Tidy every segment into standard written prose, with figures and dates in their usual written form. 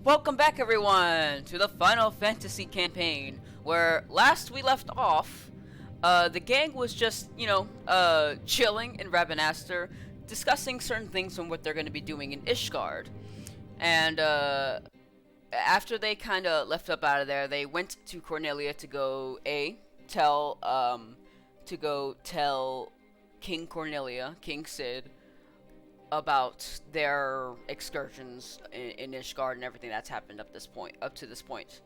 Welcome back, everyone, to the Final Fantasy campaign, where last we left off, the gang was just, chilling in Rabanastre, discussing certain things on what they're going to be doing in Ishgard. And, after they kind of left up out of there, they went to Cornelia to go, tell King Cornelia, King Cid, about their excursions in Ishgard and everything that's happened up to this point.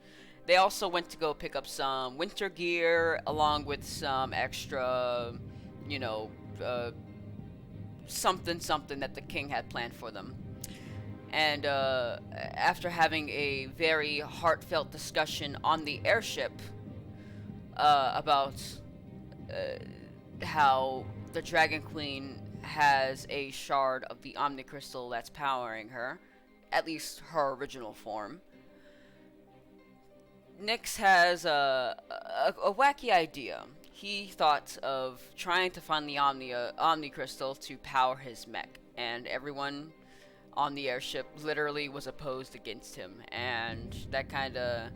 They also went to go pick up some winter gear along with some extra, something that the king had planned for them. And after having a very heartfelt discussion on the airship about how the Dragon Queen has a shard of the Omni Crystal that's powering her, at least her original form, Nyx has a wacky idea. He thought of trying to find the Omni Crystal to power his mech, and everyone on the airship literally was opposed against him, and that kind of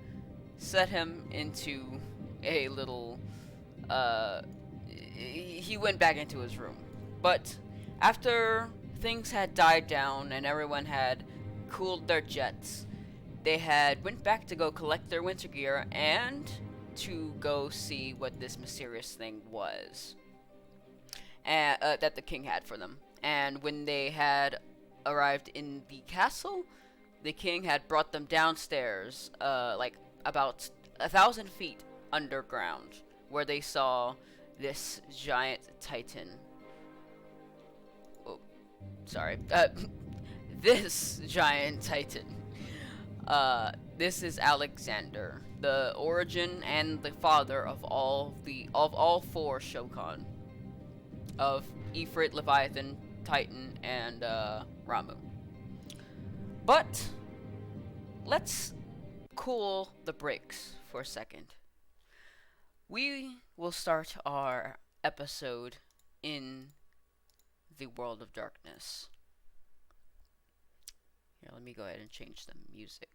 set him into a little, he went back into his room. But after things had died down and everyone had cooled their jets, they had went back to go collect their winter gear and to go see what this mysterious thing was that the king had for them. And when they had arrived in the castle, the king had brought them downstairs, like about 1,000 feet underground, where they saw this giant titan. Sorry, this giant titan. This is Alexander, the origin and the father of all four Shokan, of Ifrit, Leviathan, Titan, and Ramu. But let's cool the brakes for a second. We will start our episode in the world of darkness. Here, let me go ahead and change the music.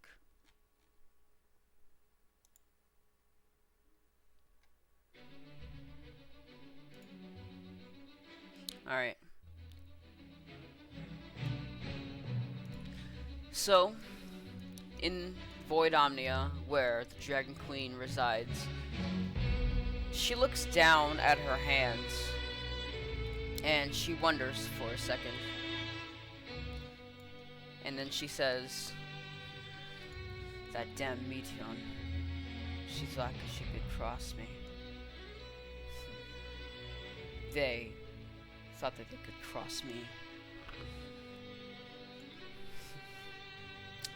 Alright. So, in Void Omnia, where the Dragon Queen resides, she looks down at her hands and she wonders for a second. And then she says, "That damn Meteon. She thought she could cross me. They thought that they could cross me."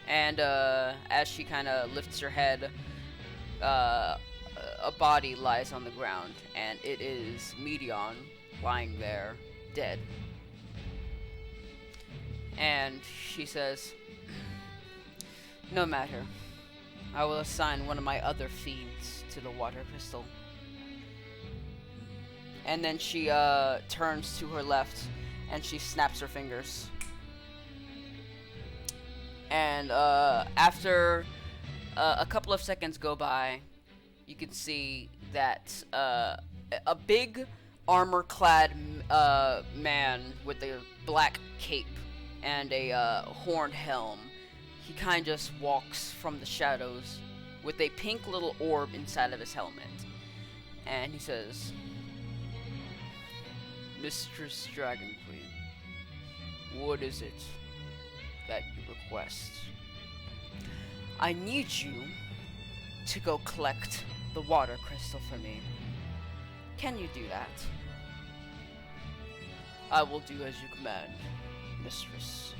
And as she kind of lifts her head, a body lies on the ground, and it is Meteon lying there, dead. And she says, "No matter. I will assign one of my other fiends to the water crystal." And then she turns to her left, and she snaps her fingers. And after a couple of seconds go by, you can see that a big armor-clad man with a black cape and a horned helm, he kind of just walks from the shadows with a pink little orb inside of his helmet. And he says, "Mistress Dragon Queen, what is it that you request?" "I need you to go collect the water crystal for me. Can you do that?" "I will do as you command, mistress."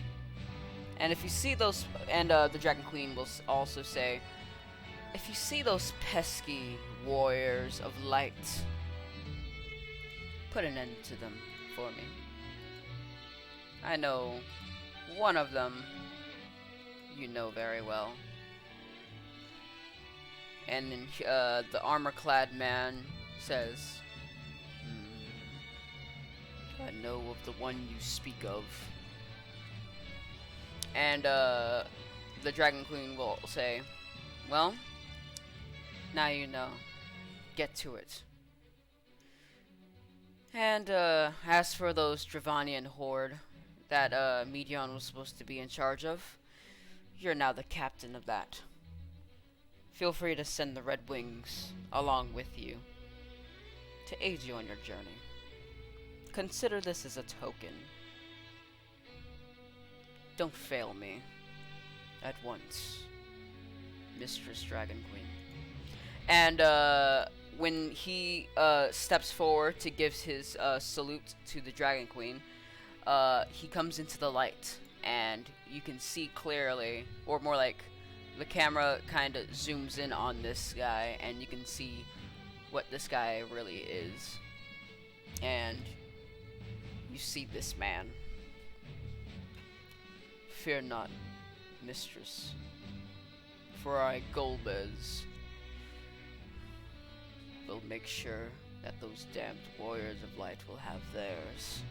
And if you see those, and the Dragon Queen will also say, "If you see those pesky warriors of light, put an end to them for me. I know one of them you know very well." And then the armor-clad man says, "I know of the one you speak of." And the Dragon Queen will say, "Well, now you know. Get to it." And as for those Dravanian horde that Medion was supposed to be in charge of, you're now the captain of that. Feel free to send the Red Wings along with you to aid you on your journey. Consider this as a token. Don't fail me. At once, Mistress Dragon Queen. And when he steps forward to give his salute to the Dragon Queen, he comes into the light, and you can see clearly, or more like the camera kind of zooms in on this guy, and you can see what this guy really is. And you see this man. Fear not, mistress, for I, Golbez, will make sure that those damned warriors of light will have theirs.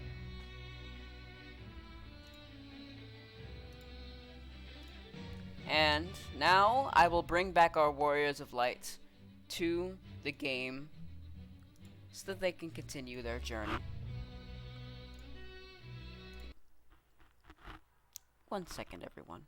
And now I will bring back our warriors of light to the game so that they can continue their journey. 1 second, everyone.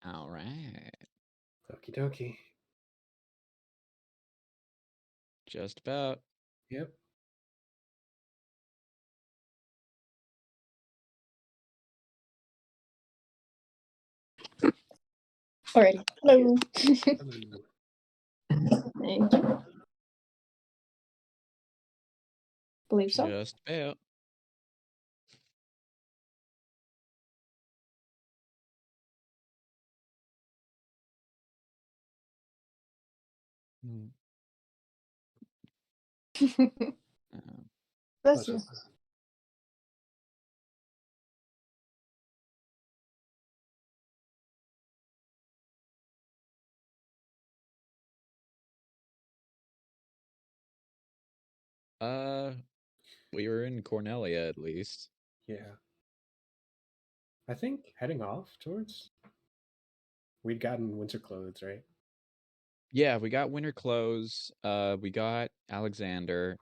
All right. Okie dokie. Just about. Yep. Alrighty. Hello. Hello. Thank you. Believe so. Just about. Hmm. Bless you. We were in Cornelia at least. Yeah. I think heading off towards. We'd gotten winter clothes, right? Yeah, we got winter clothes. We got Alexander,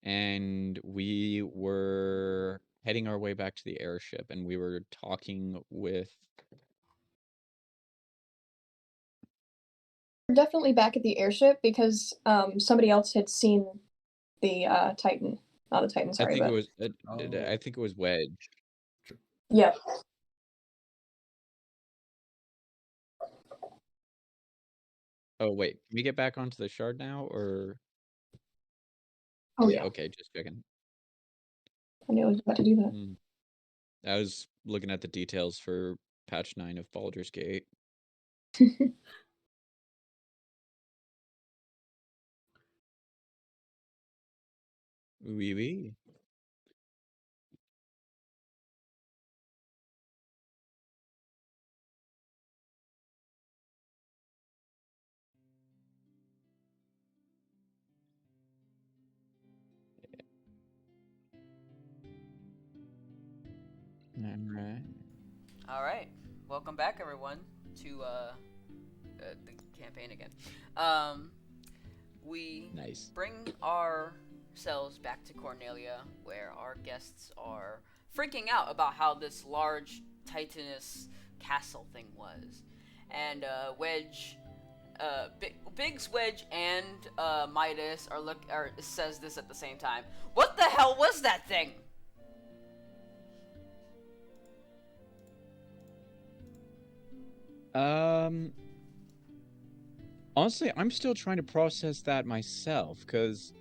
and we were heading our way back to the airship, and we were talking with. We're definitely back at the airship because somebody else had seen the Titan. Not the Titan, sorry. I think but... it was. Oh. I think it was Wedge. Yep. Oh wait, can we get back onto the shard now, or? Oh yeah. Okay, just checking. I knew I was about to do that. I was looking at the details for patch 9 of Baldur's Gate. Oui, oui. Alright. Alright, welcome back everyone to the campaign again. We Nice. bring ourselves back to Cornelia, where our guests are freaking out about how this large Titanous castle thing was. And Wedge, Biggs, Wedge, and Midas says this at the same time. What the hell was that thing? Honestly, I'm still trying to process that myself, because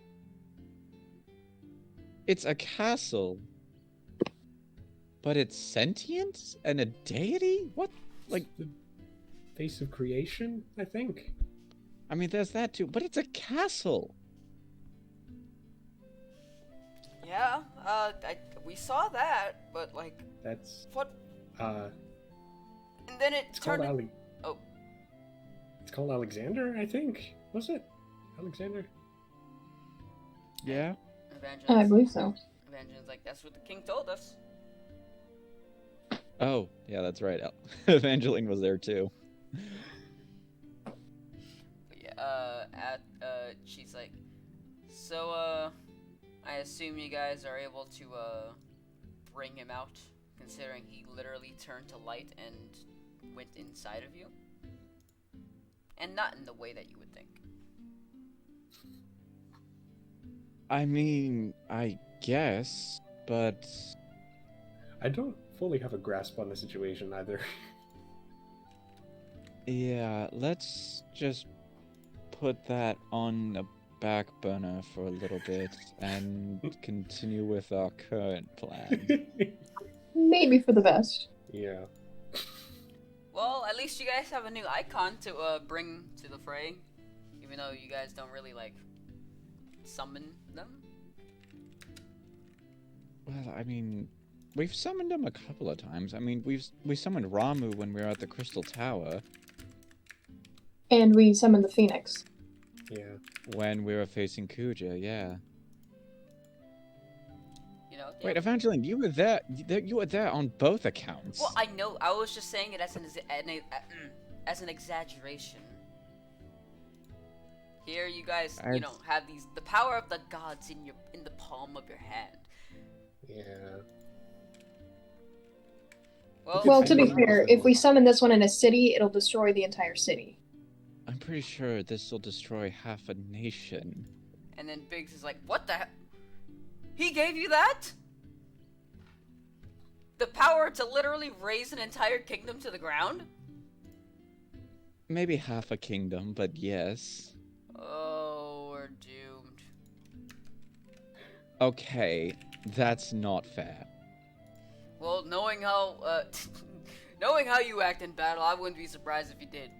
it's a castle, but it's sentient and a deity? What? Like, the face of creation, I think. I mean, there's that too, but it's a castle. Yeah, saw that, but like, That's what? uh, And then it it's called turned. Oh. It's called Alexander, I think. Was it Alexander? Yeah. I believe so. Evangeline's like, that's what the king told us. Oh, yeah, that's right. Evangeline was there too. But yeah, she's like, so, I assume you guys are able to, bring him out, considering he literally turned to light and went inside of you? And not in the way that you would think. I mean, I guess, but I don't fully have a grasp on the situation either. yeah, let's just put that on the back burner for a little bit and continue with our current plan. Maybe for the best. Yeah. Well, at least you guys have a new icon to, bring to the fray. Even though you guys don't really, like, summon them. Well, I mean, we've summoned him a couple of times. I mean, we summoned Ramu when we were at the Crystal Tower. And we summoned the Phoenix. Yeah. When we were facing Kuja, yeah. You know? Wait, yeah. Evangeline, you were there. You were there on both accounts. Well, I know. I was just saying it as an exaggeration. Here, you guys, you know, have the power of the gods in the palm of your hand. Yeah. Well, to be fair, if we summon this one in a city, it'll destroy the entire city. I'm pretty sure this will destroy half a nation. And then Biggs is like, "What the? He gave you that? The power to literally raise an entire kingdom to the ground?" Maybe half a kingdom, but yes. Oh, we're doomed. Okay, that's not fair. Well, knowing how knowing how you act in battle, I wouldn't be surprised if you did.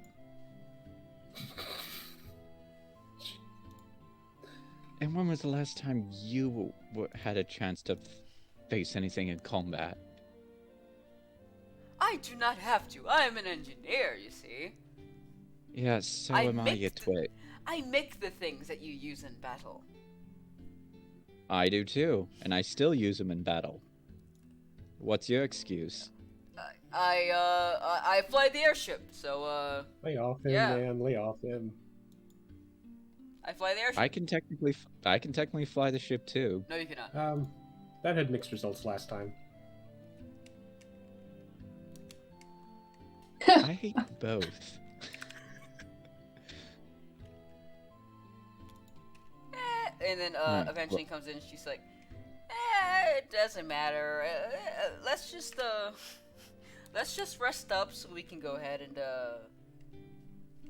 And when was the last time you had a chance to face anything in combat? I do not have to. I am an engineer, you see. Yeah, so am I, you twit. I make the things that you use in battle. I do too, and I still use them in battle. What's your excuse? I fly the airship, so Lay off him, yeah. man. Lay off him. I fly the airship. I can technically fly the ship too. No, you cannot. That had mixed results last time. I hate both. And then Evangeline comes in and she's like, it doesn't matter. Let's just rest up so we can go ahead and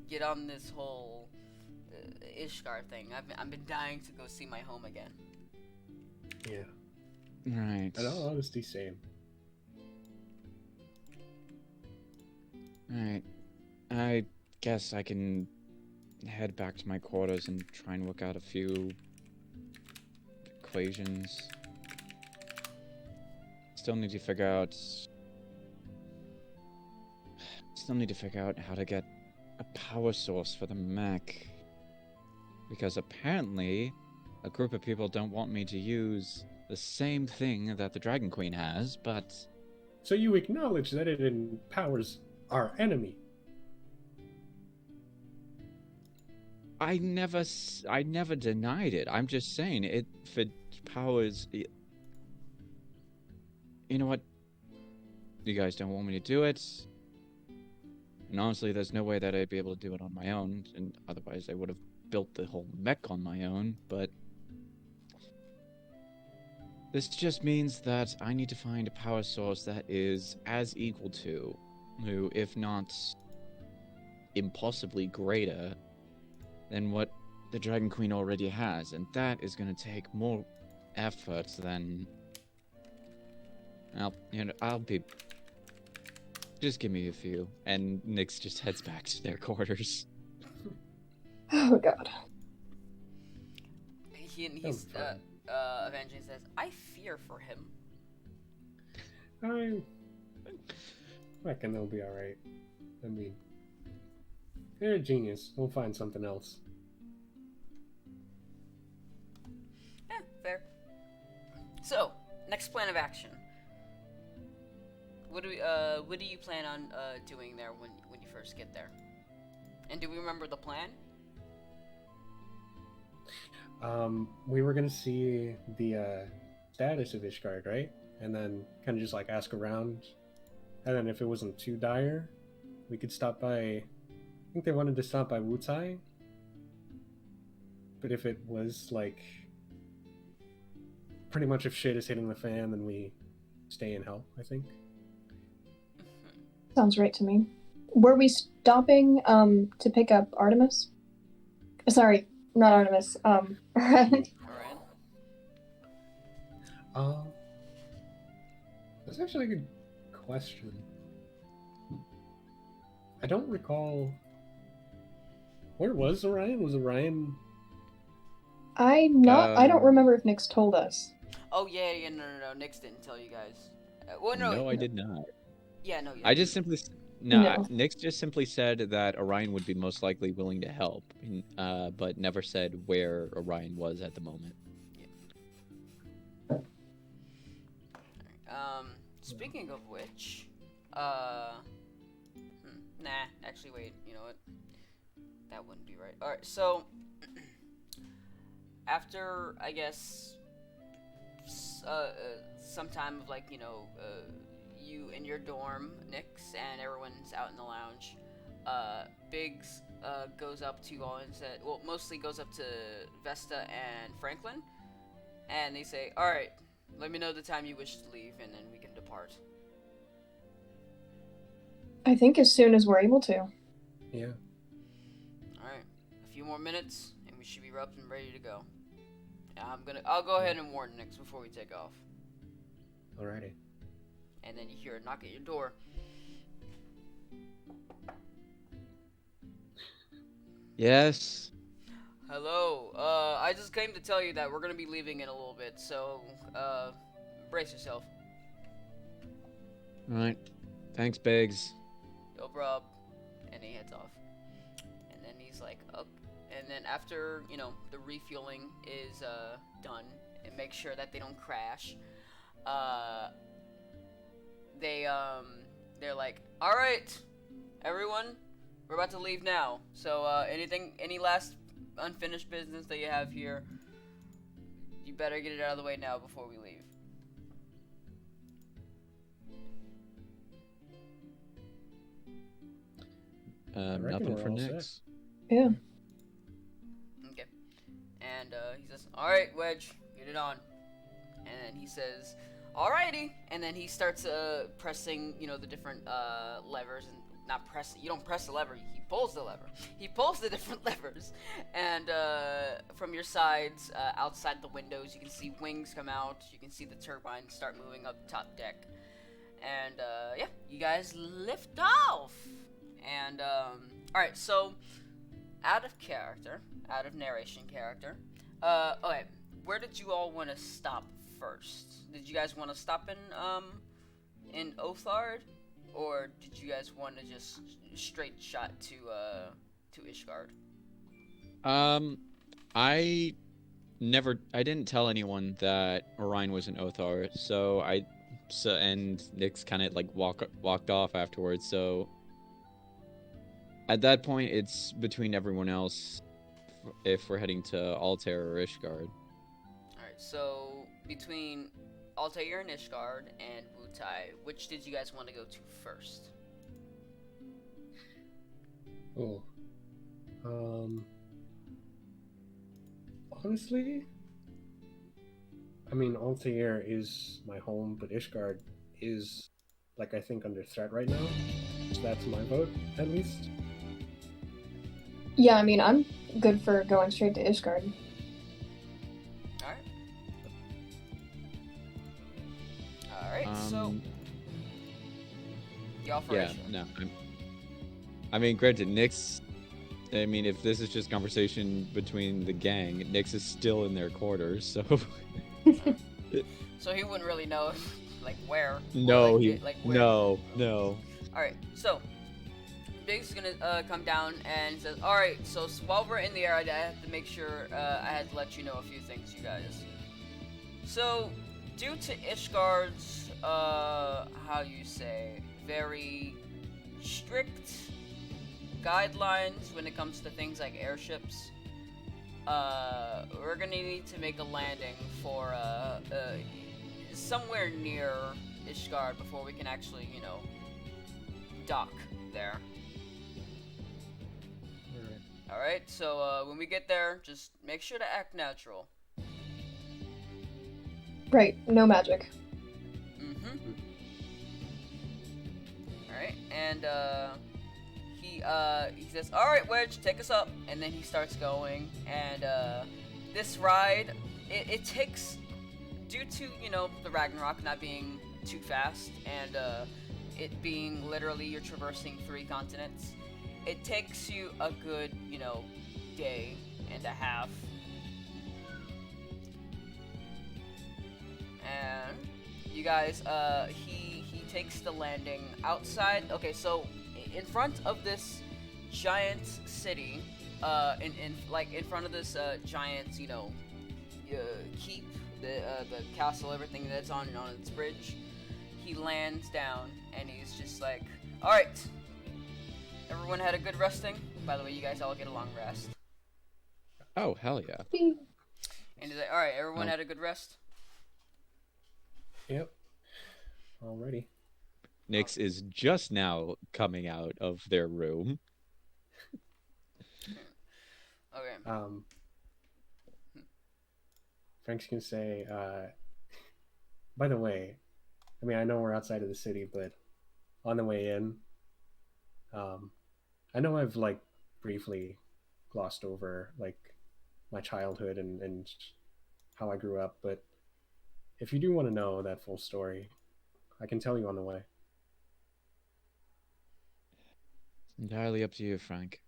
get on this whole Ishgar thing. I've been dying to go see my home again. Yeah. Right. In all honesty, same. Right. I guess I can head back to my quarters and try and work out a few equations. Still need to figure out how to get a power source for the mech. Because apparently a group of people don't want me to use the same thing that the Dragon Queen has, but So you acknowledge that it empowers our enemy. I never denied it. I'm just saying it powers. You know what? You guys don't want me to do it, and honestly, there's no way that I'd be able to do it on my own. And otherwise, I would have built the whole mech on my own. But this just means that I need to find a power source that is as equal to, if not impossibly greater, than what the Dragon Queen already has, and that is going to take more effort than... I'll be... Just give me a few. And Nyx just heads back to their quarters. Oh god. Evangeline says, I fear for him. I reckon they'll be alright. I mean, they're a genius. We'll find something else. Yeah, fair. So, next plan of action. What do you plan on doing there when you first get there? And do we remember the plan? We were gonna see the status of Ishgard, right? And then kind of just like ask around. And then if it wasn't too dire, we could stop by. I think they wanted to stop by Wutai. But if it was like pretty much if shit is hitting the fan, then we stay and help, I think. Sounds right to me. Were we stopping to pick up Artemis? Sorry, not Artemis. Alright. That's actually a good question. I don't recall. Where was Orion? Was Orion? I don't remember if Nyx told us. Oh yeah, no. Nyx didn't tell you guys. Well, no. No, I did not. Yeah, no. I just simply No. Nyx just simply said that Orion would be most likely willing to help, but never said where Orion was at the moment. Speaking of which, actually, wait. You know what? That wouldn't be right. All right, so after I guess some time of like you in your dorm, Nyx, and everyone's out in the lounge. Biggs goes up to you all and said, well, mostly goes up to Vesta and Franklin, and they say, "All right, let me know the time you wish to leave, and then we can depart." I think as soon as we're able to. Yeah. All right, a few more minutes, and we should be up and ready to go. I'll go ahead and warn Nyx before we take off. Alrighty. And then you hear a knock at your door. Yes. Hello. I just came to tell you that we're gonna be leaving in a little bit, so brace yourself. All right. Thanks, Biggs. No prob. And he heads off. And then he's like, up. And then after the refueling is done, and make sure that they don't crash. They're like, "All right, everyone, we're about to leave now. So any last unfinished business that you have here, you better get it out of the way now before we leave." Nothing we're for all Nyx. Yeah. Okay. And he says, "All right, Wedge, get it on." And he says, "Alrighty," and then he starts pressing, the different levers, and not press. You don't press the lever. He pulls the lever. He pulls the different levers, and from your sides, outside the windows, you can see wings come out. You can see the turbines start moving up top deck, and you guys lift off. And all right, so out of narration character. Okay, where did you all want to stop first? Did you guys want to stop in Othard, or did you guys want to just straight shot to Ishgard? I didn't tell anyone that Orion was an Othar, and Nyx kind of like walked off afterwards. So at that point, it's between everyone else if we're heading to Altair or Ishgard. Alright, so between Altair and Ishgard and Wutai, which did you guys want to go to first? Oh. Honestly, I mean, Altair is my home, but Ishgard is, like, I think under threat right now. So that's my vote, at least. Yeah, I mean, I'm good for going straight to Ishgard. Alright, so y'all for yeah, Ishgard. no. I mean, granted, Nyx. I mean, if this is just conversation between the gang, Nyx is still in their quarters, so. So he wouldn't really know Like where? Or, No, like where? no. All right, so Biggs is gonna come down and says, "All right, so while we're in the air, I have to make sure I had to let you know a few things, you guys. So, due to Ishgard's how you say, very strict guidelines when it comes to things like airships, we're gonna need to make a landing for somewhere near Ishgard before we can actually, dock there." Alright, so when we get there, just make sure to act natural. Right, no magic. Mm-hmm. Alright, and he says, "Alright, Wedge, take us up," and then he starts going, and this ride, it takes, due to, the Ragnarok not being too fast, and it being literally you're traversing 3 continents, it takes you a good, day and a half. And you guys, he takes the landing outside. Okay, so in front of this giant city, in front of this giant, keep, the castle, everything that's on its bridge, he lands down and he's just like, "All right, everyone had a good resting. By the way, you guys all get a long rest." Oh, hell yeah. And he's like, "All right, everyone had a good rest." Yep. Alrighty. Nyx is just now coming out of their room. Okay. Frank's gonna say, by the way, I mean, I know we're outside of the city, but on the way in, I know I've like briefly glossed over like my childhood and how I grew up, but if you do want to know that full story, I can tell you on the way. Entirely up to you, Frank.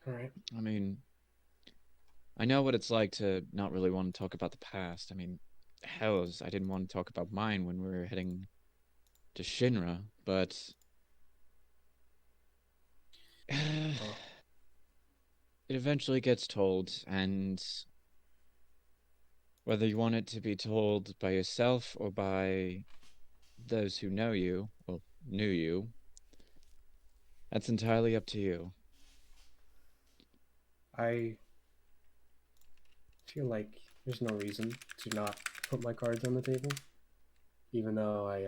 All right. I mean, I know what it's like to not really want to talk about the past. I mean, hells, I didn't want to talk about mine when we were heading to Shinra, but it eventually gets told, and whether you want it to be told by yourself or by those who know you, well, knew you, that's entirely up to you. I feel like there's no reason to not put my cards on the table, even though I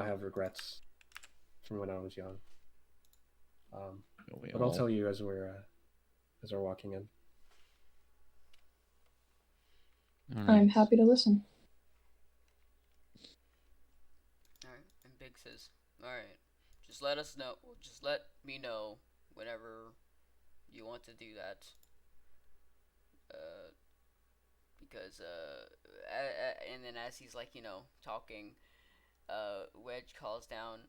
have regrets from when I was young. But I'll tell you as we're walking in. All right. I'm happy to listen. Alright, and Big says, "Alright, just let us know, just let me know whenever you want to do that. Because, and then as he's like, talking, Wedge calls down,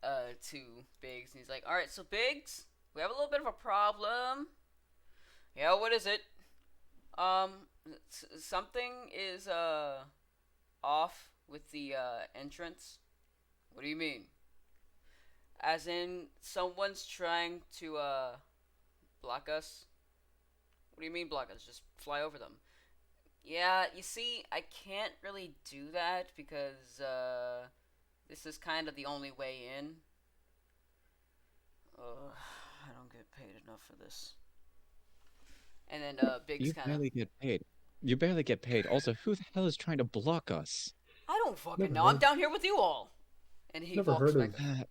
to Biggs, and he's like, "Alright, so Biggs, we have a little bit of a problem." "Yeah, what is it?" Something is, off with the, entrance." "What do you mean?" "As in, someone's trying to, block us." "What do you mean block us? Just fly over them." "Yeah, you see, I can't really do that because, this is kind of the only way in." I don't get paid enough for this. And then, Biggs You kind of... barely get paid. You barely get paid. Also, who the hell is trying to block us? "I don't fucking Never know. I'm heard- down here with you all." And he Never walks heard back. of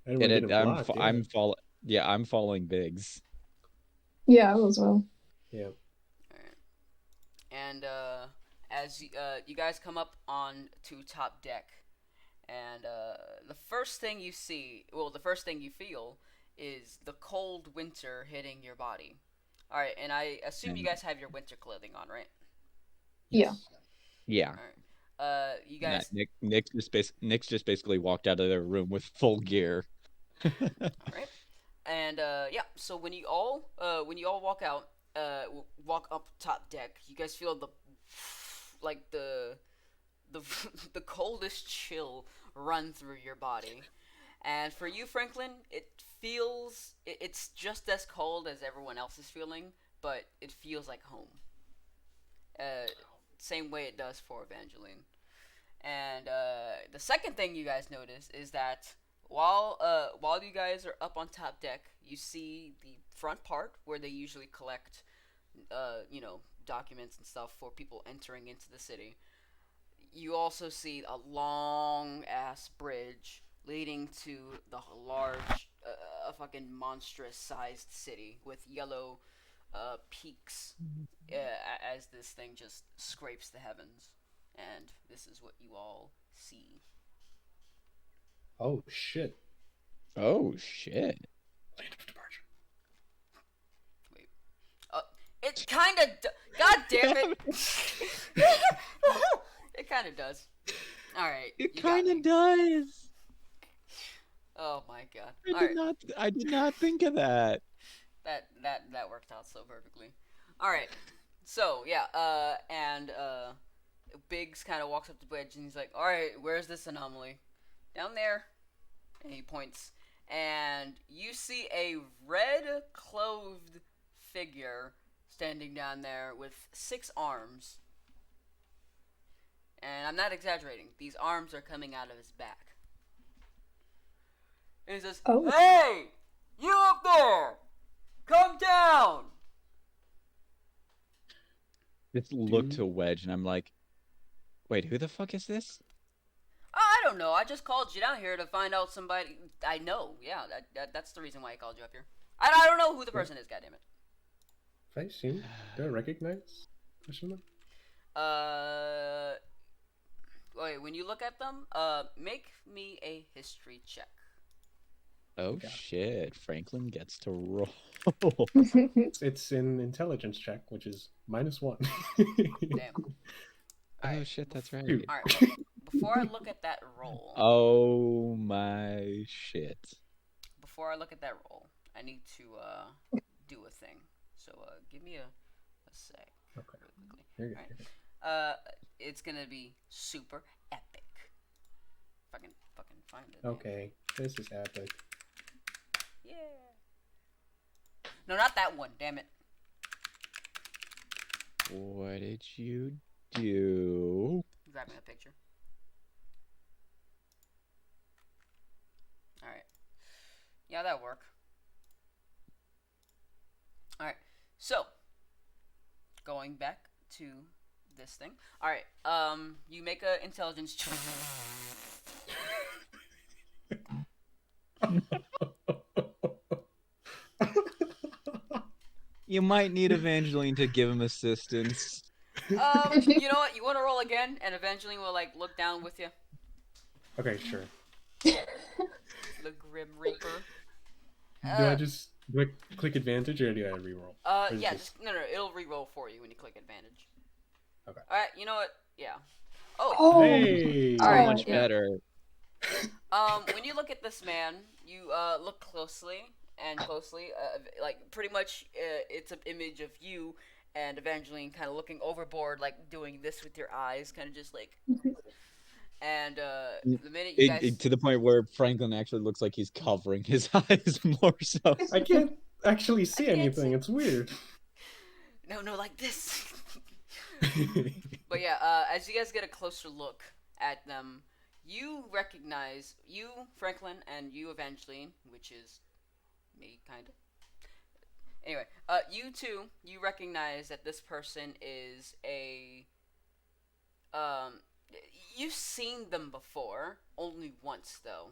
anyone Get it? getting blocked. I'm following Biggs. Yeah, I will as well. Yeah. Alright. And as you guys come up on to top deck, and the first thing you feel is the cold winter hitting your body. Alright, and I assume you guys have your winter clothing on, right? Yeah. Yeah. Alright. You guys... Nick just basically walked out of their room with full gear. Alright. And yeah, so when you all walk out, walk up top deck, you guys feel the the coldest chill run through your body. And for you, Franklin, it's just as cold as everyone else is feeling, but it feels like home. Uh, Same way it does for Evangeline. And the second thing you guys notice is that while you guys are up on top deck, you see the front part where they usually collect, documents and stuff for people entering into the city. You also see a long ass bridge leading to the large, a fucking monstrous sized city with yellow peaks as this thing just scrapes the heavens. And this is what you all see. Oh shit! Oh shit! Land of departure. Wait. It kind of. God damn it! It kind of does. All right. It kind of does. Oh my god! I did not think of that. That worked out so perfectly. All right. So yeah. And Biggs kind of walks up the bridge and he's like, "All right, where's this anomaly?" "Down there." And he points, and you see a red-clothed figure standing down there with 6 arms. And I'm not exaggerating. These arms are coming out of his back. And he says, Oh. "Hey! You up there! Come down!" Just look to Wedge, and I'm like, wait, who the fuck is this? I don't know. I just called you down here to find out somebody I know. Yeah, that's the reason why I called you up here. I don't know who the person is, goddammit. Have I seen? Do I recognize? Question mark? Wait, when you look at them, make me a history check. Oh Okay. shit! Franklin gets to roll. It's an intelligence check, which is -1. Damn. Oh Alright, shit! That's right. Alright, before I look at that roll, Oh my shit! I need to do a thing. So give me a sec. Okay. Really quickly. You're good, Alright. you're good. It's gonna be super epic. If I can fucking find it. Okay, this is epic. Yeah. No, not that one. Damn it. What did you do? Grabbing a picture. Alright. Yeah, that'll work. Alright. So, going back to this thing. Alright, you make a intelligence check. You might need Evangeline to give him assistance. You know what? You want to roll again, and Evangeline will look down with you. Okay, sure. The Grim Reaper. Do I click advantage or do I reroll? Or is Yeah, this- no, it'll re-roll for you when you click advantage. Okay. All right, you know what? Yeah. Oh. Oh. Hey! So Alright, much yeah. better. When you look at this man, you look closely, pretty much, it's an image of you and Evangeline kind of looking overboard, doing this with your eyes, kind of just and the minute you guys, To the point where Franklin actually looks like he's covering his eyes more so. I can't actually see can't anything. see. It's weird. no, like this. But yeah, as you guys get a closer look at them, you recognize you, Franklin, and you, Evangeline, which is me, kind of. Anyway, you two, you recognize that this person is you've seen them before, only once though,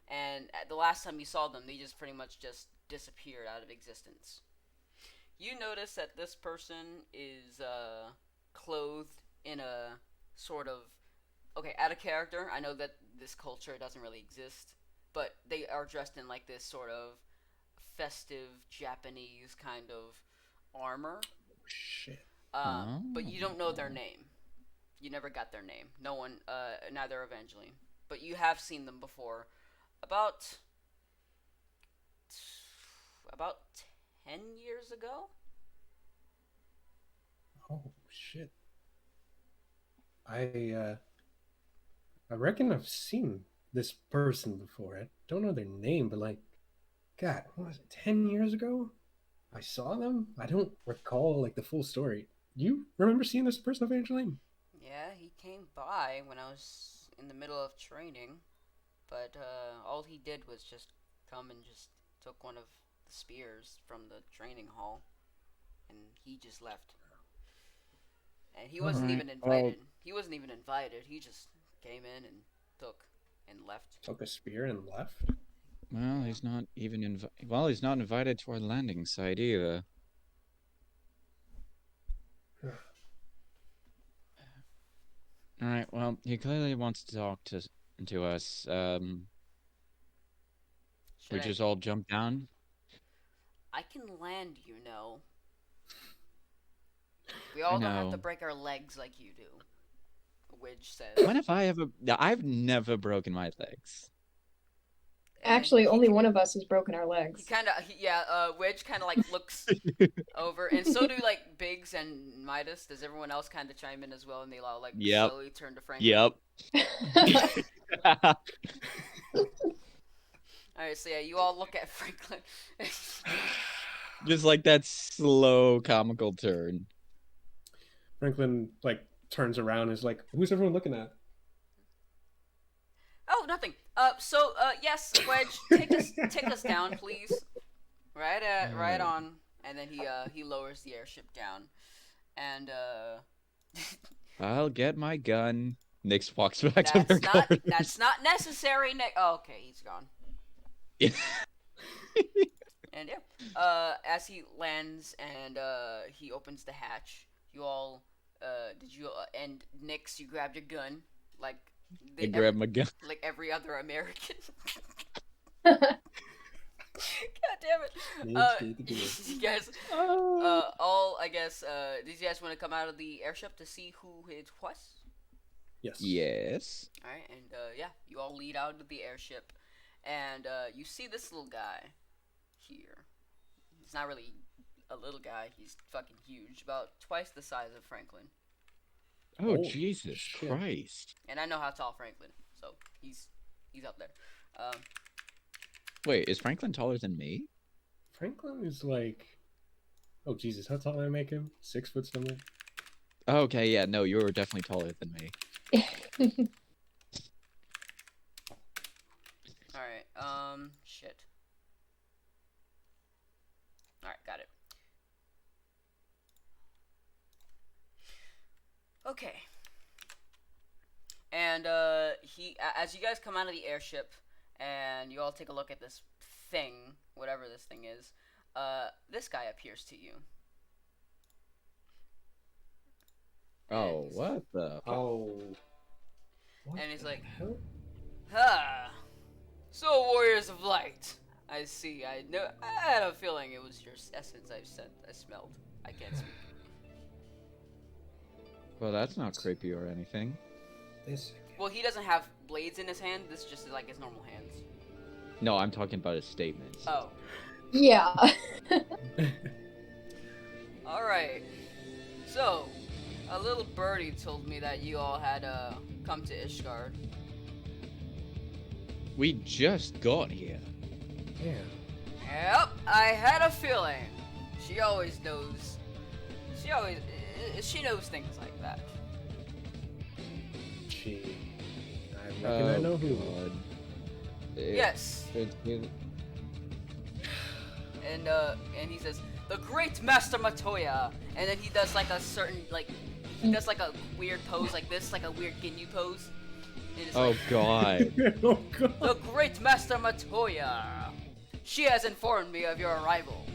and the last time you saw them, they just pretty much just disappeared out of existence. You notice that this person is clothed in a sort of, okay, out of character. I know that this culture doesn't really exist, but they are dressed in this sort of festive Japanese kind of armor. Shit. But you don't know their name. You never got their name. No one, neither Evangeline. But you have seen them before. About 10 years ago? Oh shit! I I reckon I've seen this person before. I don't know their name, but like, God, what was it? 10 years ago, I saw them. I don't recall like the full story. You remember seeing this person, Evangeline? Yeah, he came by when I was in the middle of training, but all he did was just come and just took one of the spears from the training hall, and he just left. And he wasn't Alright, even well, invited. He wasn't even invited. He just came in and took and left. Took a spear and left. well, he's not even he's not invited to our landing site either. Alright, well, he clearly wants to talk to us. We Should just all jump down? I can land, you know. We I all don't have to know. break our legs like you do. Widge says. When have I ever... I've never broken my legs. And Actually, he only one of us has broken our He legs. kind of, Wedge kind of like looks over, and so do like Biggs and Midas. Does everyone else kind of chime in as well? And they all like Yep. slowly turn to Franklin. Yep. All right, so yeah, you all look at Franklin. Just like that slow comical turn. Franklin like turns around and is like, "Who's everyone looking at?" Oh, nothing. Yes, Wedge, take us down, please. Right on. And then he lowers the airship down, and I'll get my gun. Nix walks back to their quarters. that's not necessary, Nick. Oh, okay, he's gone. Yeah. And as he lands and he opens the hatch, you all and Nix, you grabbed your gun like I grab my gun. like every other American. God damn it! You guys, all I guess. Did you guys want to come out of the airship to see who it was? Yes. Yes. All right, and yeah, you all lead out of the airship, and you see this little guy here. He's not really a little guy. He's fucking huge, about twice the size of Franklin. Oh, Oh, Jesus shit. Christ. And I know how tall Franklin, so he's up there. Wait, is Franklin taller than me? Franklin is like, oh Jesus, how tall did I make him? 6 foot something. Okay, yeah, no, you're definitely taller than me. Alright, shit. Alright, got it. Okay. And, as you guys come out of the airship, and you all take a look at this thing, whatever this thing is, this guy appears to you. Oh, what the fuck? Oh. What And he's the like, hell? Ah, so Warriors of Light. I see. I had a feeling it was your essence I smelled. I can't speak. Well, that's not creepy or anything. This. Well, he doesn't have blades in his hand. This is just like his normal hands. No, I'm talking about his statements. Oh. Yeah. All right. So, a little birdie told me that you all had come to Ishgard. We just got here. Yeah. Yep, I had a feeling. She always knows. She knows things like that. I reckon I know who. God. Yes. And he says, the Great Master Matoya, and then he does like a certain he does like a weird pose like this, like a weird Ginyu pose. And it's Oh, like, God. Oh God. the Great Master Matoya. She has informed me of your arrival,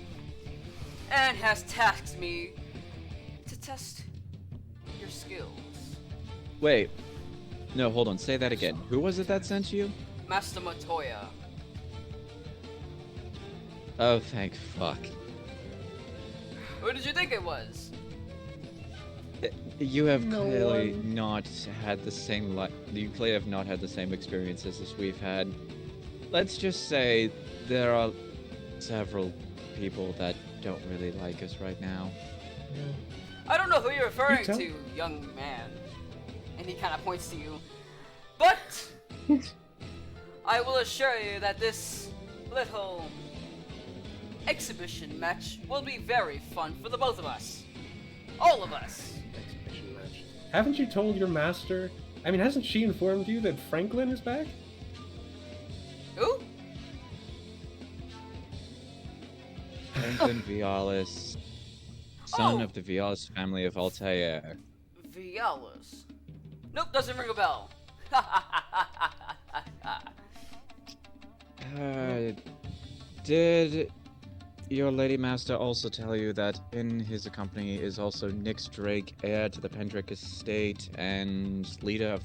and has tasked me to test your skills. Wait. No, hold on. Say that again. Who was it that sent you? Master Matoya. Oh, thank fuck. Who did you think it was? You have No clearly one. not had the same you clearly have not had the same experiences as we've had. Let's just say there are several people that don't really like us right now. I don't know who you're referring tell- to, young man. And he kind of points to you. But I will assure you that this little exhibition match will be very fun for the both of us. All of us. Exhibition match. Haven't you told your master? I mean, hasn't she informed you that Franklin is back? Who? Franklin Vialis, son Oh. of the Vialis family of Altair. Vialis. Nope, doesn't ring a bell. Did your lady master also tell you that in his company is also Nyx Drake, heir to the Pendrick estate and leader of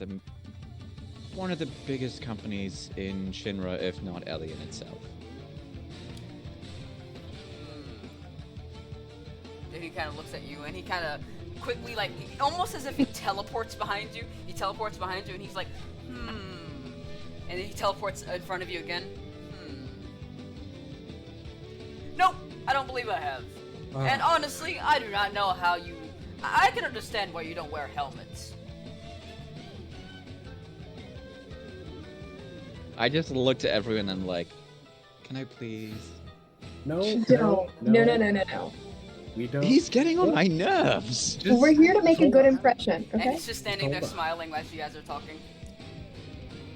one of the biggest companies in Shinra, if not Elian itself? Then he kind of looks at you and he kind of quickly, like, almost as if he teleports behind you. He teleports behind you and he's like, And then he teleports in front of you again. Nope, I don't believe I have. And honestly, I do not know how you... I can understand why you don't wear helmets. I just looked at everyone and like, can I please? No, No. No. We don't. He's getting on What? my nerves. Just We're here to make a hold good on. impression, And okay? he's just standing there Hold on. smiling as you guys are talking.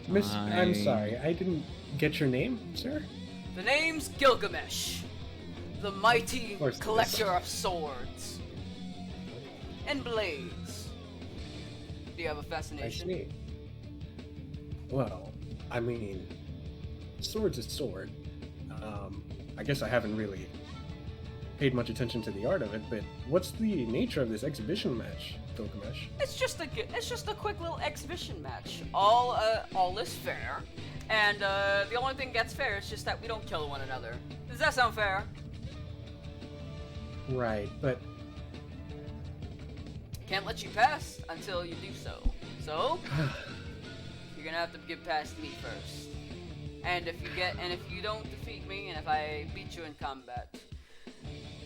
Miss, I'm Fine. sorry, I didn't get your name, sir. The name's Gilgamesh, the mighty course it is. collector of swords and blades. Do you have a I fascination? see. Well, I mean, sword's a sword. I guess I haven't really paid much attention to the art of it, but what's the nature of this exhibition match, Gilgamesh? It's just a quick little exhibition match. All is fair, and the only thing that's fair is just that we don't kill one another. Does that sound fair? Right, but Can't let you pass until you do so. So you're gonna have to get past me first. And if you don't defeat me, and if I beat you in combat,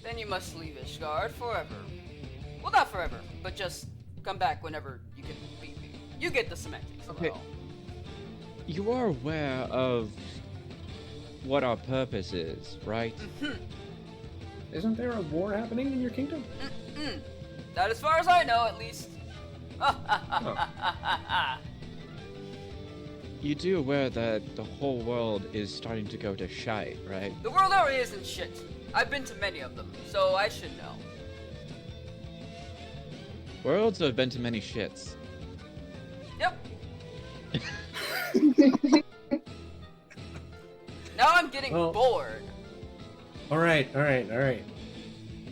then you must leave Ishgard forever. Well, not forever, but just come back whenever you can beat me. You get the semantics. Okay. Well. You are aware of what our purpose is, right? isn't there a war happening in your kingdom? That, as far as I know, at least. You do aware that the whole world is starting to go to shite, right? The world already isn't shit. I've been to many of them, so I should know. Worlds have been to many shits. Yep. Now I'm getting Well- bored. All right.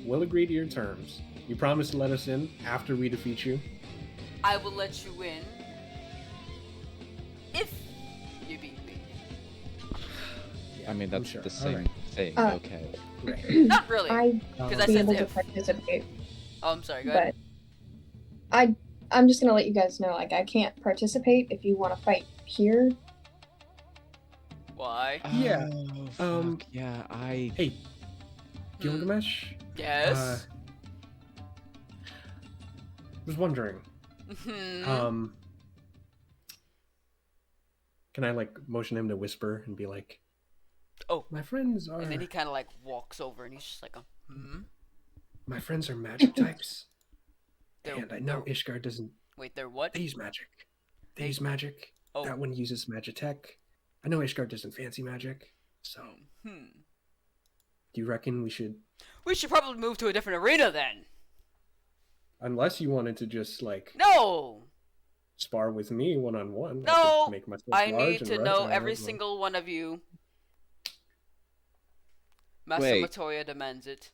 We'll agree to your terms. You promise to let us in after we defeat you? I will let you in if you beat me. Yeah, I mean, I'm that's sure. the All same right. thing, Uh, okay. Right. Not really. I'd Because I be said able to if. participate, Oh, I'm sorry. Go ahead. but I'm just gonna let you guys know, like, I can't participate if you want to fight here. Why? Yeah, Oh, um, fuck, yeah, I... Hey, Gilgamesh. Yes. Was wondering. Mhm. Can I like motion him to whisper and be like, Oh. my friends are And then he kind of like walks over and he's just like, my friends are magic types, They're- and I know they're- Ishgard doesn't. Wait, they're what? They use magic. They use magic. Oh. That one uses magitech. I know Ishgard doesn't fancy magic, so do you reckon we should? We should probably move to a different arena then. Unless you wanted to just like No. spar with me one on one. No. Make myself I large need and to run know around every and- single one of you. Master Wait. Matoya demands it.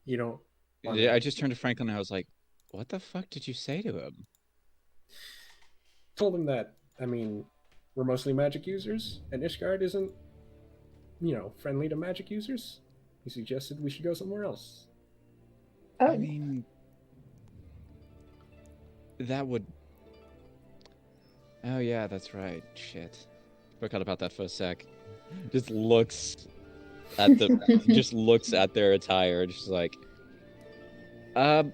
You don't. want Yeah, I just turned to Franklin and I was like, what the fuck did you say to him? Told him that. I mean, we're mostly magic users, and Ishgard isn't, friendly to magic users. He suggested we should go somewhere else. Oh, I mean... That would... Oh yeah, that's right. Shit. Forgot about that for a sec. Just looks at the just looks at their attire, just like, well,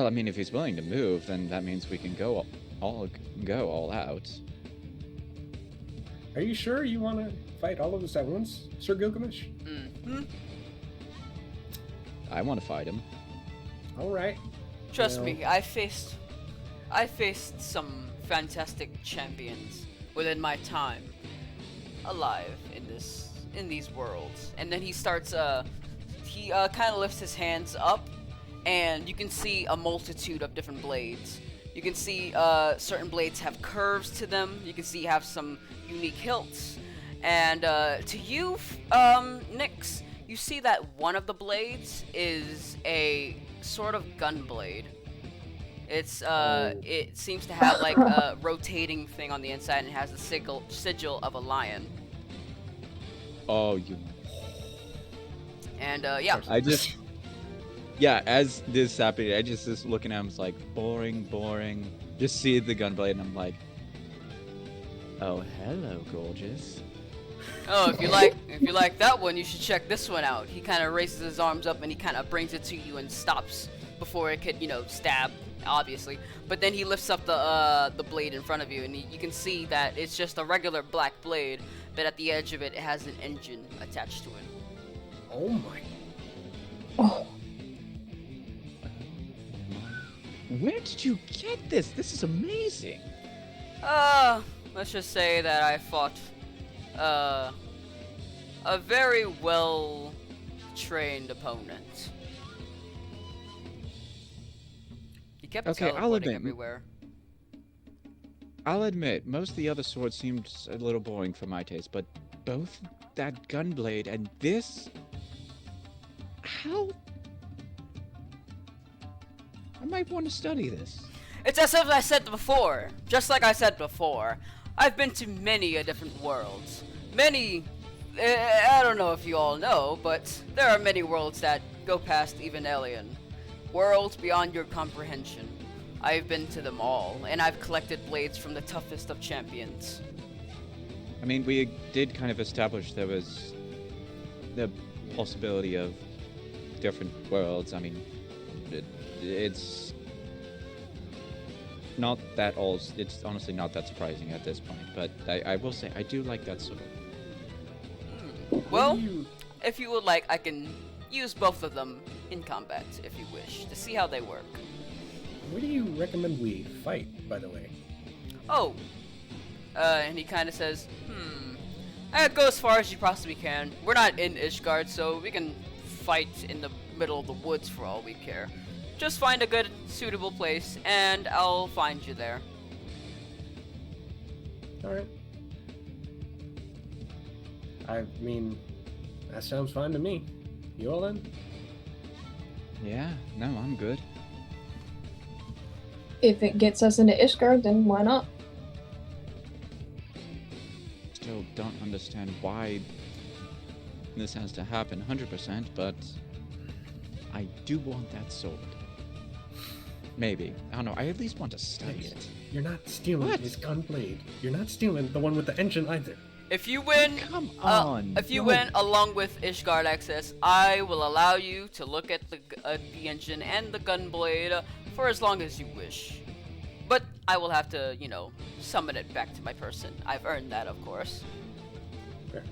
I mean, if he's willing to move, then that means we can go all out. Are you sure you want to fight all of us at once, Sir Gilgamesh? Mm-hmm. I want to fight him. All right. Trust Well- me, I faced some fantastic champions within my time alive in these worlds. And then he starts he kind of lifts his hands up, and you can see a multitude of different blades. You can see certain blades have curves to them. You can see have some unique hilts. And to you, Nyx, you see that one of the blades is a sort of gun blade. It's it seems to have like a rotating thing on the inside, and it has the sigil of a lion. Oh, you. And yeah, I just. Yeah, as this happened, I just looking at him, it's like boring. Just see the gunblade, and I'm like, oh, hello, gorgeous. oh, if you like that one, you should check this one out. He kind of raises his arms up and he kind of brings it to you and stops before it could, stab, obviously. But then he lifts up the blade in front of you, and you can see that it's just a regular black blade, but at the edge of it, it has an engine attached to it. Oh my. Oh, Where did you get this? This is amazing. Let's just say that I fought a very well trained opponent. He kept Okay, I'll teleporting admit- everywhere. I'll admit, most of the other swords seemed a little boring for my taste, but both that gunblade and this... How? I might want to study this. It's as if I said before. Just like I said before, I've been to many a different worlds. Many, I don't know if you all know, but there are many worlds that go past even alien. Worlds beyond your comprehension. I've been to them all, and I've collected blades from the toughest of champions. I mean, we did kind of establish there was the possibility of different worlds. I mean, it's not that it's honestly not that surprising at this point, but I will say I do like that sword. Well, What do you- if you would like, I can use both of them in combat, if you wish, to see how they work. Where do you recommend we fight, by the way? Oh, and he kind of says, go as far as you possibly can. We're not in Ishgard, so we can fight in the middle of the woods for all we care. Just find a good, suitable place, and I'll find you there. Alright. I mean, that sounds fine to me. You all in? Yeah, no, I'm good. if it gets us into Ishgard, then why not? Still don't understand why this has to happen 100%, but I do want that sword. Maybe. I don't know. I at least want to study it. You're not stealing What? his gunblade. You're not stealing the one with the engine either. If you win, Come on. if you no. win along with Ishgard access, I will allow you to look at the engine and the gunblade for as long as you wish. But I will have to, summon it back to my person. I've earned that, of course. Fair.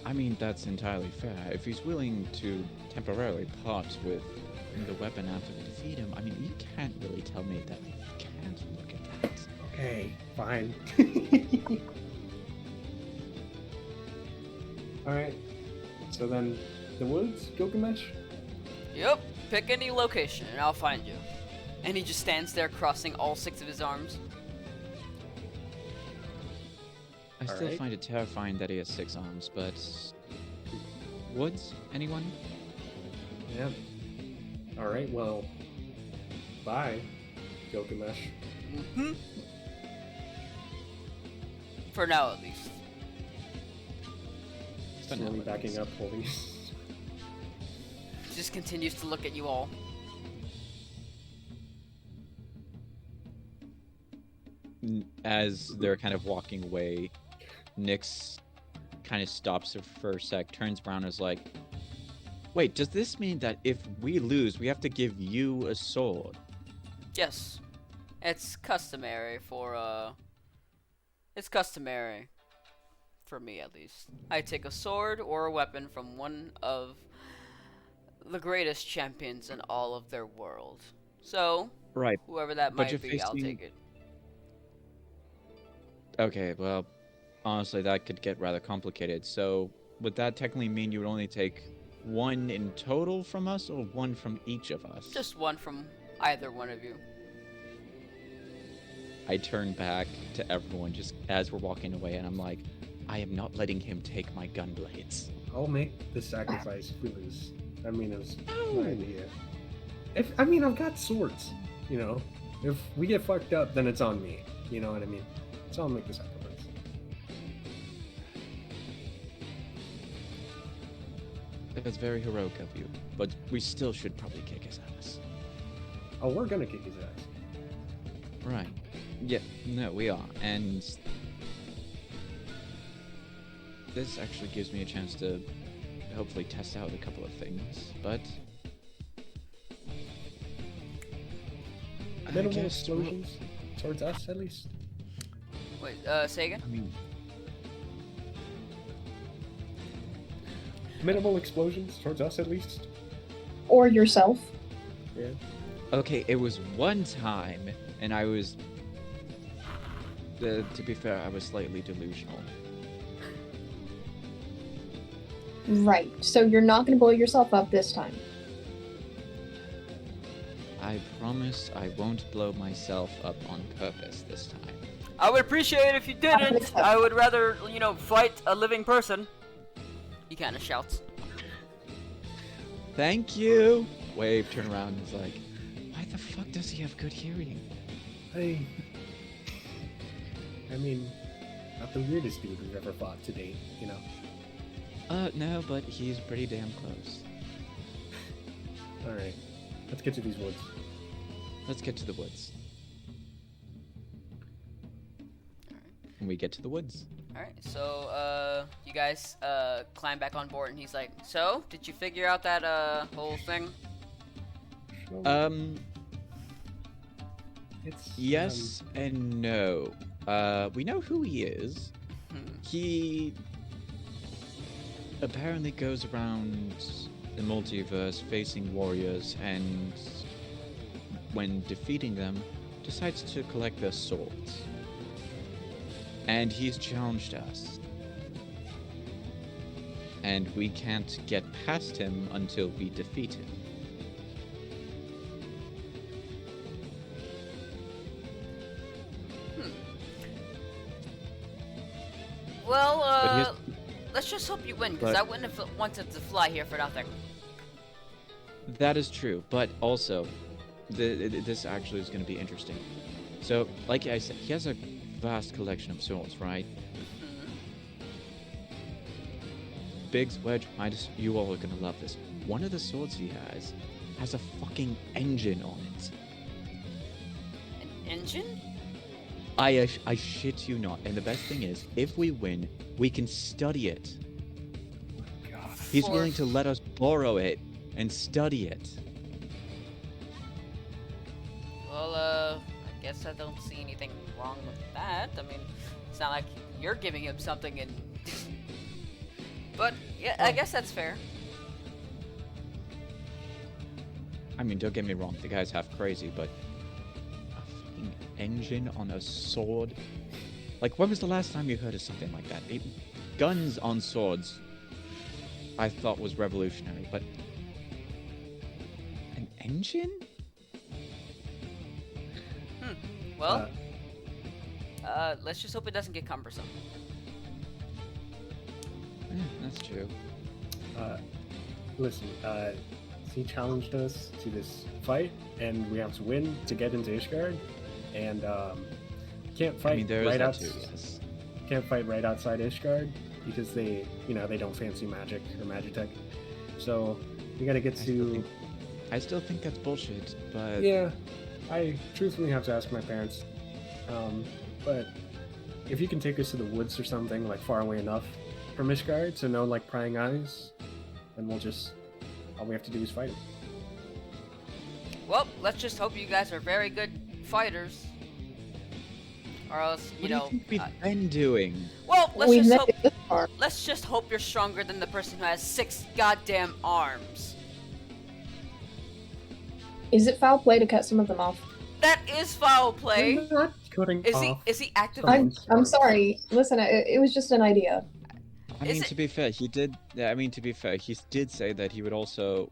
I mean, that's entirely fair. If he's willing to temporarily part with the weapon after we defeat him, I mean, you can't really tell me that I can't look at that. Okay, fine. Alright. So then, the woods, Gilgamesh? Yep, pick any location and I'll find you. And he just stands there crossing all 6 of his arms. I still Alright. find it terrifying that he has 6 arms, but... Woods? Anyone? Yeah. Alright, well, bye, Gilgamesh. Mm-hmm. For now, at least. For now, Slowly at backing least. up, holding. He just continues to look at you all. As they're kind of walking away, Nyx kind of stops for a sec, turns around and is like, wait, does this mean that if we lose, we have to give you a sword? Yes. It's customary for, It's customary. For me, at least. I take a sword or a weapon from one of the greatest champions in all of their world. So, Right. whoever that But you're might be, I'll facing- take it. Okay, well, honestly, that could get rather complicated. So, would that technically mean you would only take one in total from us, or one from each of us? Just one from either one of you. I turn back to everyone just as we're walking away, and I'm like, I am not letting him take my gun blades. I'll make the sacrifice if we lose. I mean, it was No. my idea. I've got swords. You know, if we get fucked up, then it's on me. You know what I mean? So I'll make the sacrifice. That's very heroic of you, but we still should probably kick his ass. Oh, we're gonna kick his ass. Right. Yeah, no, we are. And this actually gives me a chance to hopefully test out a couple of things, but I Minimal guess we'll- explosions towards us, at least. Wait, say again? I mean, Minimal explosions towards us, at least. Or yourself. Yeah. okay, it was one time, and I was, to be fair, I was slightly delusional. Right. So you're not going to blow yourself up this time. I promise I won't blow myself up on purpose this time. I would appreciate it if you didn't. I would rather, fight a living person. He kind of shouts. Thank you! Wave, turn around, and is like, why the fuck does he have good hearing? I mean, not the weirdest dude we've ever fought to date, you know? No, but he's pretty damn close. Alright, let's get to these woods. Let's get to the woods. And we get to the woods. Alright, so, you guys, climb back on board, and he's like, so, did you figure out that, whole thing? It's Yes and no. We know who he is. He apparently goes around the multiverse facing warriors, and when defeating them, decides to collect their swords. And he's challenged us. And we can't get past him until we defeat him. Well, But he has- let's just hope you win, because But- I wouldn't have wanted to fly here for nothing. That is true, but also, this actually is going to be interesting. So, like I said, he has a vast collection of swords, right? Biggs, Wedge, Midas, you all are going to love this. One of the swords he has a fucking engine on it. An engine? I shit you not. And the best thing is, if we win, we can study it. He's For- willing to let us borrow it and study it. Well, I guess I don't see anything wrong with that. I mean, it's not like you're giving him something and... But, yeah, I guess that's fair. I mean, don't get me wrong, the guy's half crazy, but a fucking engine on a sword? Like, when was the last time you heard of something like that? Guns on swords, I thought was revolutionary, but an engine? Well, let's just hope it doesn't get cumbersome. Yeah, that's true. Listen, he challenged us to this fight, and we have to win to get into Ishgard, and can't fight I mean, there is right that out. too, yes. Can't fight right outside Ishgard because they don't fancy magic or magitech. So we got to get to. I still think that's bullshit, but Yeah, I truthfully have to ask my parents. But if you can take us to the woods or something, like far away enough, from Ishgard, so no like prying eyes, then we'll just all we have to do is fight him. Well, let's just hope you guys are very good fighters. Or else, you What know. do you think we've been doing? Well, let's We've just made hope. it this far. Let's just hope you're stronger than the person who has 6 goddamn arms. Is it foul play to cut some of them off? That is foul play. We're not cutting Is he? off Is he actively? I'm sorry. Listen, it was just an idea. I Is mean, it- to be fair, he did. I mean, to be fair, he did say that he would also.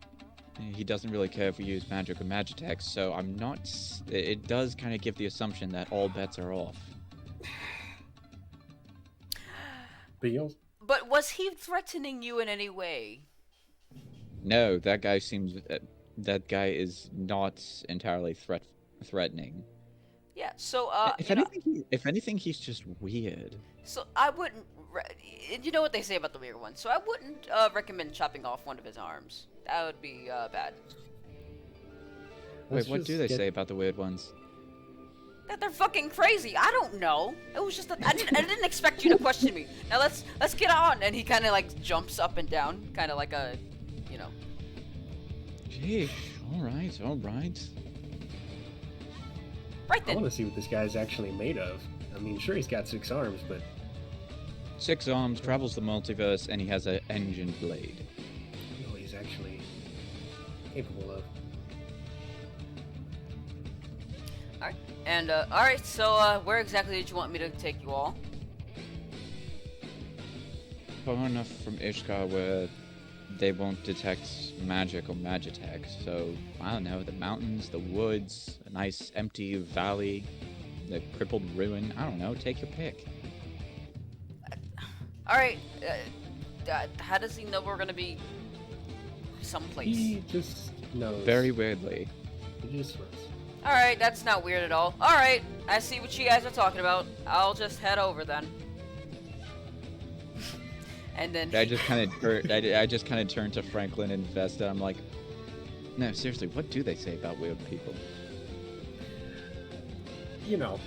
He doesn't really care if we use magic or magitex, so I'm not. It does kind of give the assumption that all bets are off. But you'll But was he threatening you in any way? No, that guy seems. That guy is not entirely threatening. Yeah. So, If anything, he's just weird. So I wouldn't. You know what they say about the weird ones. So I wouldn't recommend chopping off one of his arms. That would be bad. let's Wait, what just do they get- say about the weird ones? That they're fucking crazy. I don't know. It was just that I didn't expect you to question me. Now let's get on. And he kind of like jumps up and down, kind of like a, you know. Sheesh. All right. All right. Right I then. want to see what this guy's actually made of. I mean, sure he's got 6 arms, but 6 arms, travels the multiverse, and he has an engine blade. I don't know what he's actually capable of. And all right. So where exactly did you want me to take you all? Far enough from Ishkar where they won't detect magic or magitex. So I don't know, the mountains, the woods, a nice empty valley, the crippled ruin. I don't know. Take your pick. All right. How does he know we're gonna be someplace? He just knows. Very weirdly. He just knows. All right, that's not weird at all. All right, I see what you guys are talking about. I'll just head over then. And then I just kind of I just kind of turned to Franklin and Vesta. I'm like, no, seriously, what do they say about weird people? You know,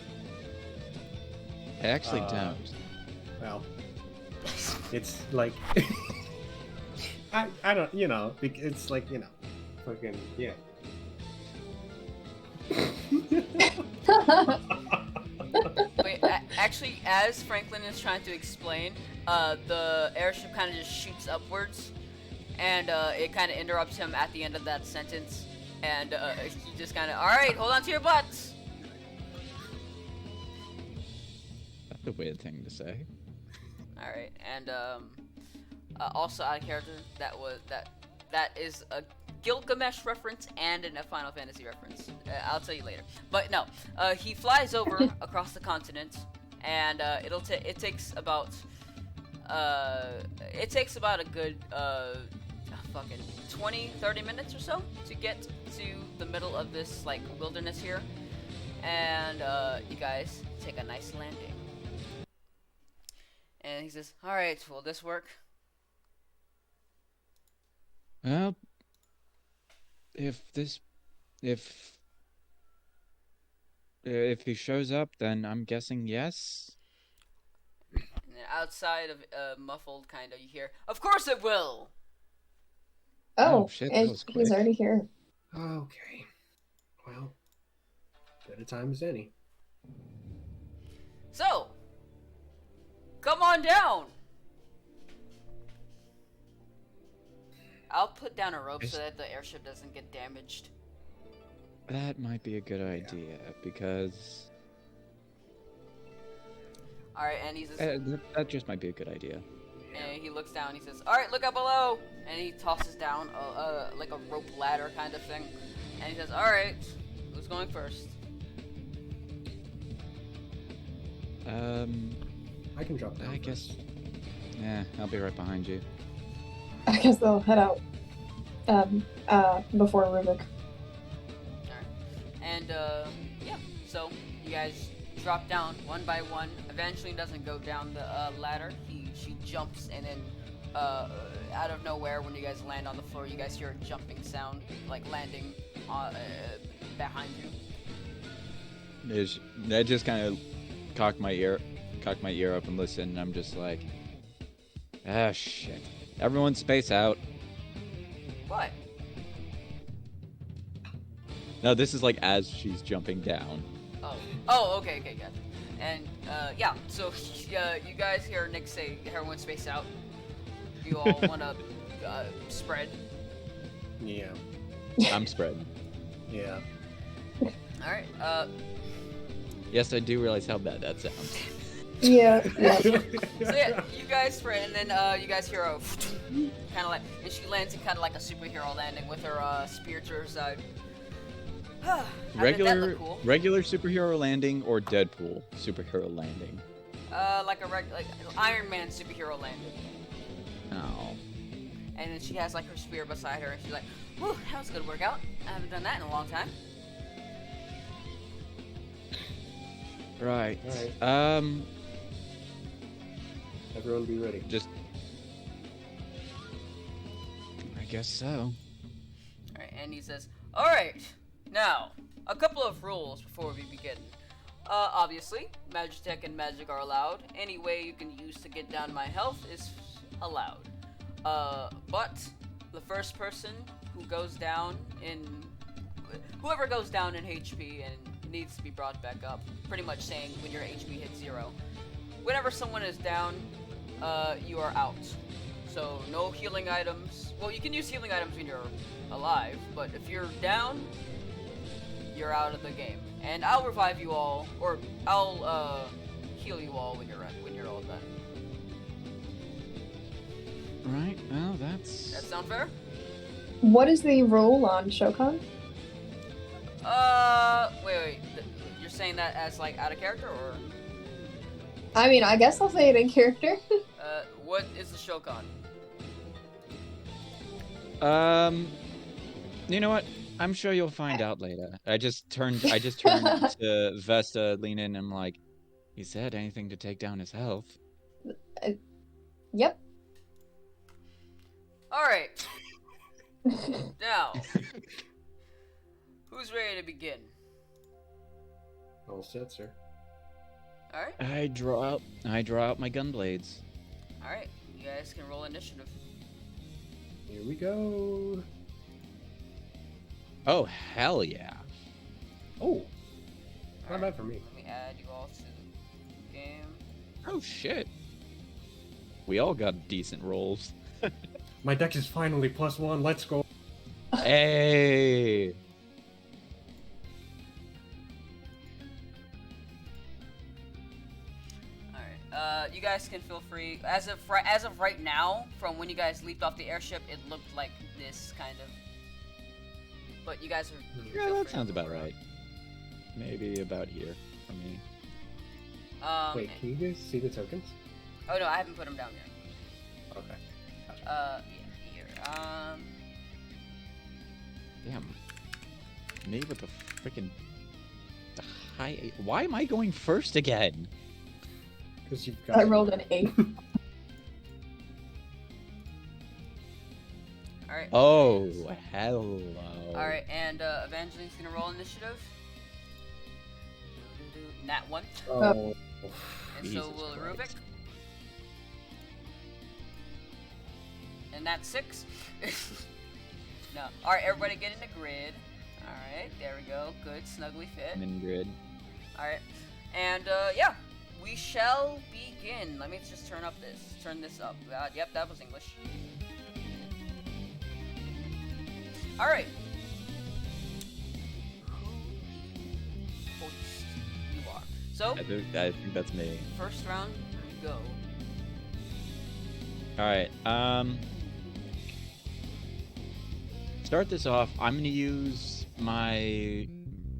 I actually Uh, don't. well, it's like I don't, you know, it's like, you know, fucking yeah. wait, actually, as Franklin is trying to explain, the airship kind of just shoots upwards, and it kind of interrupts him at the end of that sentence, and he just kind of, all right, hold on to your butts. That's a weird thing to say. All right, and also out of character, that is a Gilgamesh reference and a Final Fantasy reference. I'll tell you later. But no, he flies over across the continent, and it takes about a good fucking 20-30 minutes or so to get to the middle of this like wilderness here, and you guys take a nice landing. And he says, "All right, will this work?" Well, if he shows up, then I'm guessing yes. And then outside of muffled kind of, you hear, "Of course it will." Oh, Oh, shit, that and was he's quick. already here. Okay. Well, good a time as any. So, come on down. I'll put down a rope so that the airship doesn't get damaged. That might be a good idea because All right, and he says, that just might be a good idea. and he looks down. He says, "All right, look up below." And he tosses down like a rope ladder kind of thing. And he says, "All right, who's going first?" I can drop down. I guess. Yeah, I'll be right behind you. I guess they'll head out before Rubik. And yeah, so you guys drop down one by one. Eventually, doesn't go down the ladder. She jumps, and then out of nowhere, when you guys land on the floor, you guys hear a jumping sound, like landing behind you. I just kind of cock my ear up and listen. And I'm just like, Ah, shit. Everyone space out. What? No, this is like as she's jumping down. Oh, okay, gotcha. And, yeah, so, you guys hear Nick say, everyone space out. You all wanna, spread. Yeah. I'm spreading. Yeah. Alright, Yes, I do realize how bad that sounds. Yeah. so yeah, you guys spread, and then, you guys hear a kind of like, and she lands in kind of like a superhero landing with her, spear to her side. How did that Regular look cool? regular superhero landing or Deadpool superhero landing? Like Iron Man superhero landing. Oh. And then she has like her spear beside her, and she's like, "Whew, that was a good workout. I haven't done that in a long time." Right. Alright. Everyone be ready. Just. I guess so. Alright, and he says, "Alright, now, a couple of rules before we begin. Obviously, Magitech and magic are allowed. Any way you can use to get down my health is allowed. But the first person who goes down in... Whoever goes down in HP and needs to be brought back up, pretty much saying when your HP hits 0. Whenever someone is down, you are out. So, no healing items. Well, you can use healing items when you're alive, but if you're down, you're out of the game. And I'll revive you all, or I'll heal you all when you're all done. Right. Well, that's. That sound fair? What is the rule on Shokan? Wait. You're saying that as like out of character, or? I mean, I guess I'll say it in character. What is the Shokan? You know what? I'm sure you'll find out later. I just turned to Vesta, lean in, and I'm like, he said anything to take down his health. Yep. Alright. Now, who's ready to begin? All set, sir. Alright? I draw out my gun blades. Alright, you guys can roll initiative. Here we go. Oh, hell yeah. Oh, not Alright, bad for me. Let me add you all to the game. Oh, shit. We all got decent rolls. My deck is finally +1. Let's go. Hey! Alright, you guys can feel free. As of right now, from when you guys leaped off the airship, it looked like this, kind of. But you guys are... Yeah, feel that free sounds to about move around. right. Maybe about here for me. Wait, can you guys see the tokens? Oh no, I haven't put them down yet. Okay. Gotcha. Yeah, here. Damn. Me with the freaking high. Why am I going first again? Because you've got. I rolled an 8. Alright. Oh, hello. Alright, and Evangeline's gonna roll initiative. Nat 1. Oh. And Jesus so will Rubik. Christ. And that's 6. No. Alright, everybody get in the grid. Alright, there we go. Good, snugly fit. I'm in grid. Alright. And yeah. We shall begin. Let me just turn this up. Yep, that was English. Alright. Who hoist you are. So, I think that's me. first round, you go. Alright, start this off. I'm gonna use my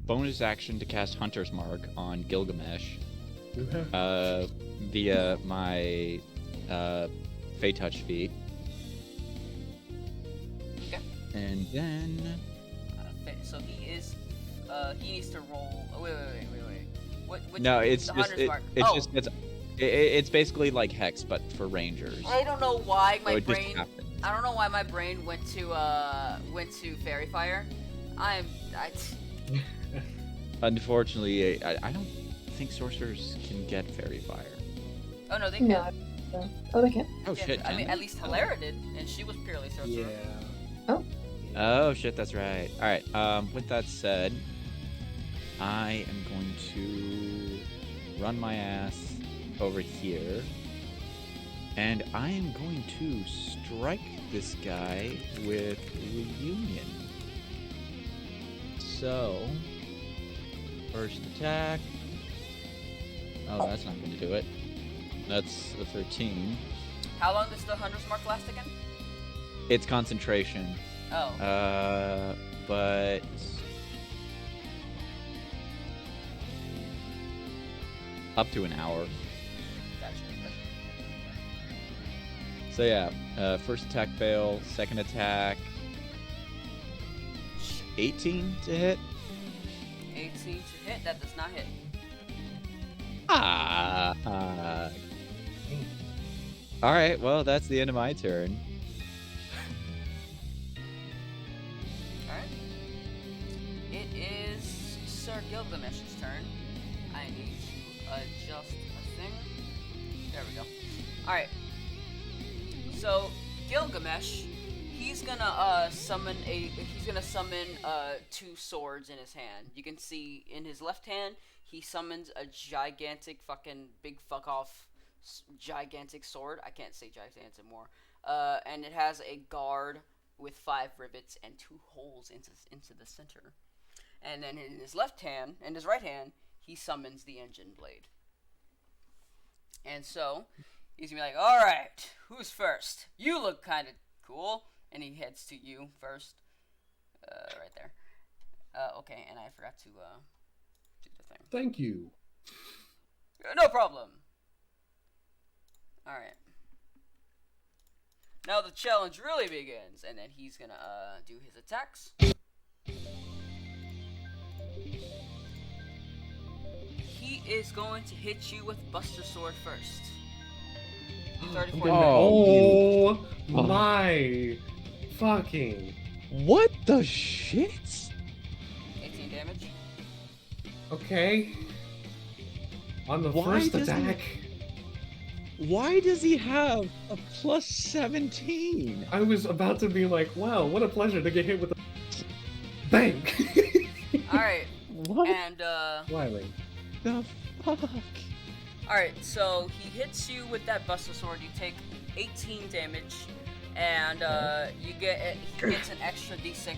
bonus action to cast Hunter's Mark on Gilgamesh. Via my Fey Touch feat. Okay. And then So he needs to roll. Oh, wait. Which no, it's the just Hunter's Mark? it's basically like Hex but for Rangers. I don't know why So my it just brain. happens. I don't know why my brain went to Fairy Fire. Unfortunately, I don't think sorcerers can get Fairy Fire. Oh no, they can. No. So. Oh, they can. Oh Yeah, shit! I mean, can at they? least Hilara did, and she was purely sorcerer. Yeah. Oh shit, that's right. All right. With that said, I am going to run my ass over here, and I am going to strike this guy with reunion. So, first attack. Oh, that's not going to do it. That's a 13. How long does the Hunter's Mark last again? It's concentration. Oh. But up to an hour. Gotcha. So yeah, first attack fail, second attack 18 to hit. 18 to hit. That does not hit. All right, well that's the end of my turn. Alright. It is Sir Gilgamesh's turn. I need to adjust a thing. There we go. Alright. So, Gilgamesh, he's gonna summon two swords in his hand. You can see in his left hand, he summons a gigantic fucking big fuck off gigantic sword. I can't say gigantic more. And it has a guard with 5 rivets and 2 holes into the center. And then in his right hand, he summons the engine blade. And so, he's gonna be like, alright, who's first? You look kind of cool. And he heads to you first. Right there. Okay, and I forgot to do the thing. Thank you. No problem. Alright. Now the challenge really begins. And then he's gonna do his attacks. He is going to hit you with Buster Sword first. 34 Oh my fucking. What the shit? 18 damage. Okay. On the Why first does he- attack, Why does he have a plus 17? I was about to be like, wow, what a pleasure to get hit with a bang. Alright, What and Wiley. the fuck? alright, so he hits you with that Buster Sword. You take 18 damage, and he gets an extra d6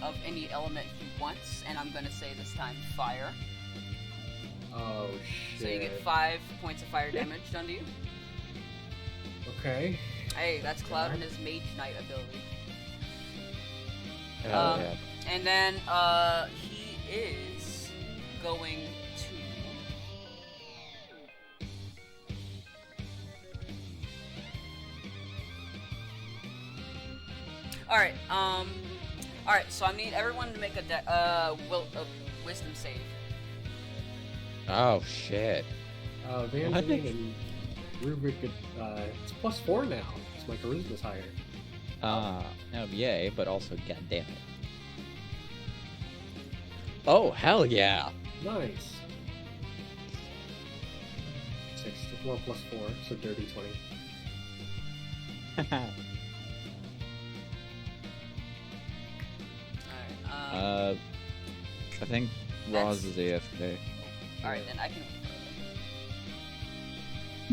of any element he wants, and I'm gonna say this time fire. Oh shit. So you get 5 points of fire damage done to you. Okay. Hey, that's Cloud and his Mage Knight ability. Oh, yeah. And then he is going to Alright, so I need everyone to make a wisdom save. Oh shit. Evangeline and Rubric, it's +4 now. So my charisma's higher. Oh, yay, but also goddamn it. Oh, hell yeah. Nice. 6, well, +4, so dirty 20. Alright, I think Roz is AFK. alright, then I can.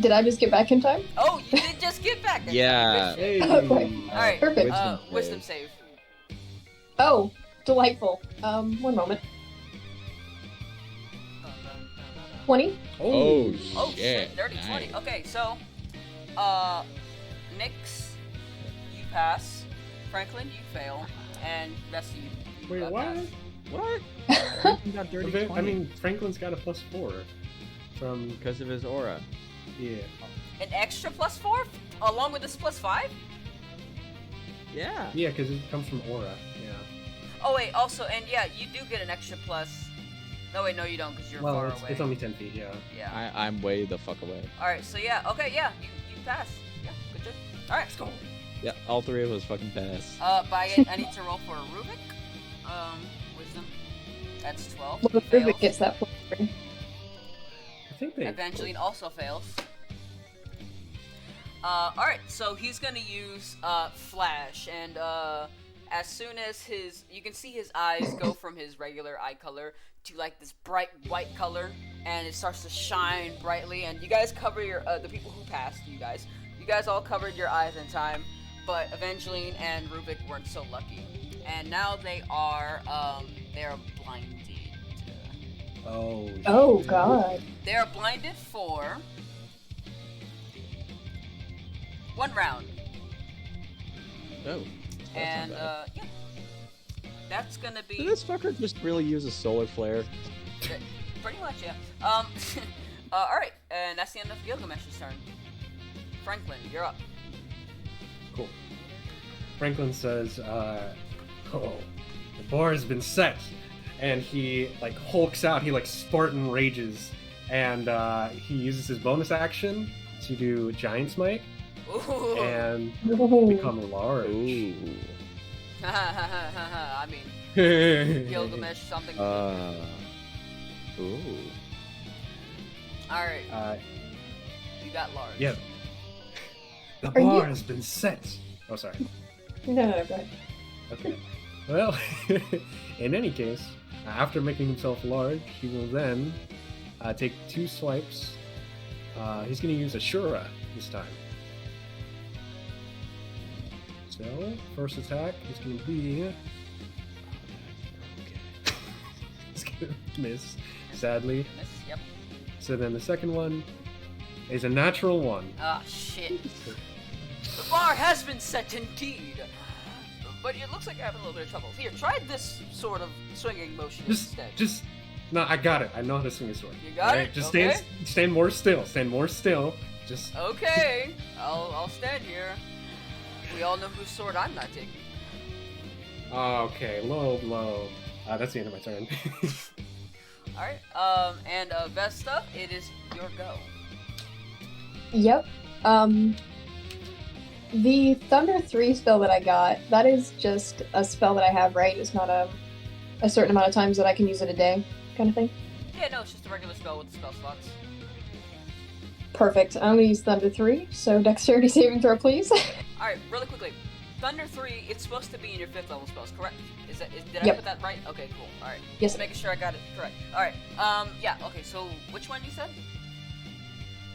Did I just get back in time? Oh, you did just get back! That's Yeah. good shit. Hey! Okay. Alright, Perfect. wisdom save. Oh, delightful. 1 moment. 20? Oh, Oh shit. shit, dirty Nice. 20. Okay, so, Nyx, you pass. Franklin, you fail. And rest of you. Wait, what? pass. What? You got dirty 20 I mean, Franklin's got a +4 from. because of his aura. Yeah. An extra +4 along with this +5? Yeah. Yeah, because it comes from aura. Yeah. Oh wait, also, and yeah, you do get an extra plus. No wait, no you don't because you're Well, far it's, away. it's only 10 feet, yeah. Yeah. I'm way the fuck away. Alright, so yeah, okay, yeah, you pass. Yeah, good job. Alright, let's go. Yeah, all three of us fucking pass. I need to roll for a Rubik. Wisdom. That's 12. Well, the He fails. Rubik gets that +3. I think they. Evangeline also fails. Alright, so he's gonna use Flash, and as soon as you can see his eyes go from his regular eye color to like this bright white color, and it starts to shine brightly, and you guys cover your, the people who passed you guys all covered your eyes in time, but Evangeline and Rubik weren't so lucky. And now they are blinded. Oh God. They are blinded for 1 round. Oh. And yeah, that's gonna be Did this fucker just really use a solar flare? pretty much, yeah. All right, and that's the end of Gilgamesh's turn. Franklin, you're up. Cool. Franklin says, "Oh, the bar has been set," and he like hulks out. He like Spartan rages, and he uses his bonus action to do Giant Smite Ooh. and Ooh. become large. Ooh. I mean, Gilgamesh, something. Ooh. All right, you got large. Yeah. The Are bar you- has been set. Oh, sorry. No, go ahead. Okay. Well, in any case, after making himself large, he will then take 2 swipes. He's going to use Ashura this time. So, first attack is going to be. He's going to miss, sadly. Miss, yep. So then the second one is a natural 1. Ah, shit. The bar has been set indeed. But it looks like you're having a little bit of trouble. Here, try this sort of swinging motion instead. No, I got it. I know how to swing a sword. You got Alright, it? Just Okay. stand more still. Stand more still. Just. Okay, I'll stand here. We all know whose sword I'm not taking. Okay, low blow. That's the end of my turn. Alright, and Vesta, it is your go. Yep. The Thunder 3 spell that I got, that is just a spell that I have, right? It's not a certain amount of times that I can use it a day kind of thing. Yeah, no, it's just a regular spell with the spell slots. Perfect. I'm gonna use Thunder 3, so dexterity saving throw, please. Alright, really quickly. Thunder 3, it's supposed to be in your 5th level spells, correct? Did I Yep. put that right? Okay, cool. Alright. Yes. Just making sure I got it correct. Alright, yeah, okay, so which one you said?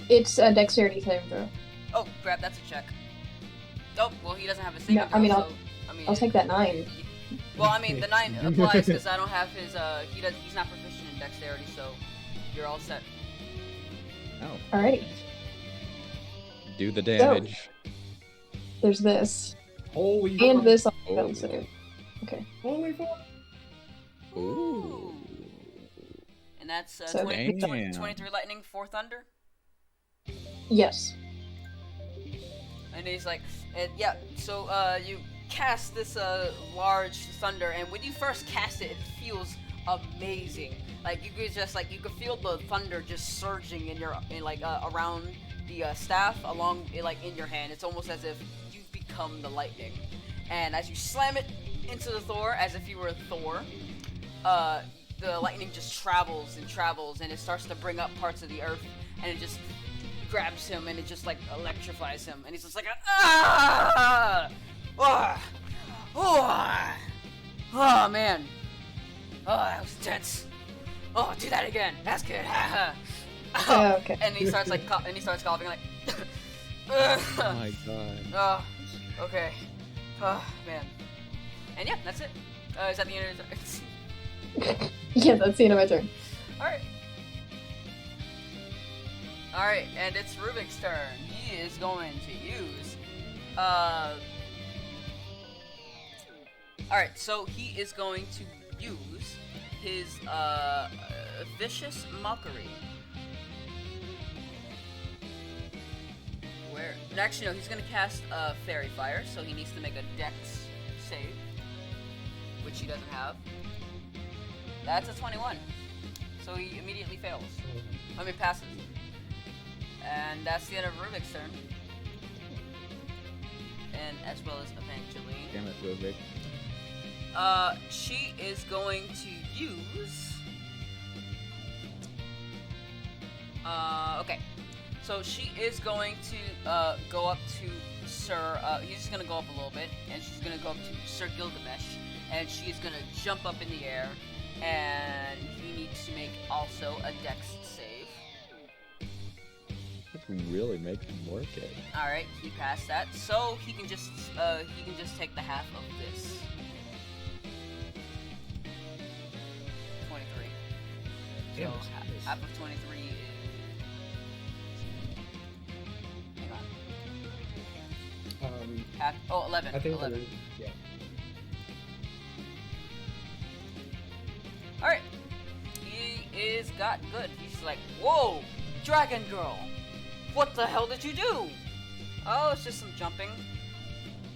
It's a dexterity saving throw. Oh, crap, that's a check. Oh, well, he doesn't have a saving No, throw, I mean, so... I'll take that 9. Well, I mean, the 9 applies because I don't have his, he's not proficient in dexterity, so you're all set. Oh. Alrighty. Do the damage. There's this. Holy And fuck. this on Oh. spell save. Okay. Holy fuck. Ooh. And that's So 23 lightning, 4 thunder? Yes. And he's like, yeah, so, you cast this, large thunder, and when you first cast it, it feels amazing. Like, you could just, like, you could feel the thunder just surging around the, staff, along, like, in your hand. It's almost as if you've become the lightning. And as you slam it into the Thor, as if you were Thor, the lightning just travels, and it starts to bring up parts of the earth, and it just grabs him, and it just like electrifies him, and he's just like, ah, oh man, oh that was intense. Oh, do that again. That's good. Okay. And he starts like, and he starts coughing like, Oh my god. oh, okay, oh man, and yeah, that's it. Is that the end of the Yeah, that's the end of my turn. Alright. Alright, and it's Rubik's turn. He is going to use, Alright, so he is going to use his, Vicious Mockery. Where? Actually, no, he's gonna cast, Fairy Fire, so he needs to make a Dex save, which he doesn't have. That's a 21. So he immediately fails. I mean, passes. And that's the end of Rubik's turn. And as well as Evangeline. Damn it, Rubik. She is going to use... okay. So she is going to go up to Sir. He's just gonna go up a little bit, and she's gonna go up to Sir Gilgamesh, and she's gonna jump up in the air, and he needs to make also a Dex save. Let's really make him work it. All right, he passed that, so he can just take the half of this. 23. Yeah, So nice. half of 23 is. Hang on. Half. Oh, 11. I think 11. yeah. All right. He is got good. He's like, whoa, Dragon Girl, what the hell did you do? Oh, it's just some jumping.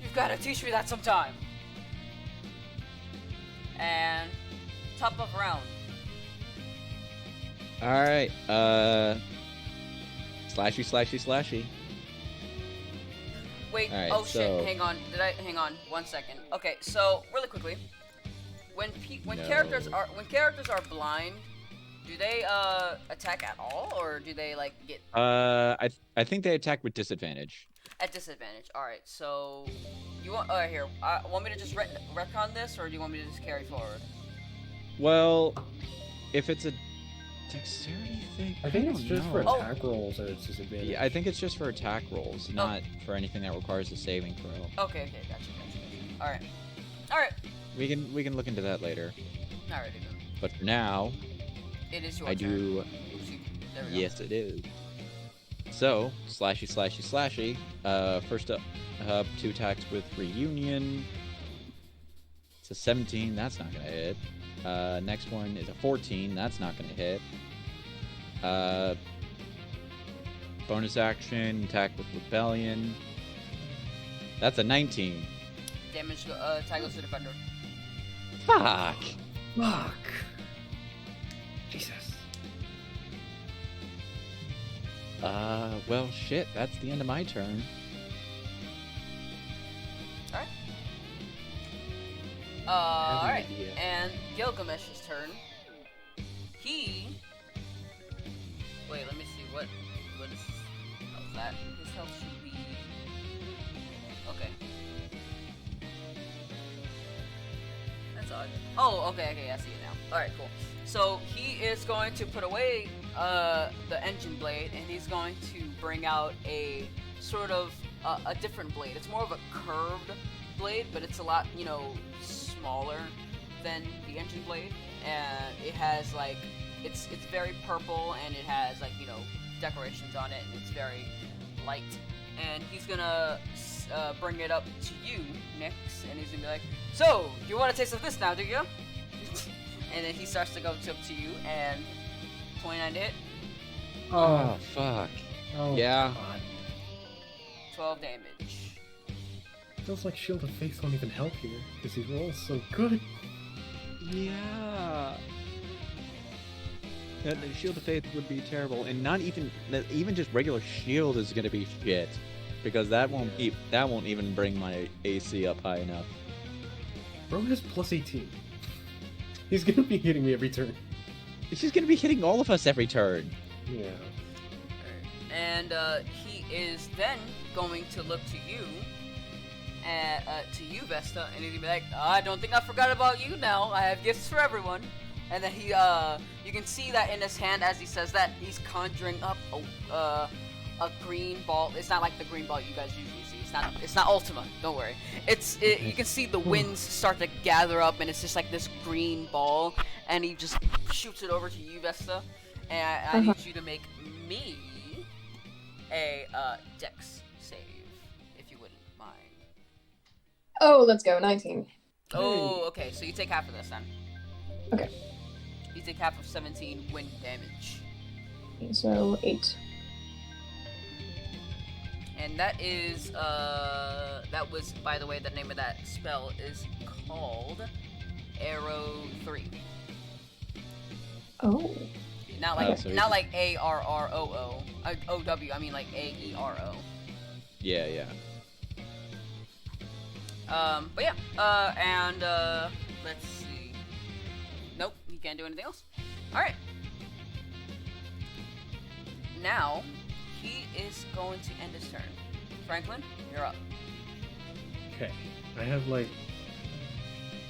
You've got to teach me that sometime. And top of round. All right. Slashy. Wait. All right, Oh so- shit. Hang on. Hang on? 1 second. Okay. So really quickly, when No. characters are blind, do they attack at all, or do they like get I think they attack with disadvantage. at disadvantage? All right. So you want here? Want me to just retcon this, or do you want me to just carry forward? Well, if it's a dexterity thing, I think it's don't just for know. attack rolls that it's disadvantage. Yeah, I think it's just for attack rolls, not for anything that requires a saving throw. Okay. Gotcha. All right. We can look into that later. Alrighty then. But for now, It is your I turn. do. There we go. Yes, it is. So slashy. First up, 2 attacks with reunion. It's a 17. That's not gonna hit. Next one is a 14. That's not gonna hit. Bonus action, attack with rebellion. That's a 19. Damage attack goes to defender. Fuck. Fuck. Jesus. Well, shit. That's the end of my turn. Alright. I have an Alright. idea. And Gilgamesh's turn. He. Wait, let me see what is how's that? His health should be. Okay. That's odd. Oh, okay, I see it now. Alright, cool. So he is going to put away the engine blade, and he's going to bring out a sort of a different blade. It's more of a curved blade, but it's a lot, smaller than the engine blade, and it has like it's very purple, and it has like decorations on it, and it's very light. And he's gonna bring it up to you, Nix, and he's gonna be like, "So, you want a taste of this now, do you?" And then he starts to go up to you, and 29 to hit, Oh, fuck. Oh, Yeah. God. 12 damage. Feels like Shield of Faith won't even help here, because he rolls so good. Yeah. The Shield of Faith would be terrible, and not even just regular shield is gonna be shit, because that won't even bring my AC up high enough. Bro has plus 18. He's gonna be hitting me every turn. It's just gonna be hitting all of us every turn. Yeah. And he is then going to look to you, Vesta, and he's gonna be like, "I don't think I forgot about you now. I have gifts for everyone." And then he, you can see that in his hand as he says that, he's conjuring up a green ball. It's not like the green ball you guys usually see. It's not Ultima. Don't worry. You can see the winds start to gather up, and it's just like this green ball, and he just shoots it over to you, Vesta. And I need you to make me a Dex save, if you wouldn't mind. Oh, let's go. 19. Oh, okay. So you take half of this then. Okay. You take half of 17 wind damage. So 8. And that is, that was, by the way, the name of that spell is called Arrow 3. Oh. Not like, so not like ARROO. OW, I mean like AERO. Yeah. But yeah, let's see. Nope, you can't do anything else. Alright. Now, he is going to end his turn. Franklin, you're up. Okay, I have like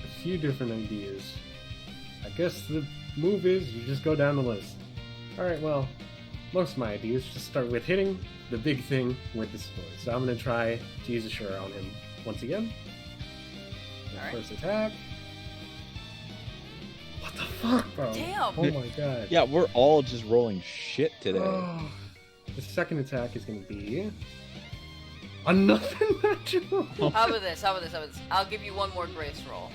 a few different ideas. I guess the move is you just go down the list. Alright, well, most of my ideas just start with hitting the big thing with the sword. So I'm gonna try to use a sure on him once again. Alright. First attack. What the fuck, bro? Damn! Oh my god. Yeah, we're all just rolling shit today. Oh. The second attack is gonna be a nothing natural. How about this? I'll give you one more grace roll.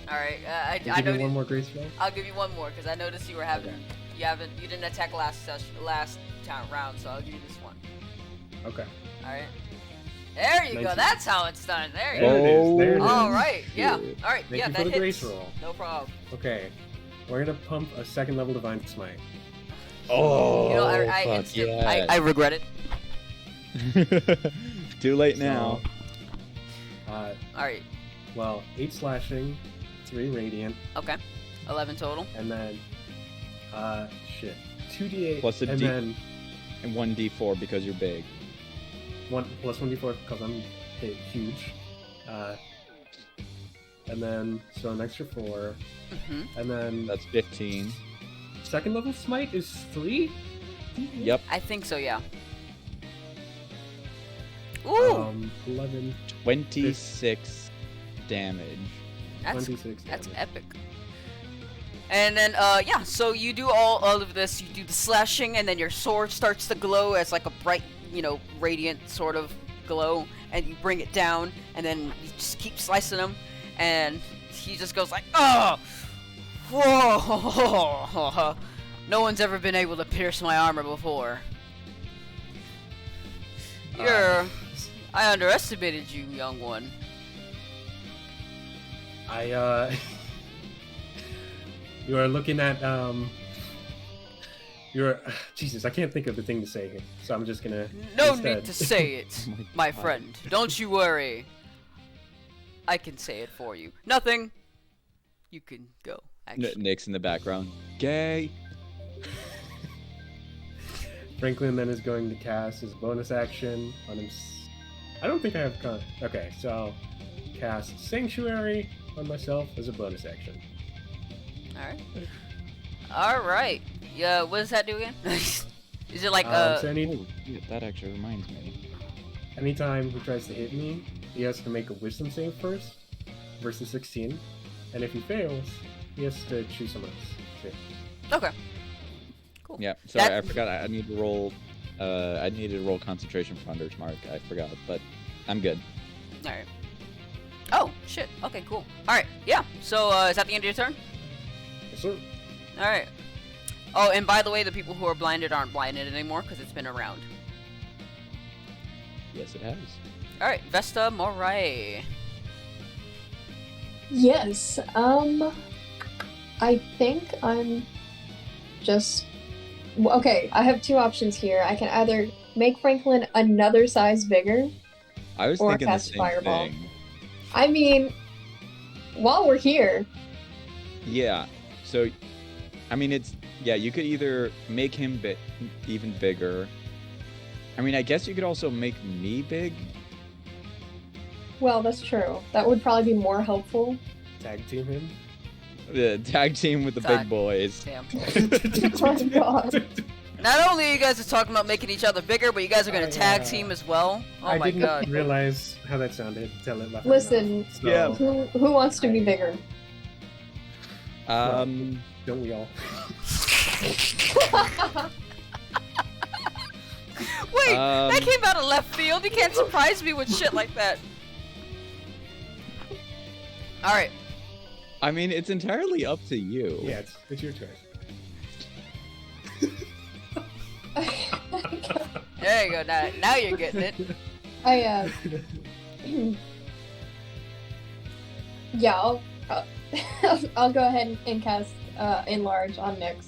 Alright, I know you one more grace roll. I'll give you one more because I noticed you were having you didn't attack last round, so I'll give you this one. Okay. Alright. There you 19. go, that's how it's done. There you There go. it is. There it is. Alright, yeah. Shit. Alright, Thank yeah, you that for the hits. grace roll. No problem. Okay. We're gonna pump a second level divine smite. Oh, You know, I fuck instant, yes. I regret it. Too late now. So, Alright, well, 8 slashing, 3 radiant, okay. 11 total. and then 2d8 Plus a and D- then And 1d4 because you're big. 1d4 because I'm huge. And then so an extra 4, Mm-hmm. and then That's 15. second level smite is 3. Yep. I think so, yeah. Ooh! 11, 26 damage. That's 26. That's damage. epic. And then, yeah, so you do all of this. You do the slashing, and then your sword starts to glow as like a bright, radiant sort of glow. And you bring it down, and then you just keep slicing him. And he just goes like, oh! Whoa! No one's ever been able to pierce my armor before. I underestimated you, young one. You are looking at you're Jesus, I can't think of the thing to say here, so I'm just gonna No instead. need to say it, Oh my God. friend. Don't you worry. I can say it for you. Nothing. You can go. Actually. Nick's in the background. Gay. Franklin then is going to cast his bonus action on him. I don't think I have okay, so I'll cast Sanctuary on myself as a bonus action. All right. All right. Yeah. What does that do again? Is it like So Oh, shit, that actually reminds me. anytime he tries to hit me, he has to make a Wisdom save first, versus 16, and if he fails, he has to choose someone else. Okay. Cool. Yeah, sorry, That- I forgot. I need to roll. I needed to roll concentration for Hunter's Mark. I forgot, but I'm good. All right. Oh shit. Okay. Cool. All right. Yeah. So is that the end of your turn? Yes, sir. All right. Oh, and by the way, the people who are blinded aren't blinded anymore because it's been around. Yes, it has. All right, Vesta Morai. Yes. I think I'm just okay. I have 2 options here. I can either make Franklin another size bigger. I was Or thinking the cast same Fireball. thing. I mean, while we're here, Yeah. So, I mean, you could either make him even bigger. I mean, I guess you could also make me big. well, that's true. That would probably be more helpful. Tag team him. The tag team with the God. big boys. Damn. Oh my god. Not only are you guys are talking about making each other bigger, but you guys are gonna tag team as well. Oh I my didn't god. realize how that sounded until it left. my Listen, mouth. So, Yeah. Who wants to be bigger? Um, Don't we all? Wait, that came out of left field. You can't surprise me with shit like that. All right. I mean, it's entirely up to you. Yeah, it's your choice. There you go. Now you're getting it. I yeah, I'll go ahead and cast enlarge on Nyx.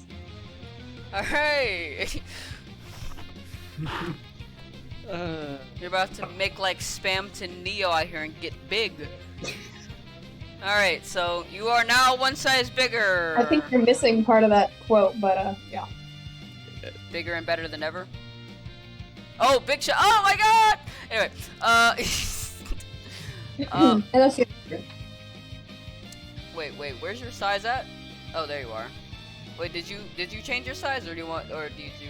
All right. You're about to make like spam to Neo out here and get big. Alright, so you are now one size bigger. I think you're missing part of that quote, but yeah. Bigger and better than ever. Oh, big shot! Oh my god! Anyway, And that's the wait, where's your size at? Oh, there you are. Wait, did you change your size, or did you?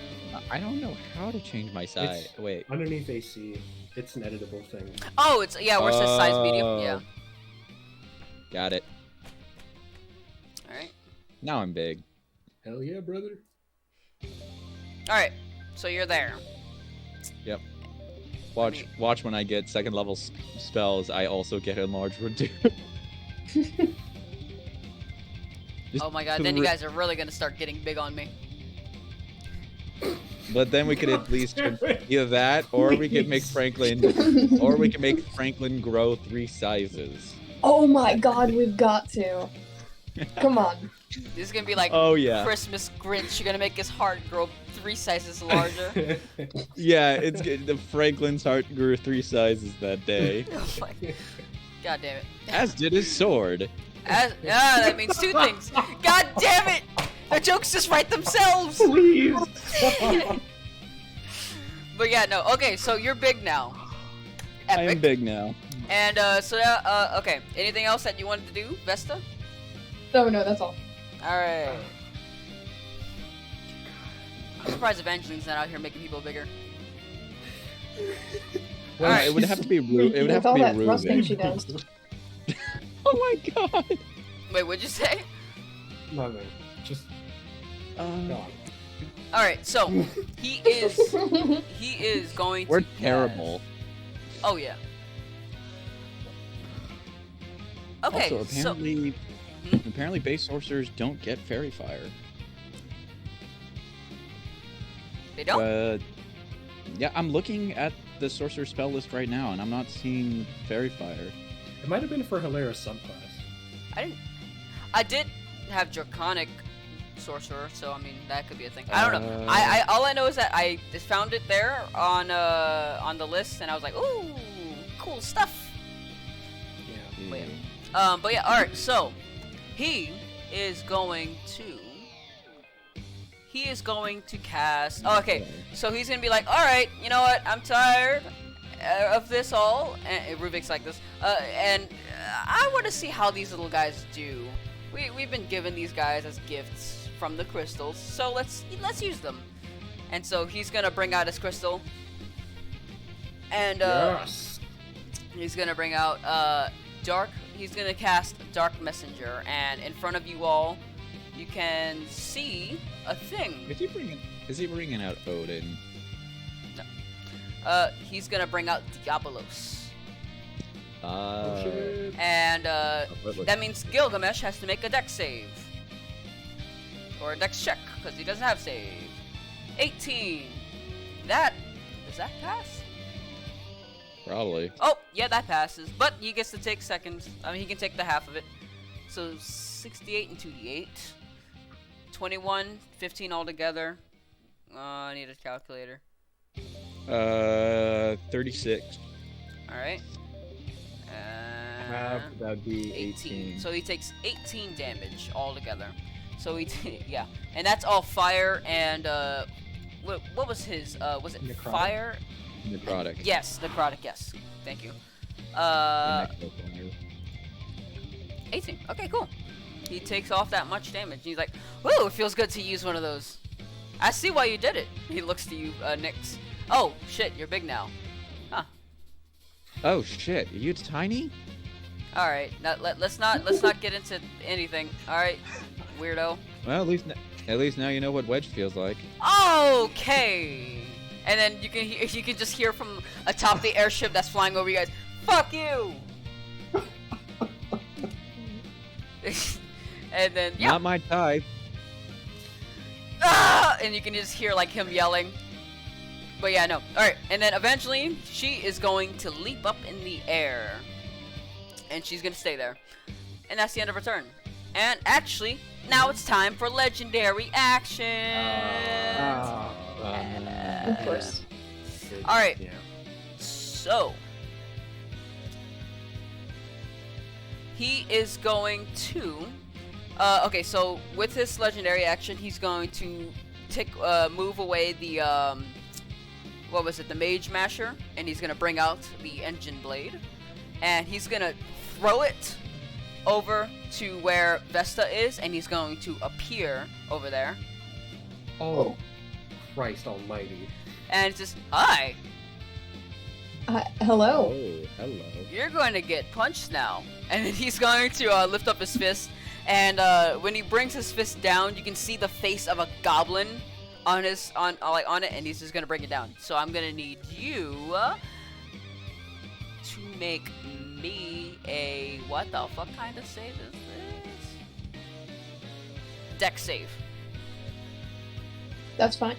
I don't know how to change my size. It's Wait. underneath AC. It's an editable thing. Oh, it's where it says size medium. Yeah. Got it. All right. Now I'm big. Hell yeah, brother. All right. So you're there. Yep. Watch when I get second level spells, I also get enlarged reduce. Oh my god, then you guys are really gonna start getting big on me. But then we could at least either that, or we could make Franklin, grow 3 sizes. Oh my god, we've got to. Come on. This is gonna be like Christmas Grinch. You're gonna make his heart grow 3 sizes larger. Yeah, it's good. The Franklin's heart grew 3 sizes that day. Oh my. God damn it. As did his sword. That means 2 things. God damn it! The jokes just write themselves. Please. But yeah, no. Okay, so you're big now. I Epic. am big now. And okay. Anything else that you wanted to do, Vesta? No, that's all. All right. I'm surprised Evangeline's not out here making people bigger. Well, Alright. it would have to be Ru. It would have With to all be that thrusting she Ruben. does. Oh my god. Wait, what'd you say? No. Just go on. All right, so he is going to. We're cast- terrible. Oh yeah. Okay, Also, so apparently base sorcerers don't get fairy fire. they don't. Yeah, I'm looking at the sorcerer spell list right now, and I'm not seeing fairy fire. It might have been for Hilarious subclass. I did have draconic sorcerer, so I mean that could be a thing. I don't know. I all I know is that I just found it there on the list, and I was like, ooh, cool stuff. Yeah. Wait. But yeah, all right. So he is going to cast. Oh, okay. So he's gonna be like, all right, you know what? I'm tired of this all. And Rubik's like this. And I want to see how these little guys do. We've been given these guys as gifts from the crystals, so let's use them. And so he's gonna bring out his crystal, and Yes. he's gonna bring out dark. He's gonna cast Dark Messenger, and in front of you all, you can see a thing. Is he bringing out Odin? He's gonna bring out Diabolos. Oh, shit. And that means Gilgamesh has to make a dex save. Or a dex check, because he doesn't have save. 18. Does that pass? Probably. Oh, yeah, that passes. But he gets to take seconds. I mean, he can take the half of it. So 68 and 2d8. 21, 15 altogether. I need a calculator. 36. Alright. That'd be 18. So he takes 18 damage altogether. So yeah, and that's all fire and what was his? Was it Necrotic? fire? Necrotic. Yes, necrotic. Yes, thank you. The 18. Okay, cool. He takes off that much damage. He's like, "Whoa, it feels good to use one of those." I see why you did it. He looks to you, Nyx. Oh shit, you're big now. Huh. Oh shit, are you tiny? All right, now, let's not get into anything. All right, weirdo. Well, at least now you know what Wedge feels like. Okay. And then you can just hear from atop the airship that's flying over you guys. Fuck you. And then yeah. Not my type. Ah! And you can just hear like him yelling. But yeah, no. All right. And then eventually she is going to leap up in the air. And she's going to stay there. And that's the end of her turn. And actually, now it's time for legendary action. Of course. All right. Yeah. So he is going to okay, so with his legendary action, he's going to move away the what was it, the Mage Masher, and he's gonna bring out the Engine Blade, and he's gonna throw it over to where Vesta is, and he's going to appear over there. Oh, Christ almighty. And it's just, hi, Hello. Oh, hello. you're going to get punched now. And then he's going to lift up his fist, and when he brings his fist down, you can see the face of a goblin on his on it, and he's just gonna bring it down. So I'm gonna need you to make me a what the fuck kind of save is this? Dex save. That's fine.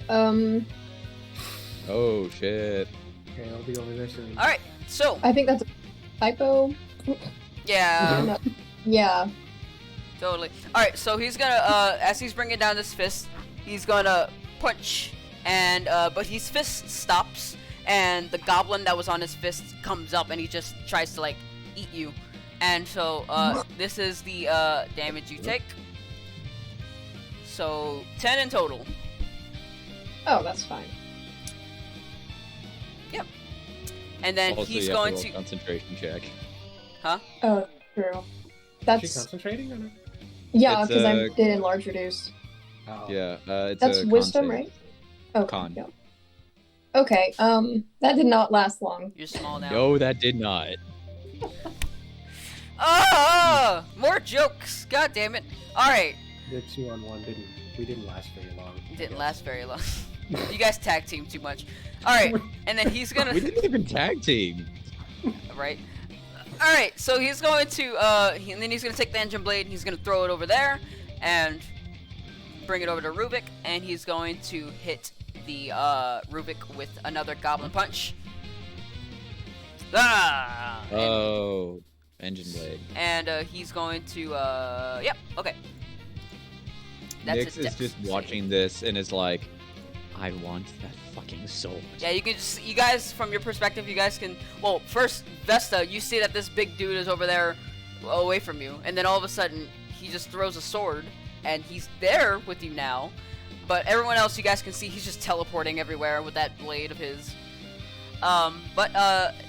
Oh, shit. Okay, I'll be over there soon. All right, so I think that's a typo. yeah. Yeah. Totally. Alright, so he's gonna, as he's bringing down this fist, he's gonna punch, and, but his fist stops, and the goblin that was on his fist comes up, and he just tries to, like, eat you. And so, this is the, damage you take. So, 10 in total. Oh, that's fine. Yep. And then Also, he's you have to going roll to... a concentration check. Huh? Oh, true. Is she That's concentrating on it? yeah, It's, because I did enlarge reduce. Oh. Yeah, it's That's a con wisdom, save. right? Oh, Con. yeah. Okay. That did not last long. You're small now. No, that did not. Oh! More jokes! God damn it. Alright. The 2-on-1 didn't last very long. Didn't last very long. You guys tag team too much. Alright, and then he's gonna... We didn't even tag team. Right? Alright, so he's going to, and then he's gonna take the Engine Blade, and he's gonna throw it over there, and bring it over to Rubik, and he's going to hit the, Rubik with another Goblin Punch. Ah! Oh, Engine Blade. And, he's going to, yep, okay. That's Nix his is dex just save. watching this and is like, I want that fucking sword. Yeah, you can just, you guys, from your perspective, you guys can, well, first, Vesta, you see that this big dude is over there away from you, and then all of a sudden, he just throws a sword, and he's there with you now, but everyone else, you guys can see, he's just teleporting everywhere with that blade of his. But,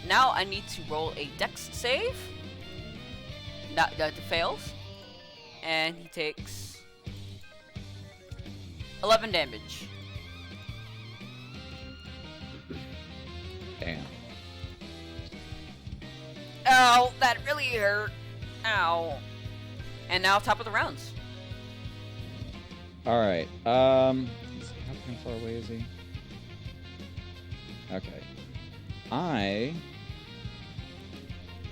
now I need to roll a dex save. That fails. And he takes 11 damage. Damn. Ow, that really hurt. Ow. And now top of the rounds. Alright, how far away is he? Okay. I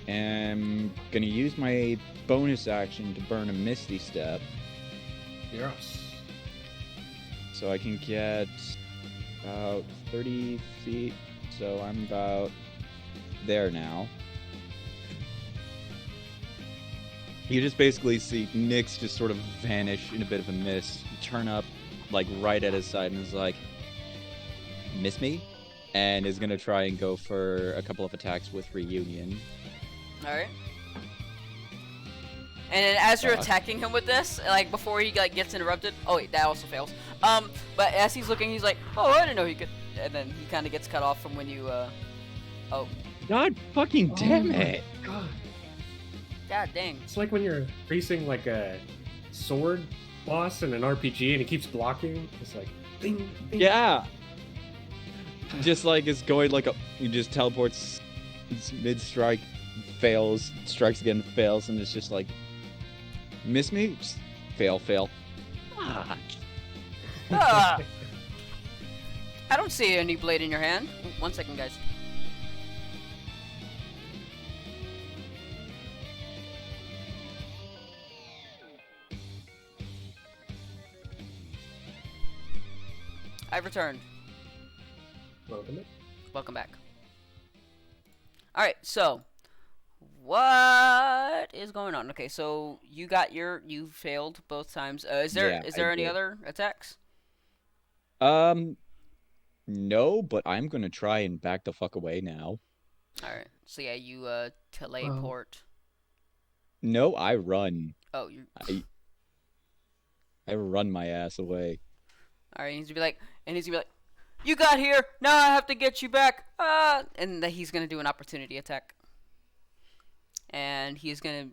am gonna use my bonus action to burn a Misty Step, Yes. so I can get about 30 feet, so I'm about there now. You just basically see Nyx just sort of vanish in a bit of a mist, turn up like right at his side, and is like, "Miss me?" and is gonna try and go for a couple of attacks with Reunion. Alright. And then as you're Fuck. attacking him with this, like before he like gets interrupted, oh wait, that also fails. But as he's looking, he's like, oh, I didn't know he could, and then he kind of gets cut off from when you, oh, God fucking damn Oh my it! God. god dang. It's like when you're facing like a sword boss in an RPG and he keeps blocking. It's like, ding, ding. Yeah! Just like it's going like a. He just teleports mid strike, fails, strikes again, fails, and it's just like. Miss me? Just fail, fail. Ah. Ah. I don't see any blade in your hand. 1 second, guys. I've returned. Welcome. Welcome back. Alright, so what is going on? Okay, so you you failed both times. Is there Yeah, I any did. other attacks? No, but I'm gonna try and back the fuck away now. Alright, so yeah, you teleport. No, I run. Oh, you. I run my ass away. Alright, he's gonna be like, You got here. Now I have to get you back. And then he's gonna do an opportunity attack. And he's gonna,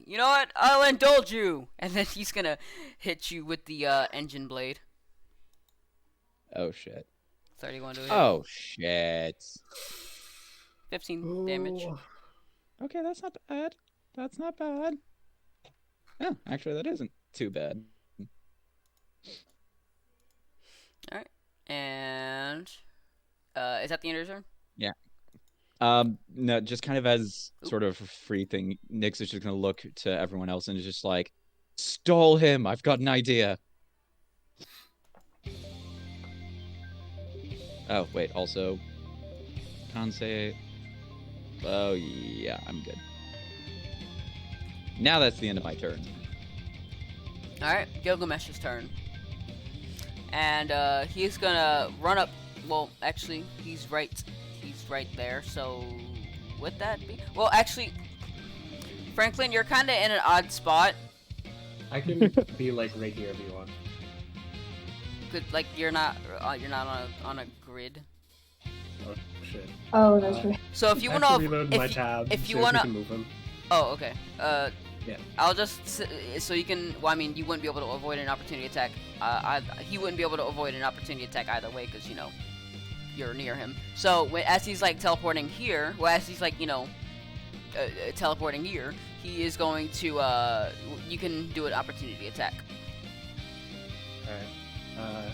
you know what? I'll indulge you. And then he's gonna hit you with the engine blade. Oh shit. 31 to hit. Oh shit. 15 damage. Oh. Okay, that's not bad. That's not bad. Yeah, actually, that isn't too bad. All right. And is that the end of your turn? Yeah. No, just kind of as sort of a free thing, Nyx is just gonna look to everyone else and is just like, stole him. I've got an idea. Oh wait, also, Kansei. Oh yeah, I'm good. Now that's the end of my turn. All right, Gilgamesh's turn. And he's gonna run up. Well, actually, he's right there. So, would that be? Well, actually, Franklin, you're kind of in an odd spot. I can be like right here if you want. Good, like you're not on a grid. Oh shit. Oh, that's right. So if you I have want to reload my tab. if you so wanna- we can move him. Oh, okay. Yeah. I'll just so you can. Well, I mean, you wouldn't be able to avoid an opportunity attack. He wouldn't be able to avoid an opportunity attack either way, because you know you're near him. So as he's like teleporting here, well, as he's like teleporting here, he is going to. You can do an opportunity attack. Alright.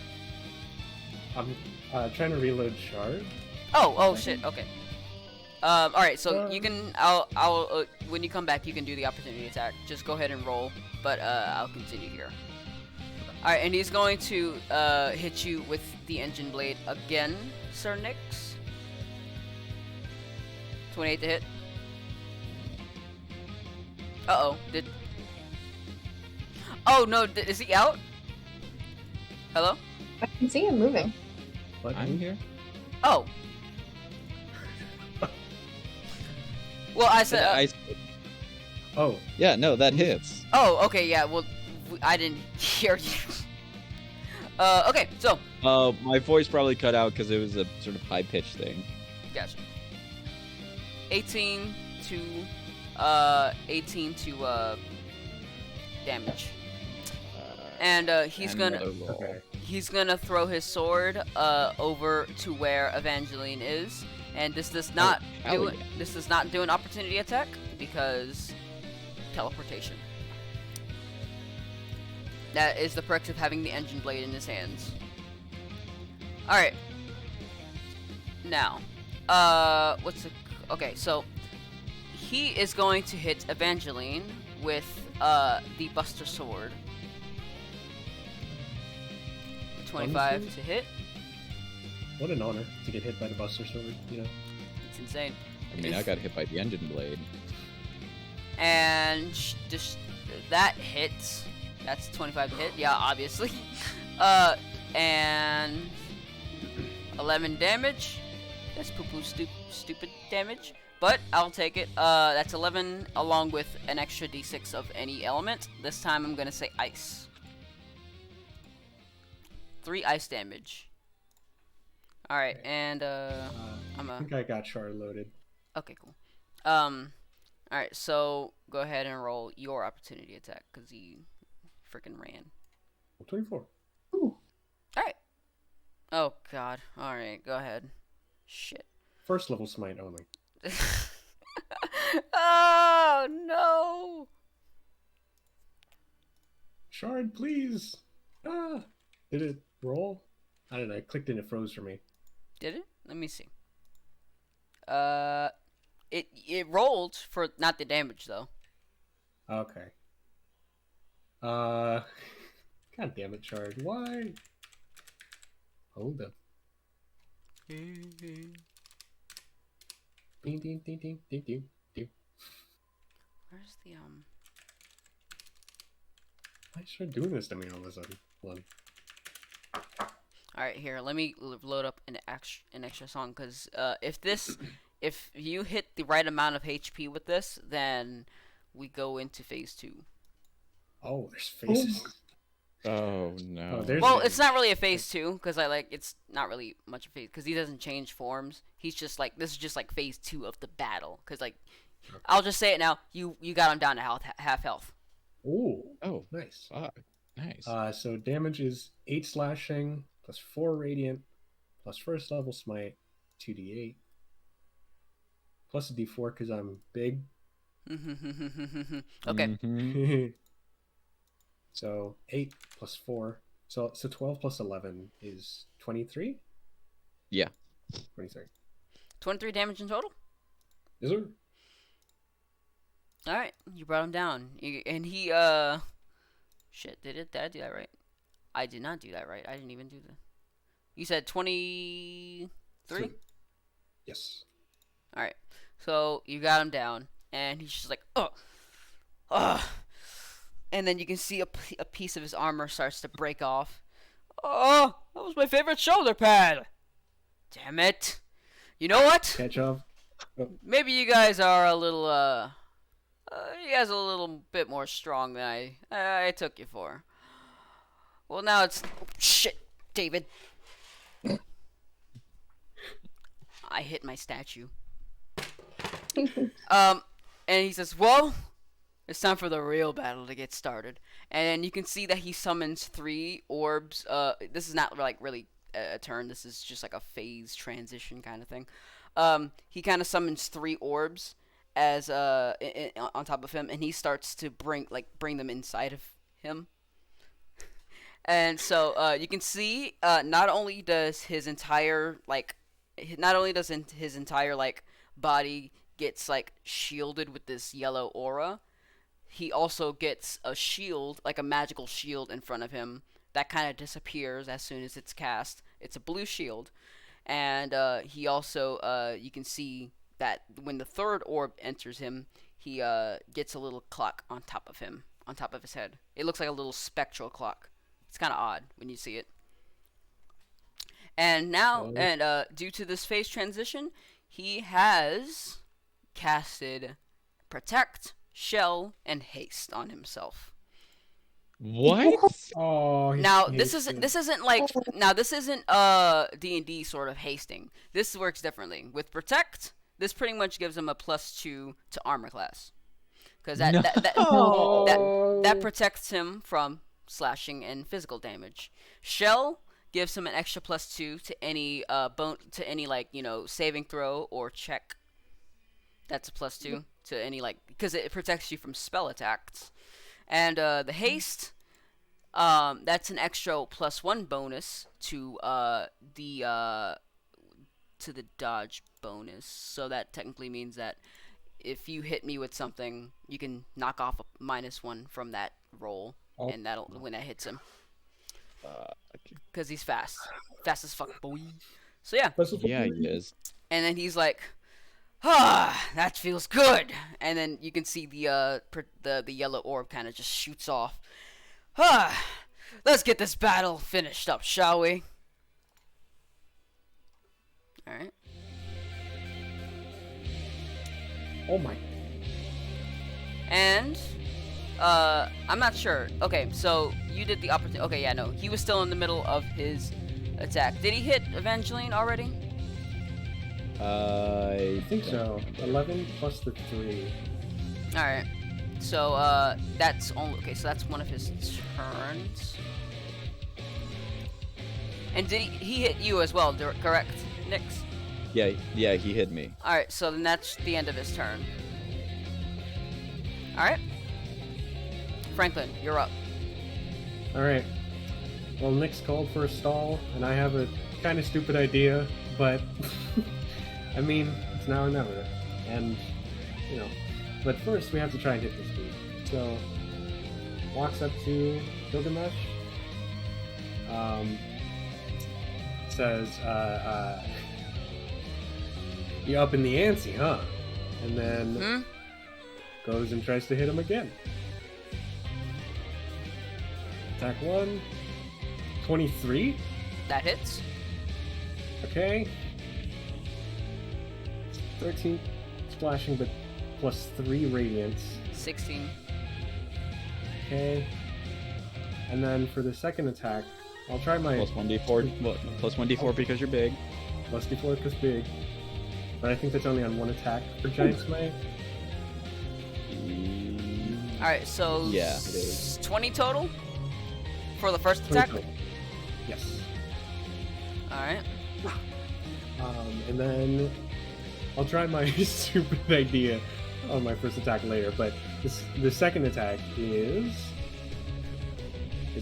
I'm trying to reload shard. Oh shit. Okay. All right. So you can. I'll when you come back, you can do the opportunity attack. Just go ahead and roll. But I'll continue here. All right, and he's going to hit you with the engine blade again, Sir Nyx. 28 to hit. Uh-oh. Oh no, is he out? Hello? I can see him moving. What? I'm here. Oh. Well, I said. Oh. Yeah, no, that hits. Oh, okay, yeah. Well, I didn't hear you. Okay, so. My voice probably cut out because it was a sort of high pitched thing. Gotcha. 18 to damage. And he's And gonna another roll. Okay. he's gonna throw his sword over to where Evangeline is, and this does not hell do yeah. this does not do an opportunity attack because teleportation. That is the perks of having the engine blade in his hands. All right. Now, okay, so he is going to hit Evangeline with the Buster Sword. 25 Honestly? to hit. What an honor to get hit by the Buster Sword, you know? It's insane. I mean, I got hit by the engine blade. And just that hits. That's 25 to hit. Yeah, obviously. And 11 damage. That's poo-poo stupid damage. But I'll take it. That's 11 along with an extra d6 of any element. This time I'm gonna say ice. 3 ice damage. Alright, Okay. and I think I got shard loaded. okay, cool. Alright, so go ahead and roll your opportunity attack, because he freaking ran. 24. Ooh. Alright. Oh god. Alright, go ahead. Shit. First level smite only. Oh no! Shard, please! Ah! Did it roll? I don't know, I clicked and it froze for me. Did it? Let me see. It rolled for not the damage though. Okay. God damn it, Shard. Why? Hold up. Ding, ding, ding, ding, ding, ding, ding. Where's the Why is Shard doing this to me all of a sudden? Hold on. All right, here. Let me load up an extra song, because if you hit the right amount of HP with this, then we go into phase 2. Oh, there's faces. Oh no. there's Well, damage. it's not really a phase 2 because it's not really much of a phase because he doesn't change forms. He's just like this is just like phase 2 of the battle because I'll just say it now. You got him down to half health. Ooh, Oh, nice. fuck. Nice. So damage is 8 slashing plus 4 radiant plus first level smite, 2d8 plus a d4 because I'm big. Okay. Mhm. So 8 plus 4. So 12 plus 11 is 23? Yeah. 23. 23 damage in total. Is there? All right, you brought him down, and he shit. Did I do that right? I did not do that right. I didn't even do the. You said 23. Yes. All right, so you got him down, and he's just like, and then you can see a piece of his armor starts to break off. Oh, that was my favorite shoulder pad. Damn it! You know what? Catch up. Maybe you guys are a little you guys are a little bit more strong than I took you for. Well, now it's shit, David. I hit my statue. And he says, "Well, it's time for the real battle to get started." And you can see that he summons 3 orbs. This is not like really a turn. This is just like a phase transition kind of thing. He kind of summons 3 orbs as on top of him, and he starts to bring them inside of him. And so you can see not only does his entire body gets like shielded with this yellow aura, he also gets a shield, like a magical shield in front of him that kind of disappears as soon as it's cast. It's a blue shield. And he also, you can see that when the 3rd orb enters him, he gets a little clock on top of him, on top of his head. It looks like a little spectral clock. It's kind of odd when you see it. And now, due to this phase transition, he has casted Protect, Shell, and Haste on himself. What? Oh, Now this isn't D&D sort of hasting. This works differently. With Protect, this pretty much gives him a +2 to armor class, because that protects him from slashing and physical damage. Shell gives him an extra +2 to any saving throw or check. That's a +2 to any because it protects you from spell attacks. And the haste, that's an extra +1 bonus to the dodge bonus. So that technically means that if you hit me with something, you can knock off a -1 from that roll, and that'll when that hits him. Because he's fast as fuck, boy. So yeah. Yeah, he is. And then he's like, that feels good. And then you can see the yellow orb kind of just shoots off. Let's get this battle finished up, shall we? All right. Oh my. And I'm not sure. Okay, so you did the opportunity. Okay, yeah, no, he was still in the middle of his attack. Did he hit Evangeline already? I think so. 11 plus the 3. All right. So that's only okay. So that's one of his turns. And did he hit you as well? Correct, Nyx? Yeah, he hit me. All right. So then that's the end of his turn. All right. Franklin, you're up. All right. Well, Nick's called for a stall, and I have a kind of stupid idea, but I mean, it's now or never. And, you know, but first we have to try and hit this dude. So, walks up to Gilgamesh, says, you up in the ante, huh? And then goes and tries to hit him again. Attack 1. 23? That hits. Okay. 13 splashing, but plus 3 radiance. 16. Okay. And then for the second attack, I'll try my Plus 1d4. Well, plus 1d4 because you're big. plus d4 because big. But I think that's only on one attack for Giant Smite. Alright, so Yeah, it is. 20 total for the first 20 attack? total. Yes. Alright. And then I'll try my stupid idea on my first attack later, but the second attack is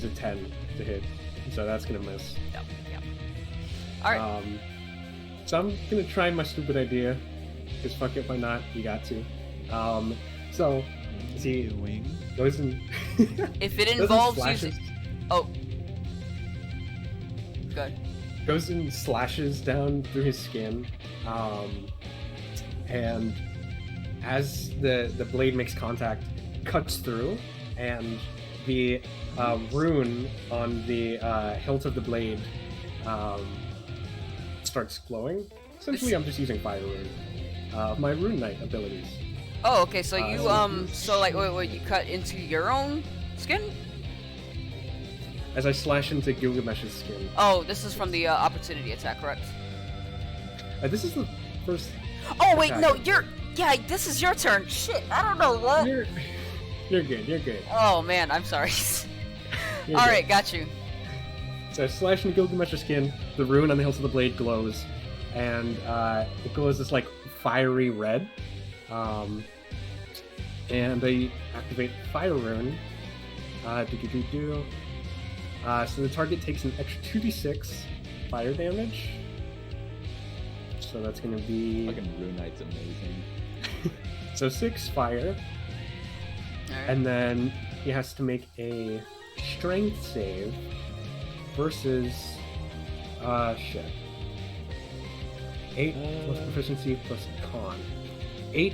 a 10 to hit, so that's gonna miss. Yep. Alright. So I'm gonna try my stupid idea, because fuck it, why not? You got to. So see, goes in. If it goes in involves slashes- using... Oh. Good. goes and slashes down through his skin, and as the blade makes contact, cuts through, and the rune on the hilt of the blade starts glowing. Essentially, I'm just using fire rune. My rune knight abilities. Oh, okay, so you, so- so like, wait, you cut into your own skin? As I slash into Gilgamesh's skin. Oh, this is from the opportunity attack, correct? This is the first. Oh, wait, attack. no, this is your turn. Shit, I don't know what. You're good. You're good. Oh, man, I'm sorry. You're Alright, got you. So I slash into Gilgamesh's skin, the rune on the hilt of the blade glows, and it glows this like fiery red. And I activate Fire Rune. So the target takes an extra 2d6 fire damage. So that's gonna be Fucking Rune Knight's amazing. so 6 fire, Alright. and then he has to make a strength save versus 8 plus proficiency plus con. 8.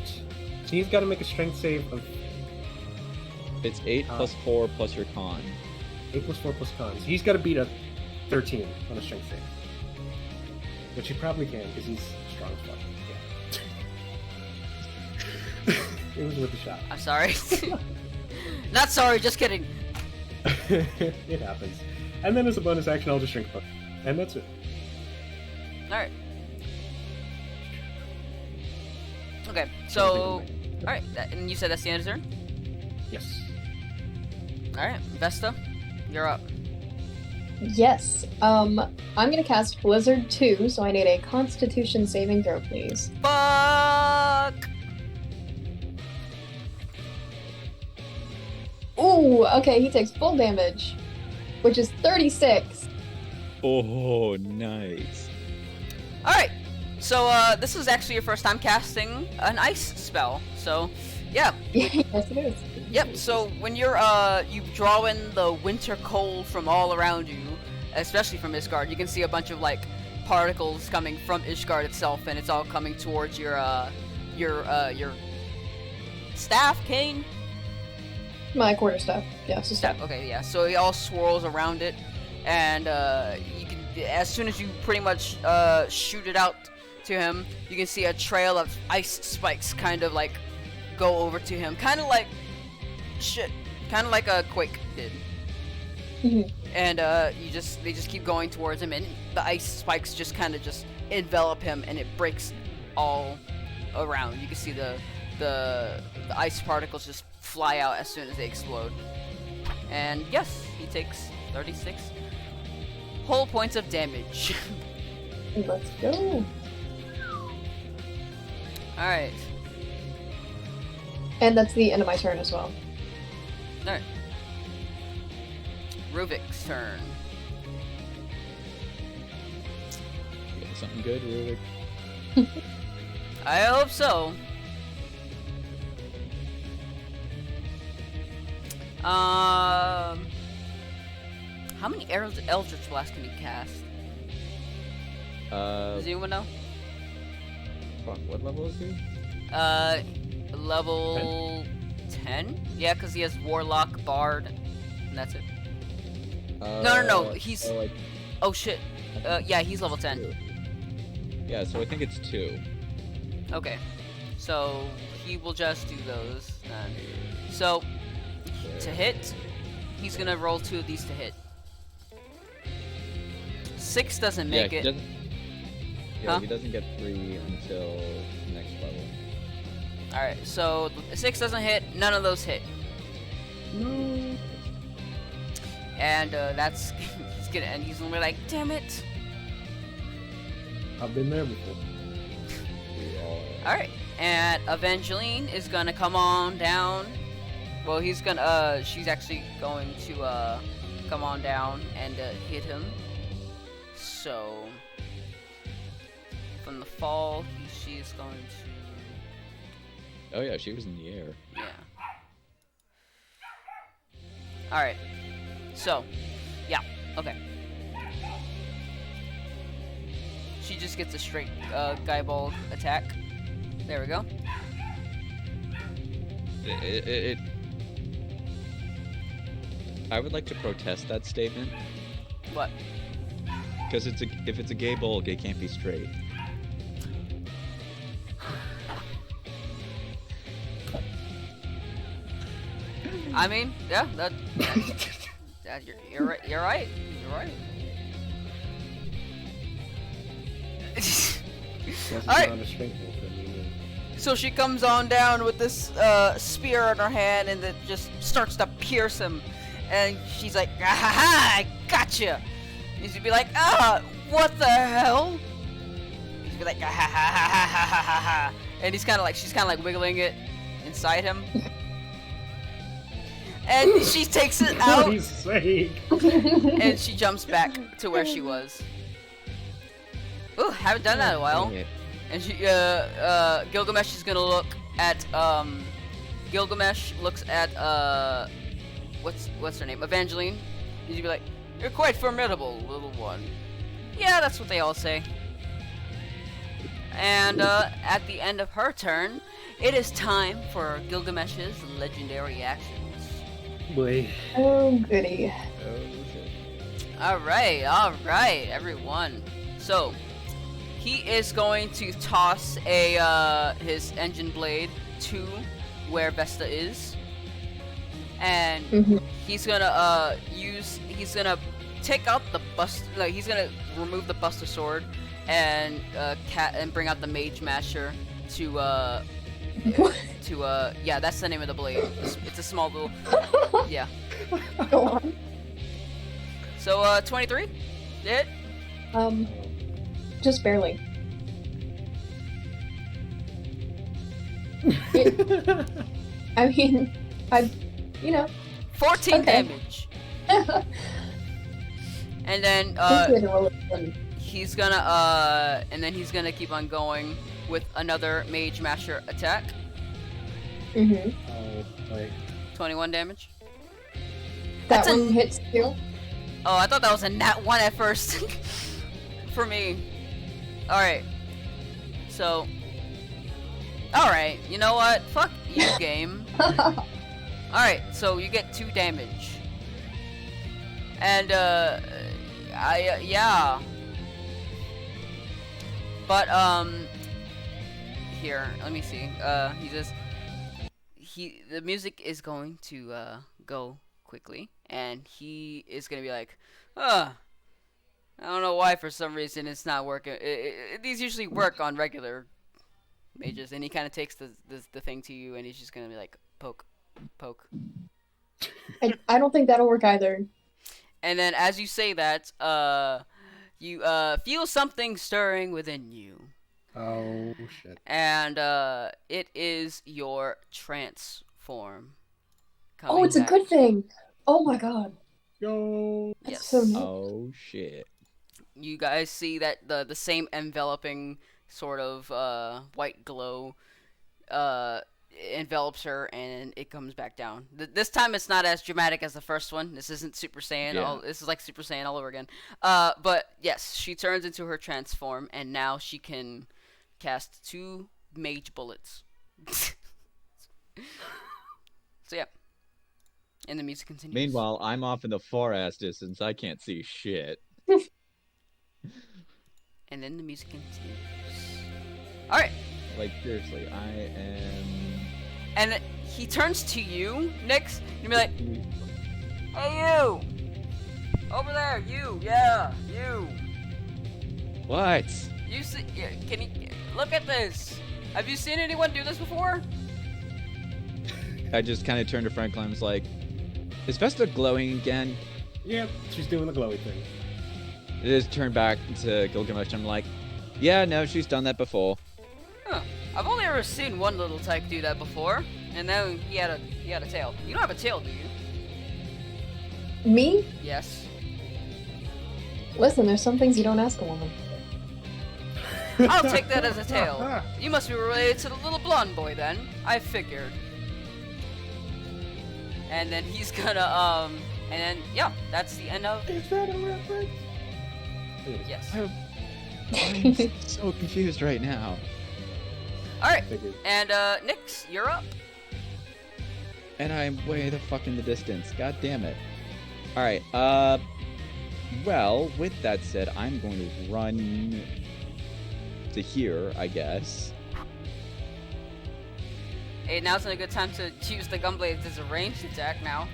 So he's got to make a strength save of It's 8 plus 4 plus your con. 8 plus 4 plus con. So he's got to beat a 13 on a strength save. Which he probably can, because he's strong as fuck. Yeah. It was worth a shot. I'm sorry. Not sorry, just kidding. It happens. And then as a bonus action, I'll just shrink book. And that's it. Alright. Okay, so... Alright, and you said that's the end of the turn? Yes. Alright, Vesta, you're up. Yes. I'm gonna cast Blizzard 2, so I need a Constitution saving throw, please. Fuck! Ooh, okay, he takes full damage, which is 36. Oh, nice. Alright, so this is actually your first time casting an ice spell, so yeah. Yes, it is. Yep, so when you're, you draw in the winter cold from all around you, especially from Ishgard, you can see a bunch of, like, particles coming from Ishgard itself, and it's all coming towards your staff, cane? My quarterstaff. Yeah, so Staff, okay, yeah, so it all swirls around it, and, you can, as soon as you pretty much, shoot it out to him, you can see a trail of ice spikes kind of, like, go over to him, kind of like a quake did. Mhm. And they just keep going towards him, and the ice spikes just kind of just envelop him, and it breaks all around. You can see the ice particles just fly out as soon as they explode. And yes, he takes 36 whole points of damage. Let's go. All right, And that's the end of my turn as well. all right. Ruvik's turn. You got something good, Ruvik? I hope so. How many Eldritch Blast can you cast? Does anyone know? Fuck, what level is he? Level 10? Yeah, because he has Warlock, Bard, and that's it. No, he's... Oh, Oh shit. Yeah, he's level 10. yeah, so I think it's 2. Okay. So, he will just do those then. So, to hit, he's gonna roll 2 of these to hit. 6 doesn't make he it. doesn't, Huh? he doesn't get 3 until next level. Alright, so 6 doesn't hit, none of those hit. No. And that's he's gonna be like, damn it. I've been there before. We all Alright, and Evangeline is gonna come on down. Well, she's actually going to come on down and hit him. So, from the fall, she is going to... Oh yeah, she was in the air. Yeah. Alright. So, yeah, okay. She just gets a straight Guyball attack. There we go. I would like to protest that statement. What? Because if it's a gay bulk, it can't be straight. I mean, yeah, you're right. You're right. Guess it's Alright. not a straight wolf, I mean, So she comes on down with this spear in her hand and it just starts to pierce him. And she's like, ah ha ha, I gotcha! And she'd be like, what the hell? He'd be like, ah ha ha ha ha ha ha ha. And she's kinda like wiggling it inside him. And she takes it For out God's sake. and she jumps back to where she was. Ooh, haven't done that in a while. Dang it. And she, Gilgamesh is gonna look at, Gilgamesh looks at, what's her name? Evangeline. And she'd be like, you're quite formidable, little one. Yeah, that's what they all say. And, at the end of her turn, it is time for Gilgamesh's legendary actions. Boy. Oh, goody. Oh shit. Alright, everyone. So, he is going to toss his engine blade to where Vesta is. And he's gonna take out the he's gonna remove the Buster Sword and bring out the Mage Masher to yeah, that's the name of the blade. It's a small little, yeah. Go on. So 23, hit. Just barely. I mean, 14 Okay. damage. And then he's gonna keep on going with another Mage Masher attack. Mhm. Like, 21 damage. That That's a- one hits too. Oh, I thought that was a nat 1 at first. For me. Alright. So. Alright, you know what? Fuck you, game. Alright, so you get 2 damage. And, yeah. But, here, let me see. The music is going to, go quickly. And he is gonna be like, I don't know why for some reason it's not working. These usually work on regular mages. And he kind of takes the thing to you and he's just gonna be like, poke. I don't think that'll work either. And then as you say that, you feel something stirring within you. oh shit. And it is your transform. Oh, it's a back. good thing. Oh my god. Yo. That's Yes. so neat. Oh shit. You guys see that the same enveloping sort of white glow envelops her and it comes back down. This time it's not as dramatic as the first one. This isn't Super Saiyan. Yeah. This is like Super Saiyan all over again. But yes, she turns into her transform and now she can cast 2 mage bullets. So yeah. And the music continues. Meanwhile, I'm off in the far ass distance. I can't see shit. And then the music continues. Alright. Like seriously, I am. And he turns to you, Nix, and be like, Hey, you! Over there, you! Yeah, you! What? You see? Yeah, can you look at this? Have you seen anyone do this before? I just kind of turned to Franklin and was like, is Vesta glowing again? Yep, she's doing the glowy thing. It is turned back to Gilgamesh. I'm like, yeah, no, she's done that before. Huh. I've only ever seen one little tyke do that before, and then he had a tail. You don't have a tail, do you? Me? Yes. Listen, there's some things you don't ask a woman. I'll take that as a tail. You must be related to the little blonde boy then. I figured. And then he's gonna, and then, yeah, that's the end of... Is that a reference? Yes. I'm so confused right now. Alright, Figured. and, Nyx, you're up. And I'm way the fuck in the distance. God damn it. Alright, well, with that said, I'm going to run to here, I guess. Hey, now's not a good time to use the gunblades as a ranged attack now.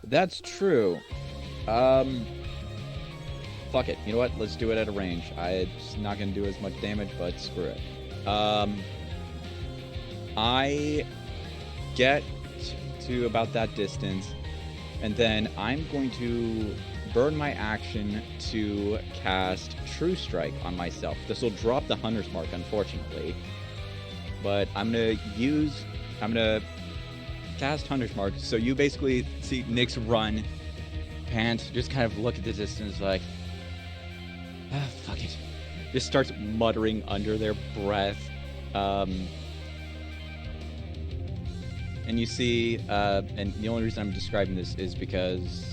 That's true. Fuck it. You know what? Let's do it at a range. It's not gonna do as much damage, but screw it. I get to about that distance, and then I'm going to burn my action to cast True Strike on myself. This will drop the Hunter's Mark, unfortunately. But I'm gonna cast Hunter's Mark, so you basically see Nyx run, pant, just kind of look at the distance like, fuck it. Just starts muttering under their breath. And you see, and the only reason I'm describing this is because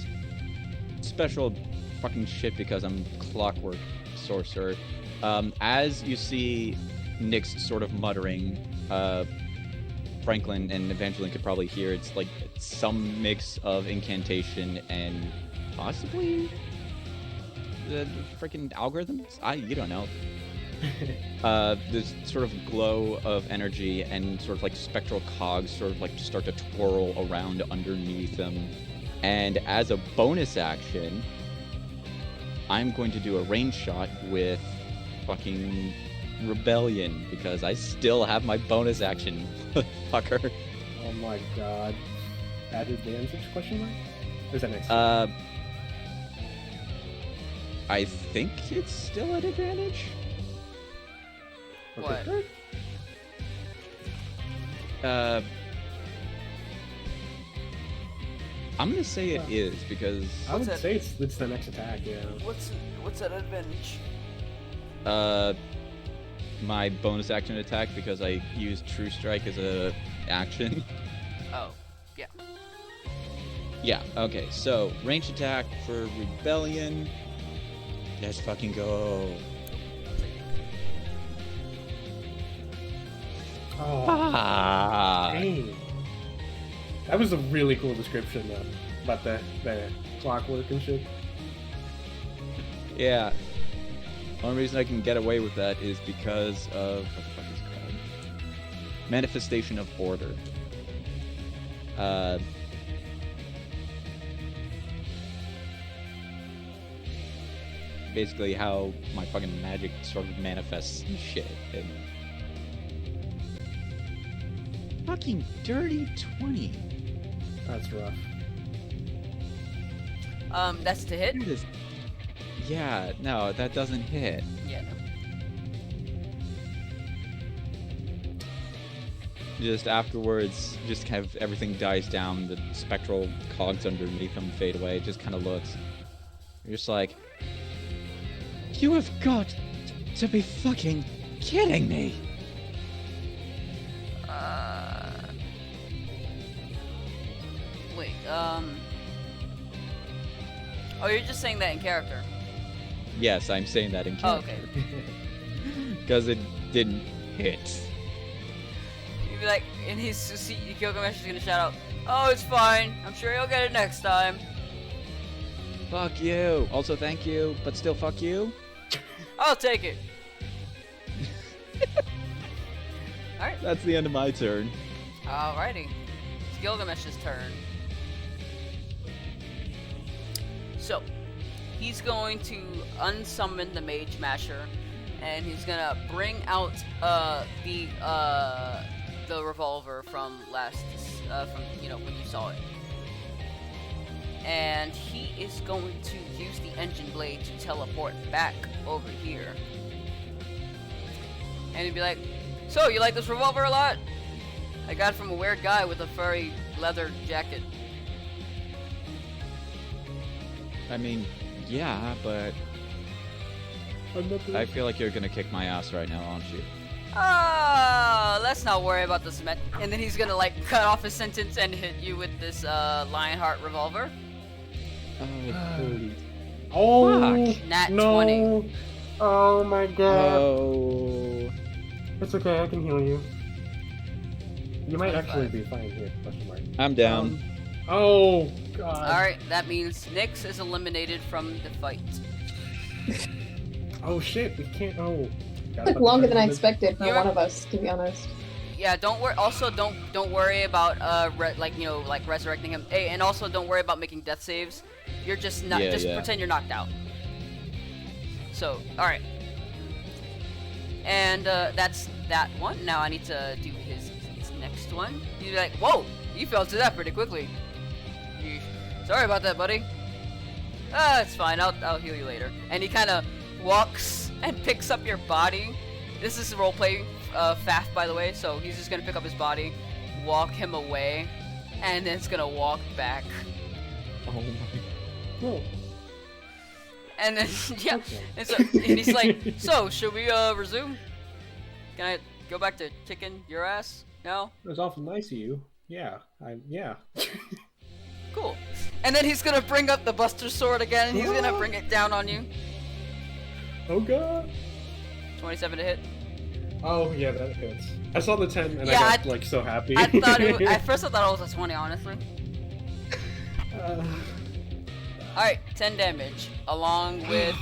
special fucking shit because I'm clockwork sorcerer. As you see Nyx sort of muttering, Franklin and Evangeline could probably hear it's like some mix of incantation and possibly the freaking algorithms? You don't know. This sort of glow of energy and sort of like spectral cogs sort of like start to twirl around underneath them. And as a bonus action, I'm going to do a range shot with fucking Rebellion because I still have my bonus action, fucker. Oh my god. Added advantage, question mark? Or is that next? I think it's still at advantage. What? I'm gonna say it is because I would that? say it's the next attack, yeah. What's that advantage? my bonus action attack because I used True Strike as a action. Oh, yeah. Yeah, okay, so range attack for Rebellion. Let's fucking go. Oh, Ah. dang. That was a really cool description about the clockwork and shit. Yeah. Only reason I can get away with that is because of what the fuck is it called? Manifestation of Order. Basically how my fucking magic sort of manifests and shit. And fucking dirty 20. That's rough. That's to hit? It is. Yeah, no, that doesn't hit. Yeah, no. Just afterwards, just kind of everything dies down, the spectral cogs underneath them fade away, it just kind of looks. You're just like, you have got to be fucking kidding me! Wait, Oh, you're just saying that in character. Yes, I'm saying that in Oh, character. okay. Because it didn't hit. You'd be like, and Gilgamesh is gonna shout out, "Oh, it's fine. I'm sure you'll get it next time." Fuck you! Also thank you, but still fuck you? I'll take it. Alright. That's the end of my turn. Alrighty. It's Gilgamesh's turn. So, he's going to unsummon the Mage Masher, and he's gonna bring out the revolver from when you saw it. And he is going to use the engine blade to teleport back over here. And he'd be like, "So, you like this revolver a lot? I got it from a weird guy with a furry leather jacket." I mean, yeah, but I feel like you're gonna kick my ass right now, aren't you? Let's not worry about this, Met. And then he's gonna cut off his sentence and hit you with this Lionheart revolver. Oh, Nat no. 20. Oh my god. Oh. It's okay, I can heal you. You might 25. actually be fine here, question mark. I'm down. Oh, god. Alright, that means Nyx is eliminated from the fight. Oh shit, we can't. Oh. It took longer than I expected for one of us, to be honest. Yeah, don't worry. Also, don't worry about resurrecting him. Hey, and also don't worry about making death saves. You're just not. Just pretend you're knocked out. So, all right. And that's that one. Now I need to do his next one. He's like, "Whoa, you fell to that pretty quickly. Sorry about that, buddy. It's fine. I'll heal you later." And he kind of walks and picks up your body. This is roleplay faff, by the way, so he's just gonna pick up his body, walk him away, and then it's gonna walk back. Oh my. Whoa. And then yeah, Okay. and he's like, "So should we resume? Can I go back to kicking your ass now?" It was awful nice of you. Yeah, yeah. Cool. And then he's gonna bring up the Buster Sword again, and he's gonna bring it down on you. Oh god. 27 to hit. Oh yeah, that hits. I saw the 10 and Yeah, I got so happy. I thought at first I thought it was a 20, honestly. Alright, 10 damage, along with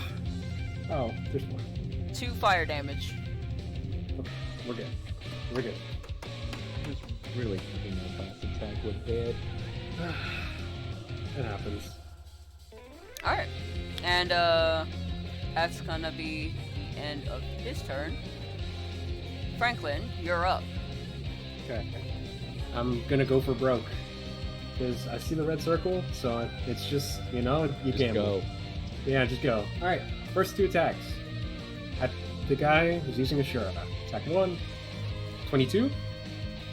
Oh, there's more. 2 fire damage. Okay, we're good. We're good. Just really hoping that boss attack would hit. It happens. Alright, and that's gonna be the end of his turn. Franklin, you're up. Okay. I'm gonna go for broke. Because I see the red circle, so it's just, you Just gamble. go. Yeah, just go. Alright, first 2 attacks. At the guy who's using a Shura. Attack 1. 22?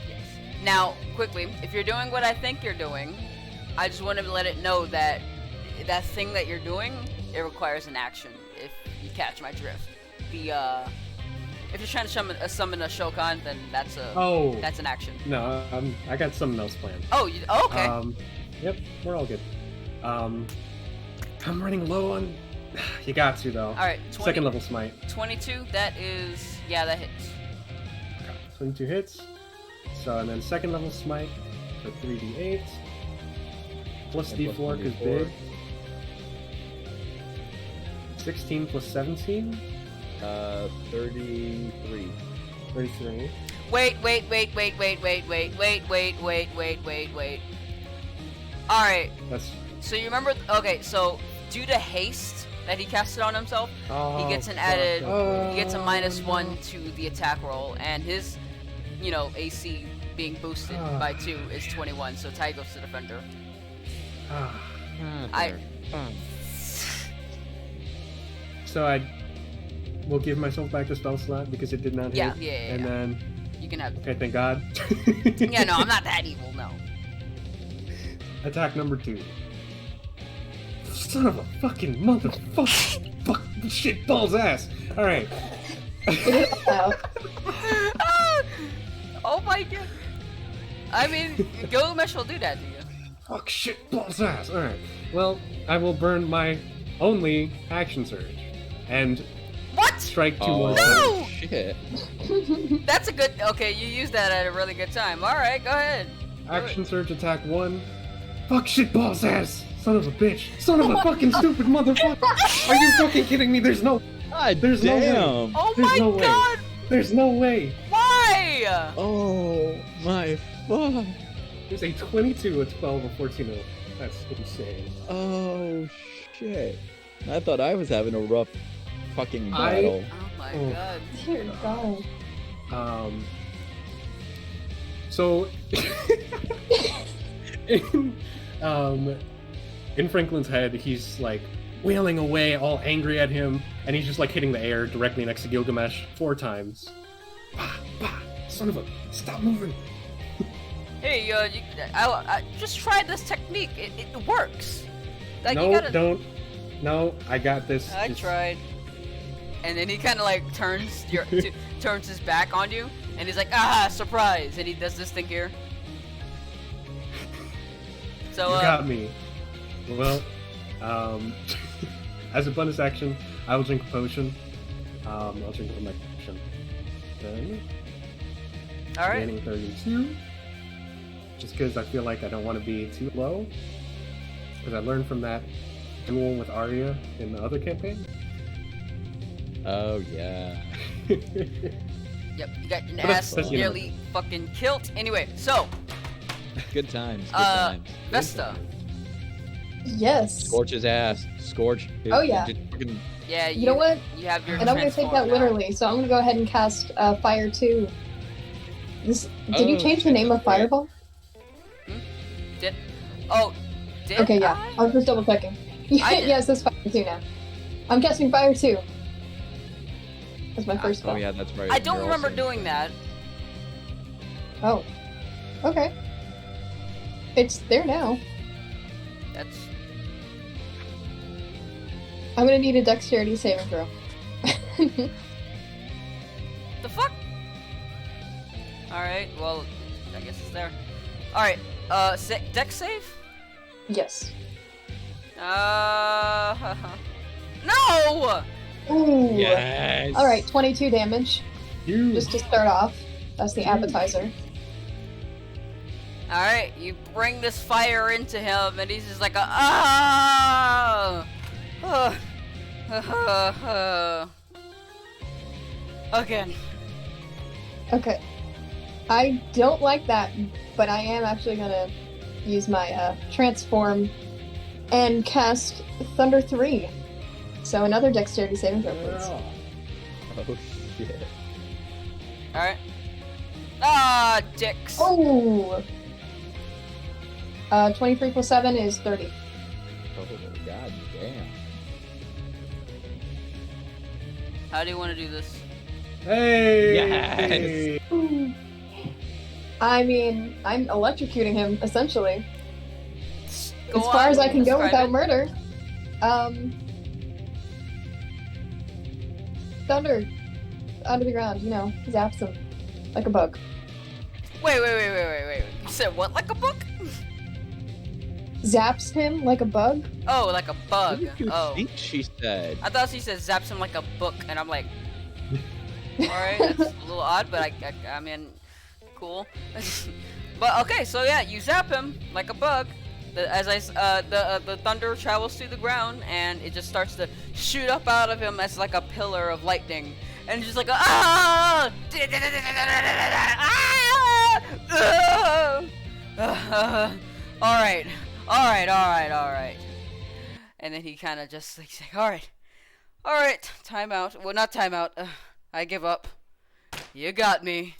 Yes. Now, quickly, if you're doing what I think you're doing, I just wanted to let it know that that thing that you're doing, it requires an action, if you catch my drift. If you're trying to summon a Shokan, then that's an action. No, I got something else planned. Oh, okay. Yep, we're all good. I'm running low on... You got to, though. Alright, Second level smite. 22, that hits. Okay, 22 hits. So, and then second level smite for 3d8. Plus And d4 plus because 1d4. big. 16 plus 17? 33. 33. Wait. Alright, That's... so you remember, okay, so due to haste that he casted on himself, Oh, he gets an fuck. added, Oh, he gets a minus no. 1 to the attack roll, and his, AC being boosted by 2 is 21, so tie goes to defender. Ah. So I will give myself back the spell slot because it did not hit. Yeah. And then, You can have, okay, thank God. yeah, no, I'm not that evil, no. Attack number 2. Son of a fucking motherfucker! Fuck shit balls ass. All right. Oh my god. I mean, Gilgamesh will do that to you. Fuck shit balls ass. All right. Well, I will burn my only action surge and What? strike 2 Oh, more. No! shit. That's a good, okay, you used that at a really good time. Alright, go ahead. Action surge attack 1. Fuck shit balls ass. Son of a bitch. Son of a fucking stupid motherfucker. Are you fucking kidding me? There's no. God There's no way. damn. Oh There's my no way. god! There's no way. Why? Oh my fuck. There's a 22, a 12, a 14, That's insane. Oh shit! I thought I was having a rough fucking I- battle. Oh my Oh. god. Dear God. So in, in Franklin's head, he's like wailing away, all angry at him, and he's just like hitting the air directly next to Gilgamesh 4 times. Bah, bah, son of a, stop moving. Hey, I just tried this technique. It works. Like, No, you gotta... don't. No, I got this. I It's- tried. And then he kind of like turns turns his back on you, and he's like, ah, surprise! And he does this thing here. So You got me. Well, as a bonus action, I will drink a potion. I'll drink my potion. Then, all right. gaining 32. Just because I feel like I don't want to be too low. Because I learned from that duel with Arya in the other campaign. Oh yeah. Yep, you got your But ass that's, you know. nearly fucking killed. Anyway, so Good times. Good Uh, times. Vesta. Yes. Scorch his ass. Scorch. Oh, yeah. Just fucking- yeah, You know what? You have your. And I'm gonna take that transform now. literally, so I'm gonna go ahead and cast Fire 2. Did you Oh, change the shit, name of that's right. Fireball? Did Okay, yeah. I? I was just double checking. I did. Yeah, it says Fire 2 now. I'm casting Fire 2. That's my first spell. Oh yeah, that's right. I don't You're remember also- doing that. Oh. Okay. It's there now. That's. I'm gonna need a dexterity saving throw. The fuck? Alright, well, I guess it's there. Alright, dex save? Yes. No! Ooh. Yes. Alright, 22 damage. Huge. Just to start off. That's the appetizer. Alright, you bring this fire into him, and he's just like, ah! Again. Okay. I don't like that, but I am actually gonna use my transform and cast Thunder 3. So another dexterity saving throw, please. Oh shit. Alright. Ah, dicks. Oh! 23 plus 7 is 30. Oh god damn. How do you want to do this? Hey! Yes! I mean, I'm electrocuting him, essentially. Go as far on, as I can go describe without it. murder. Thunder. Under the ground, you know, zaps him. Like a bug. Wait. You said what, like a book? Zaps him like a bug? Oh, like a bug. What did you Oh. think she said? I thought she said zaps him like a book, and I'm like, alright, that's a little odd, but I mean, cool. But okay, so yeah, you zap him like a bug. The thunder travels through the ground, and it just starts to shoot up out of him as like a pillar of lightning, and just like ah! Alright. And then he kind of just like, alright, time out. Well, not time out. I give up. You got me.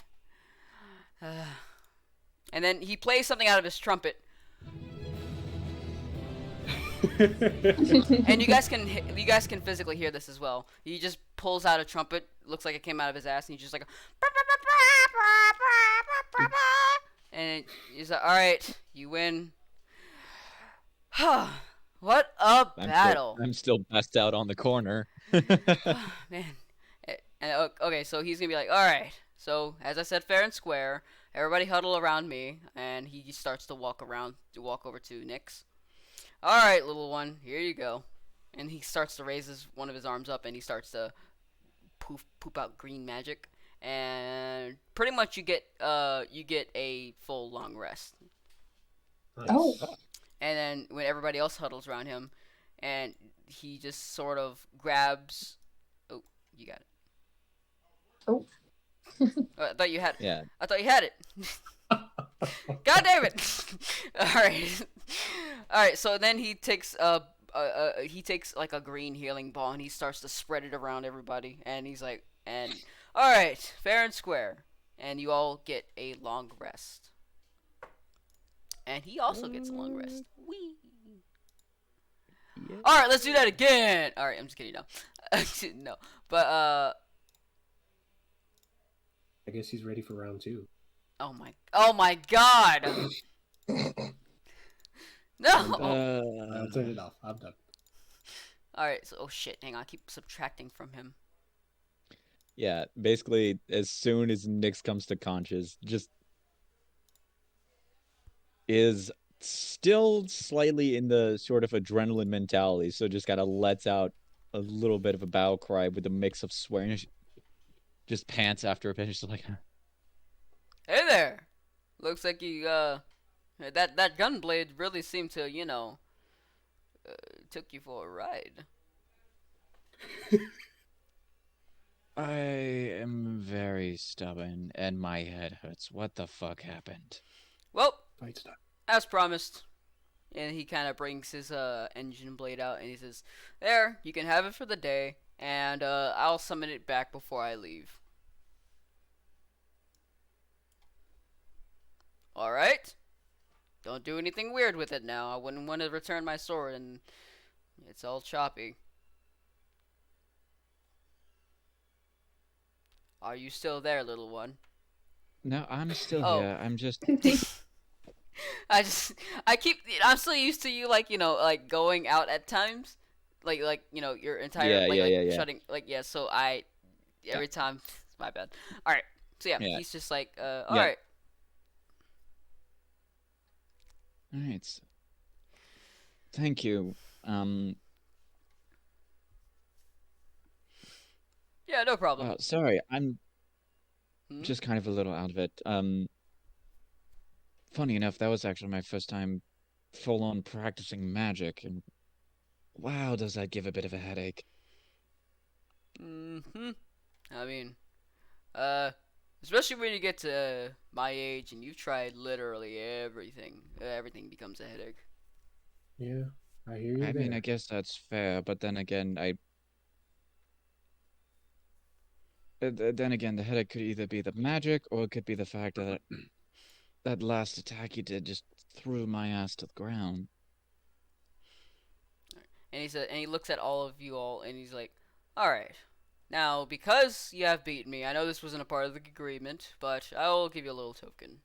And then he plays something out of his trumpet, and you guys can physically hear this as well. He just pulls out a trumpet, looks like it came out of his ass, and he's just like, and he's like, alright, you win. What a battle. I'm still best out on the corner. Man. And, okay, so he's gonna be like, alright, so as I said, fair and square, everybody huddle around me, and he starts to walk over to Nyx. Alright, little one, here you go. And he starts to raise one of his arms up, and he starts to poop out green magic, and pretty much you get a full long rest. Nice. Oh. And then when everybody else huddles around him, and he just sort of grabs. Oh, you got it. Oh. I thought you had. Yeah. I thought you had it. God damn it! All right. All right, so then he takes like a green healing ball and he starts to spread it around everybody, and he's like, and all right, fair and square, and you all get a long rest, and he also gets a long rest. Wee. Yeah. All right, let's do that again. All right, I'm just kidding. No, no, but I guess he's ready for round 2. oh my God, no. I'll turn it off. I'm done. All right, so oh shit, hang on, I keep subtracting from him. Yeah, basically, as soon as Nyx comes to conscious, just is still slightly in the sort of adrenaline mentality, so just kind of lets out a little bit of a battle cry with a mix of swearing. Just pants after a bit. She's like, Hey there. Looks like you that gunblade really seemed to, took you for a ride. I am very stubborn and my head hurts. What the fuck happened? Well, Fight's done. as promised. And he kind of brings his engine blade out and he says, "There, you can have it for the day, and I'll summon it back before I leave." All right? Don't do anything weird with it now. I wouldn't want to return my sword and it's all choppy. Are you still there, little one? No, I'm still Oh. here. I'm just. I'm so used to you, like going out at times, your entire, Yeah. shutting, so every time, my bad. All right, so yeah, Yeah. he's just like, all Yeah. right, All right. Thank you. yeah, no problem. Sorry, I'm Hmm? just kind of a little out of it. Funny enough, that was actually my first time full on practicing magic, and wow, does that give a bit of a headache. Mm-hmm. I mean, uh, especially when you get to my age and you've tried literally everything, everything becomes a headache. Yeah, I hear you I there. mean, I guess that's fair, but then again, the headache could either be the magic or it could be the fact that that last attack you did just threw my ass to the ground. And he looks at all of you all, and he's like, "All right, now because you have beaten me, I know this wasn't a part of the agreement, but I will give you a little token."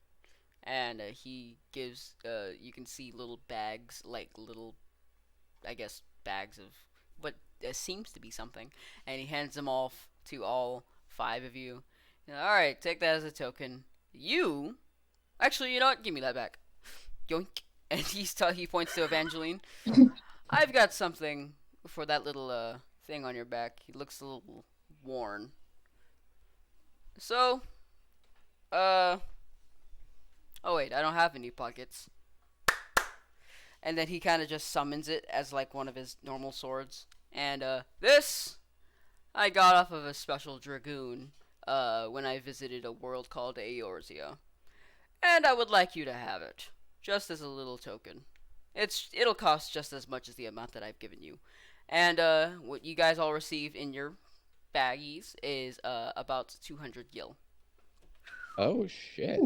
And he gives, you can see little bags, like little, I guess, bags of what seems to be something, and he hands them off to all 5 of you. All right, take that as a token. You, actually, you know what? Give me that back. Yoink. And he points to Evangeline. I've got something for that little thing on your back. He looks a little worn. So, oh wait, I don't have any pockets. And then he kind of just summons it as like one of his normal swords. And this I got off of a special dragoon when I visited a world called Eorzea. And I would like you to have it, just as a little token. It'll cost just as much as the amount that I've given you. And what you guys all receive in your baggies is about 200 gil. Oh shit.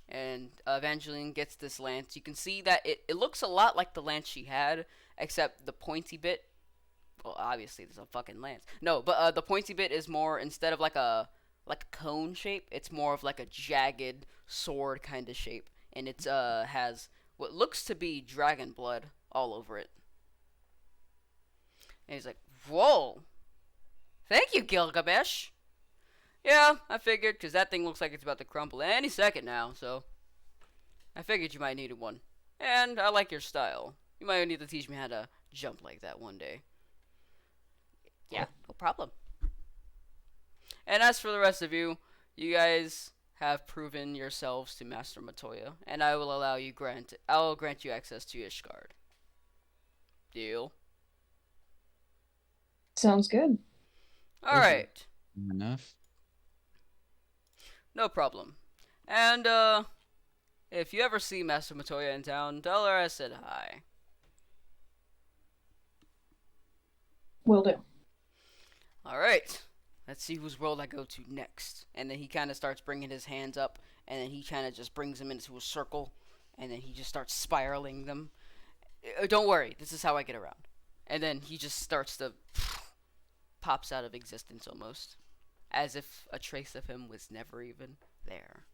And Evangeline gets this lance. You can see that it looks a lot like the lance she had, except the pointy bit. Well, obviously there's a fucking lance. No, but the pointy bit is more, instead of like a cone shape, it's more of like a jagged sword kind of shape, and it has what looks to be dragon blood all over it. And he's like, "Whoa, thank you, Gilgamesh." Yeah, I figured, because that thing looks like it's about to crumble any second now, so I figured you might need one. And I like your style. You might need to teach me how to jump like that one day. Yeah, no problem. And as for the rest of you, you guys have proven yourselves to Master Matoya, and I will grant you access to Ishgard. Deal? Sounds good. Alright. Enough. No problem. And, if you ever see Master Matoya in town, tell her I said hi. Will do. All right. Let's see whose world I go to next. And then he kind of starts bringing his hands up, and then he kind of just brings them into a circle, and then he just starts spiraling them. Don't worry, this is how I get around. And then he just starts to pops out of existence almost, as if a trace of him was never even there.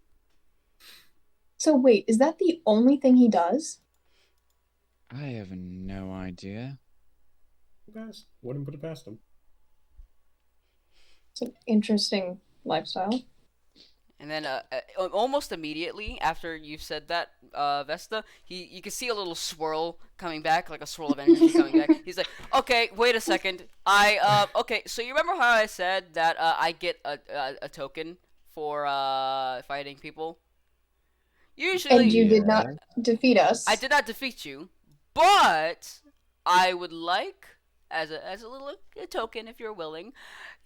So wait, is that the only thing he does? I have no idea. Wouldn't put it past him. It's an interesting lifestyle. And then almost immediately after you've said that, Vesta, you can see a little swirl coming back, like a swirl of energy coming back. He's like, okay, wait a second. Okay, so you remember how I said that I get a token for fighting people? Usually, And you did not Yeah. defeat us. I did not defeat you, but I would like, as a little token, if you're willing.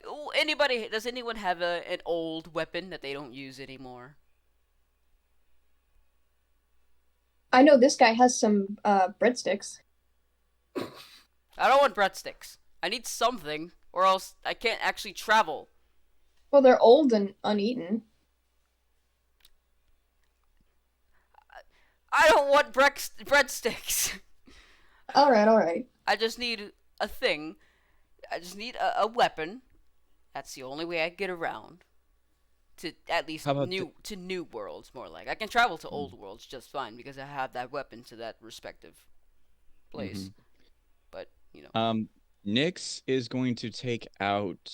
Does anyone have an old weapon that they don't use anymore? I know this guy has some breadsticks. I don't want breadsticks. I need something, or else I can't actually travel. Well, they're old and uneaten. I don't want breadsticks. All right. I just need a thing. I just need a weapon. That's the only way I get around. To at least How about new worlds, more like. I can travel to old worlds just fine because I have that weapon to that respective place. But, you know. Nyx is going to take out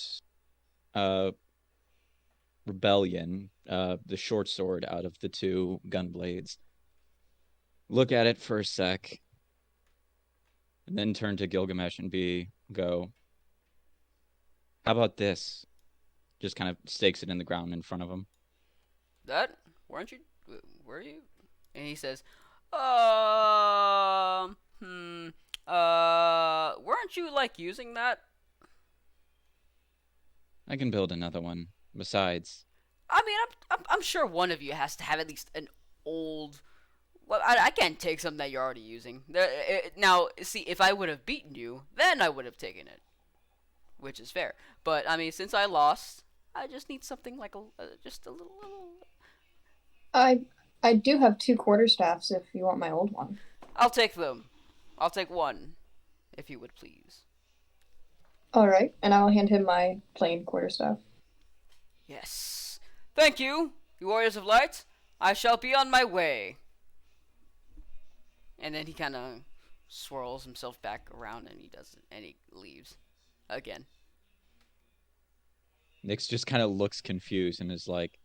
Rebellion, the short sword out of the two gun blades. Look at it for a sec. And then turn to Gilgamesh and go, how about this? Just kind of stakes it in the ground in front of him. That? Were you? And he says, weren't you, like, using that? I can build another one. Besides, I mean, I'm sure one of you has to have at least an old. Well, I can't take something that you're already using. Now, see, if I would have beaten you, then I would have taken it, which is fair. But I mean, since I lost, I just need something like just a little. I do have 2 quarterstaffs if you want my old one. I'll take them. I'll take one, if you would please. All right, and I'll hand him my plain quarterstaff. Yes. Thank you, you Warriors of Light. I shall be on my way. And then he kind of swirls himself back around and he leaves again. Nyx just kind of looks confused and is like,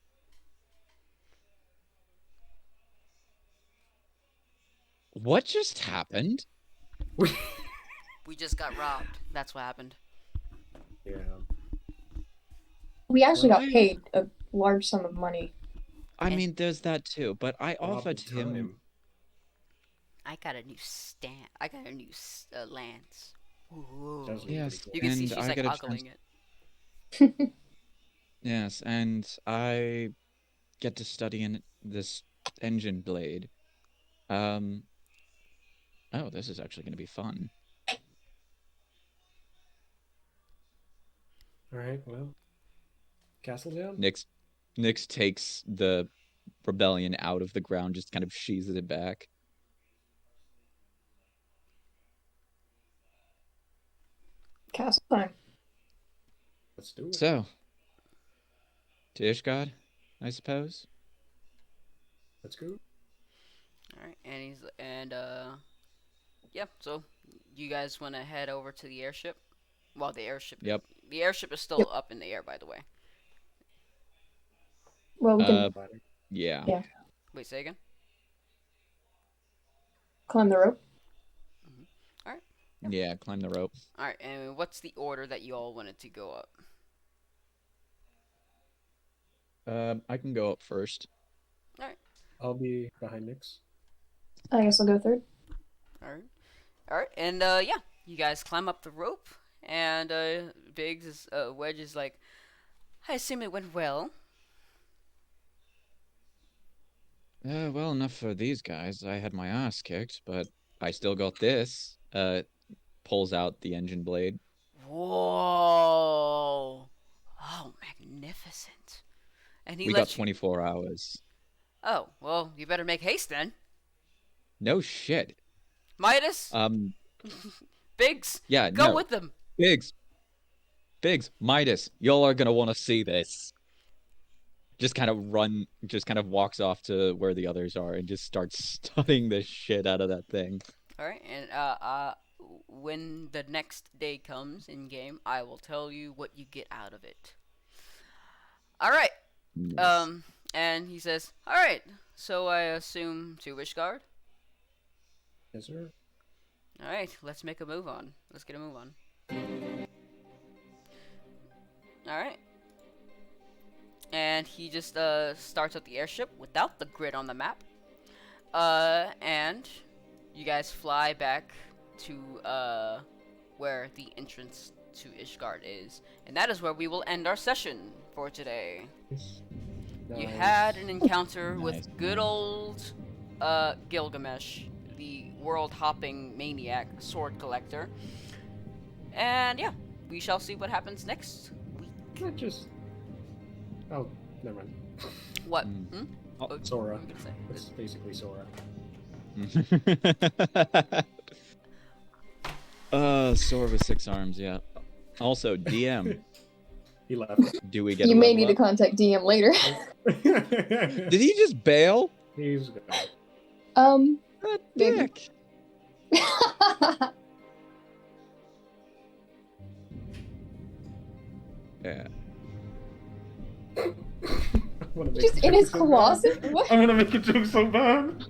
what just happened? We just got robbed. That's what happened. Yeah. We actually Well, got paid a large sum of money. I mean, there's that too, but I offered him. I got a new stand. I got a new lance. Ooh. Yes, You can see and she's I like get a ogling chance. it. Yes, and I get to study in this engine blade. Oh, this is actually going to be fun. All right. Well, castle down. Nyx takes the rebellion out of the ground, just kind of sheathes it back. Castle time. Let's do it. So, to Ishgard, I suppose. Let's go. All right, yeah. So, you guys want to head over to the airship? Well, the airship. Yep. The airship is still up in the air, by the way. Well, we can Yeah. Wait, say again. climb the rope. All right. Yeah, climb the rope. All right, and what's the order that you all wanted to go up? I can go up first. All right. I'll be behind Nyx. I guess I'll go third. All right, and yeah, you guys climb up the rope, and Wedge is like, I assume it went well. Well, enough for these guys. I had my ass kicked, but I still got this. Pulls out the engine blade. Whoa! Oh, magnificent. And he We got lets you. 24 hours. Oh, well, you better make haste then. No shit. Midas, Biggs, Yeah, go no. with them. Biggs, Midas, y'all are gonna want to see this. Just kind of walks off to where the others are and just starts studying the shit out of that thing. All right, and when the next day comes in game, I will tell you what you get out of it. All right. Nice. And he says, "All right. So I assume to Wishguard. Yes, sir. All right. Let's make a move on. Let's get a move on. All right." And he just starts up the airship without the grid on the map. And you guys fly back to where the entrance to Ishgard is, and that is where we will end our session for today. You had an encounter with good old Gilgamesh, the world-hopping maniac sword collector, and yeah, we shall see what happens next week. Not just. Oh, never mind. What? Oh, Sora. What were you gonna say? It's basically Sora. Sora with 6 arms, yeah. Also, DM, He left. do we get You a may level need to up? contact DM later. Did he just bail? He's good. That Maybe. dick. Yeah. Just in his closet? What? I'm gonna make a joke so bad.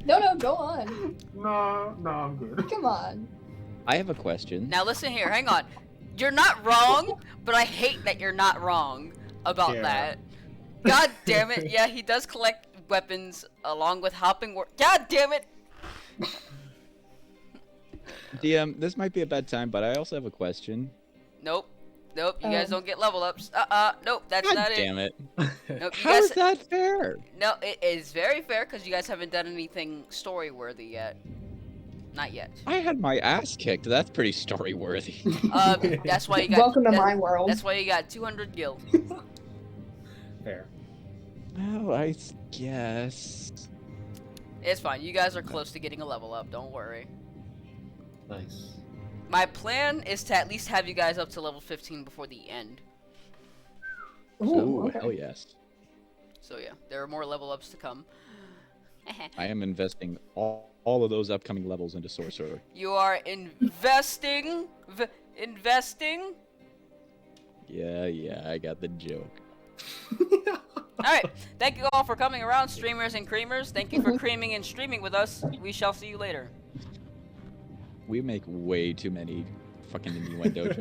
No, go on. No, I'm good. Come on. I have a question. Now listen here, hang on. You're not wrong, but I hate that you're not wrong about Yeah. that. God damn it! Yeah, he does collect weapons along with hopping. God damn it! DM, this might be a bad time, but I also have a question. Nope. You guys don't get level ups. Nope, that's God not damn it. Nope, you How guys. is that fair? No, it is very fair because you guys haven't done anything story worthy yet. Not yet. I had my ass kicked. That's pretty story worthy. That's why you got. Welcome to my world. That's why you got 200 gil. Fair. Well, I guess. It's fine. You guys are close to getting a level up. Don't worry. Nice. My plan is to at least have you guys up to level 15 before the end. Ooh, okay. hell yes. So yeah, there are more level ups to come. I am investing all of those upcoming levels into Sorcerer. You are investing. Investing. Yeah, I got the joke. Alright, thank you all for coming around, streamers and creamers. Thank you for creaming and streaming with us. We shall see you later. We make way too many fucking innuendo jokes.